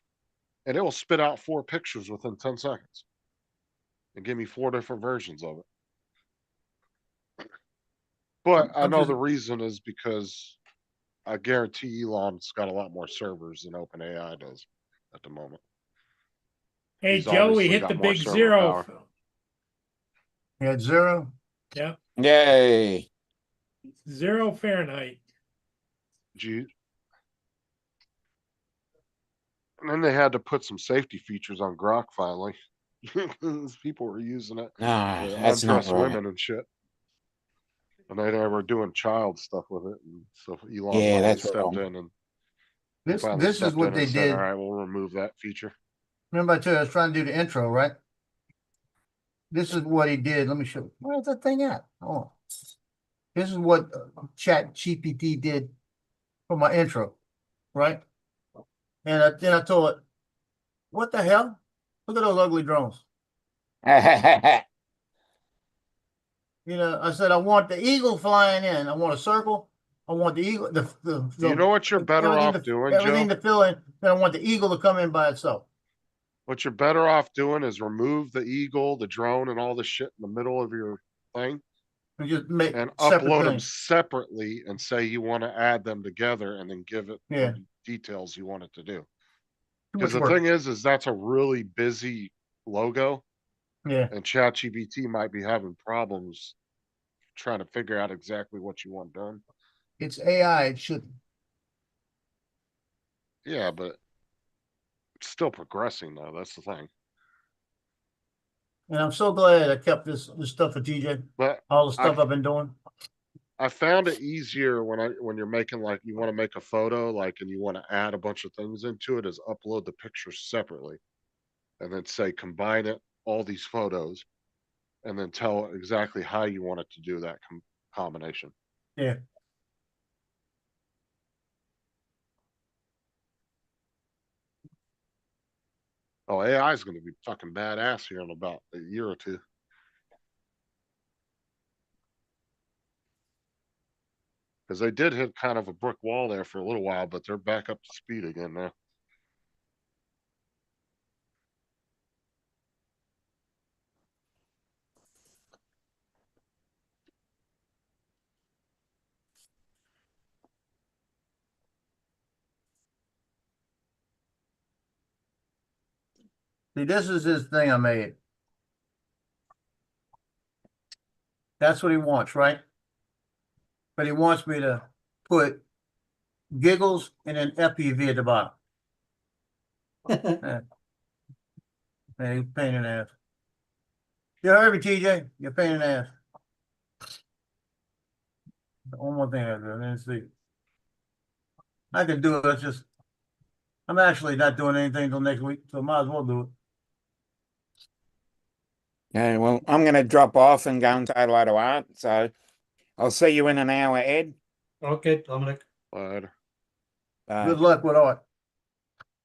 and it will spit out 4 pictures within 10 seconds. And give me 4 different versions of it. But I know the reason is because I guarantee Elon's got a lot more servers than OpenAI does at the moment. Hey He's Joe, we obviously hit got the more big server 0. power. You had 0. Yeah, Yay. 0 Fahrenheit. And then they had to put some safety features on Grok finally. Because people were using it No, to that's not undress right. women and shit. And they were doing child stuff with it. And so Elon Yeah, finally that's stepped wrong. in and This finally this is stepped what in they and said, did. all right, we'll remove that feature. Remember I told you I was trying to do the intro, right? This is what he did. Let me show you. Where's that thing at? Oh. This is what Chat GPT did for my intro, right? And then I told it, what the hell? Look at those ugly drones. You know, I said, I want the eagle flying in. I want a circle. I want the eagle. You know what you're better everything off to- doing, Everything Joe? to fill in. Then I want the eagle to come in by itself. What you're better off doing is remove the eagle, the drone, and all the shit in the middle of your thing And just make and separate upload them things. separately and say you want to add them together and then give it Yeah. the details you want it to do. Too Because much the work. thing is that's a really busy logo Yeah. and ChatGPT might be having problems trying to figure out exactly what you want done. It's AI. It shouldn't. Yeah, but it's still progressing though. That's the thing. And I'm so glad I kept this stuff for TJ. But All the stuff I've been doing. I found it easier when you're making like you want to make a photo like and you want to add a bunch of things into it is upload the pictures separately and then say combine it all these photos and then tell it exactly how you want it to do that combination. Yeah. Oh, AI is going to be fucking badass here in about a year or two. Because they did hit kind of a brick wall there for a little while, but they're back up to speed again now. See, this is his thing I made. That's what he wants, right? But he wants me to put giggles and then FPV at the bottom. Man, he's a pain in the ass. You heard me, TJ? You're a pain in the ass. One more thing I do, and then see. I can do it, it's just, I'm actually not doing anything until next week, so might as well do it. Yeah, well, I'm going to drop off and go and take a load of art. So I'll see you in an hour, Ed. Okay, Dominic. But Bye. Good luck with art.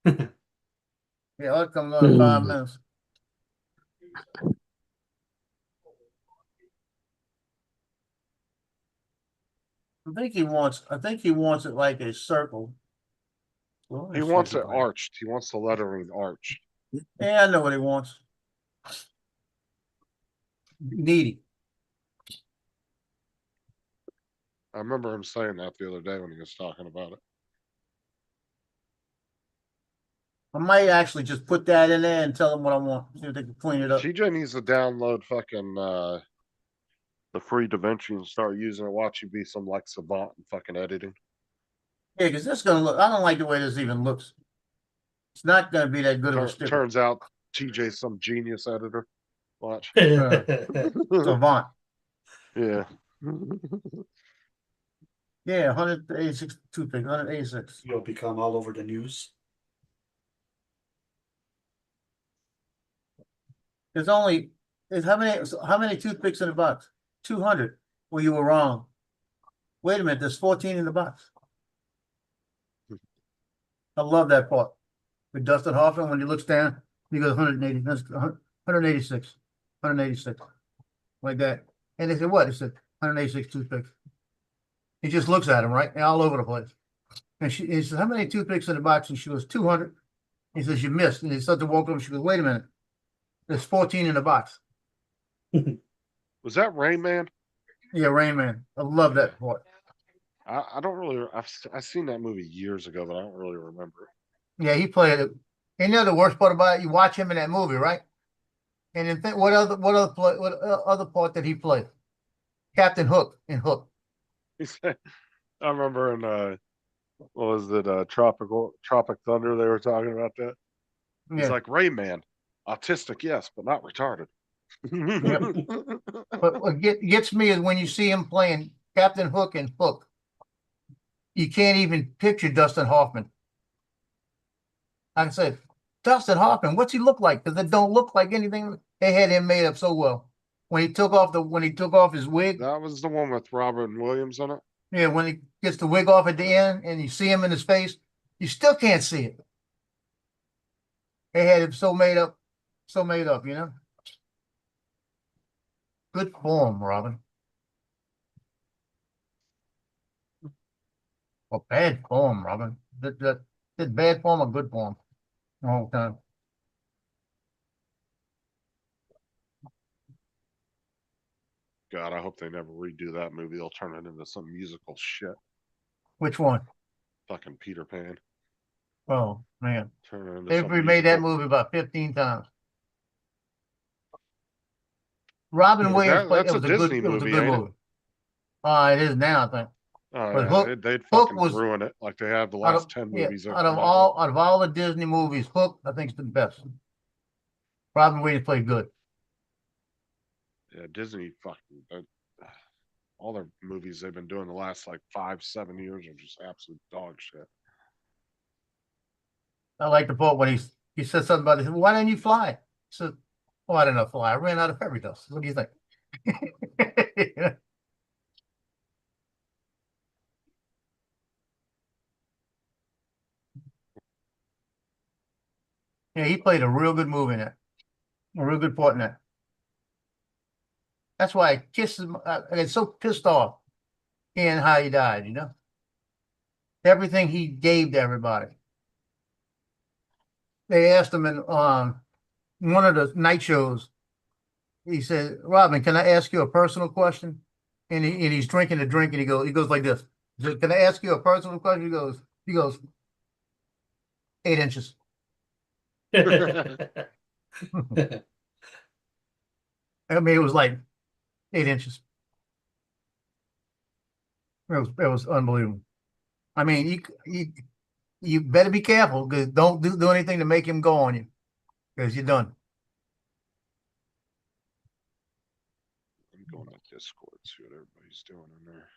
Yeah, art comes on in 5 minutes. I think he wants it like a circle. Well, he let's wants see it if I- arched. He wants the lettering arched. Yeah, I know what he wants. Needy. I remember him saying that the other day when he was talking about it. I might actually just put that in there and tell them what I want. See if they can clean it up. TJ needs to download fucking the free DaVinci and start using it. Watch you be some like savant in fucking editing. Yeah, because this is gonna look. I don't like the way this even looks. It's not gonna be that good of a sticker. Turns out TJ's some genius editor. Watch. Savant. Yeah. Yeah, 186 toothpick, 186. You'll become all over the news. There's how many toothpicks in the box? 200. Well, you were wrong. Wait a minute, there's 14 in the box. I love that part. With Dustin Hoffman, when he looks down, he goes 180, that's 186, 186, like that. And they said, what? He said 186 toothpicks. He just looks at him, right? And all over the place. And he says, how many toothpicks in the box? And she goes, 200. He says, you missed. And he started to walk over. She goes, wait a minute. There's 14 in the box. Was that Rain Man? Yeah, Rain Man. I love that part. I don't really. I've seen that movie years ago, but I don't really remember it. Yeah, he played it. And you know the worst part about it? You watch him in that movie, right? And then what other part did he play? Captain Hook in Hook. He said, I remember in what was it? Tropic Thunder. They were talking about that. He's Yeah. like Rain Man, autistic, yes, but not retarded. But what gets me is when you see him playing Captain Hook in Hook. You can't even picture Dustin Hoffman. I said, Dustin Hoffman, what's he look like? Because it don't look like anything. They had him made up so well. when he took off his wig. That was the one with Robin Williams on it. Yeah, when he gets the wig off at the end and you see him in his face, you still can't see it. They had it so made up, you know. Good form, Robin. Or bad form, Robin. Did bad form or good form? The whole time. God, I hope they never redo that movie. They'll turn it into some musical shit. Which one? Fucking Peter Pan. Oh man, Turn it into they've some remade that musical. movie about 15 times. Robin Yeah, Williams played. that's It a was a good. Disney It was a movie, good ain't it? movie. It is now, I think. Oh But yeah, Hook- they'd Hook fucking was- ruin it like they have the Out last of, 10 yeah, movies. they've out of come out all the Disney movies, Hook I think is the best. Robin Williams played good. with. Yeah, Disney fucking all their movies they've been doing the last like 5-7 years are just absolute dog shit. I like the part when he said something about it. Why didn't you fly? He said, "Oh, I didn't know fly. I ran out of fairy dust. What do you think?" Yeah, he played a real good movie in it. A real good part in that. That's why I kissed him. I get so pissed off hearing how he died, you know? Everything he gave to everybody. They asked him in one of the night shows, he said, "Robin, can I ask you a personal question?" And he's drinking a drink and he goes like this. He said, "Can I ask you a personal question?" He goes, 8 inches. I mean, it was like 8 inches. It was unbelievable. I mean, you better be careful because don't do anything to make him go on you because you're done. I'm going on Discord, see what everybody's doing in there.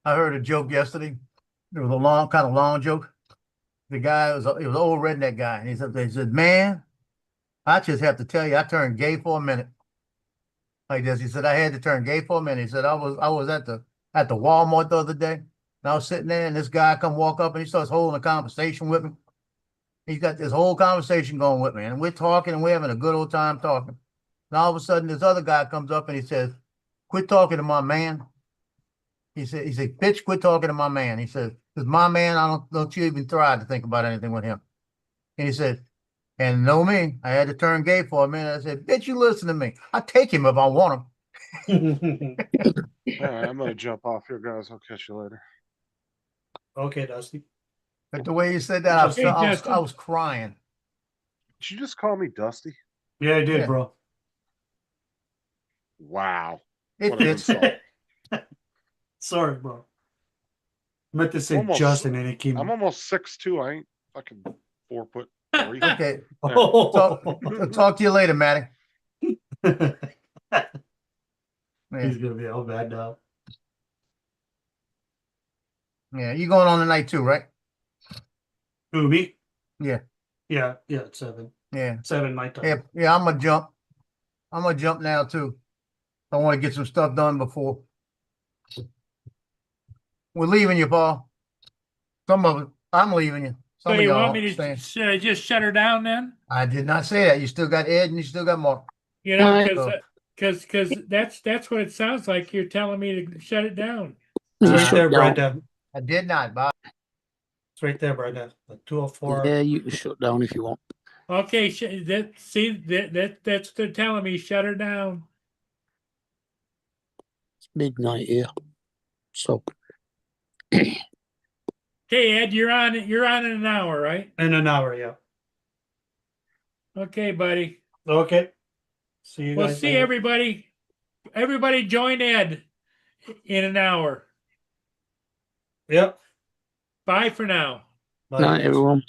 I heard a joke yesterday. It was a kind of long joke. The guy it was an old redneck guy, and he said, "Man, I just have to tell you, I turned gay for a minute." Like this, he said, "I had to turn gay for a minute." He said, "I was at the Walmart the other day, and I was sitting there, and this guy come walk up, and he starts holding a conversation with me. He's got this whole conversation going with me, and we're talking, and we're having a good old time talking. And all of a sudden, this other guy comes up, and he says, 'Quit talking to my man.' He said, "Bitch, quit talking to my man." He said, "'Cause my man, don't you even try to think about anything with him." And he said, "And know me, I had to turn gay for a minute." I said, "Bitch, you listen to me. I take him if I want him." All right, I'm gonna jump off here, guys. I'll catch you later. Okay, Dusty. But the way you said that, Hey, Justin. I was crying. Did you just call me Dusty? Yeah, I did, Yeah. bro. Wow. It What an fits. insult. Sorry, bro. I meant to say Almost- Justin and it came. I'm almost 6'2". I ain't fucking 4'3". Okay. Oh. Talk to you later, Matty. He's Yeah. gonna be all bad now. Yeah. You going on tonight too, right? Who, me? Yeah. Yeah, it's 7. Yeah. 7 my time. Yeah. Yeah. I'm gonna jump now too. I want to get some stuff done before we're leaving you, Paul. Some of it, I'm leaving you. So Some of you y'all want me staying. to should I just shut her down then? I did not say that. You still got Ed and you still got Mark. You know, Right. because that's what it sounds like. You're telling me to shut it down. It's Uh, right there, Brenda. I did not, Bob. It's right there, Brenda. Like 204. Yeah, you can shut down if you want. Okay, that's they're telling me shut her down. It's midnight here. So Okay, Ed, you're on in an hour, right? In an hour, yeah. Okay, buddy. Okay. See you We'll guys see later. everybody. Everybody join Ed in an hour. Yep. Bye for now. Bye, night, guys. everyone.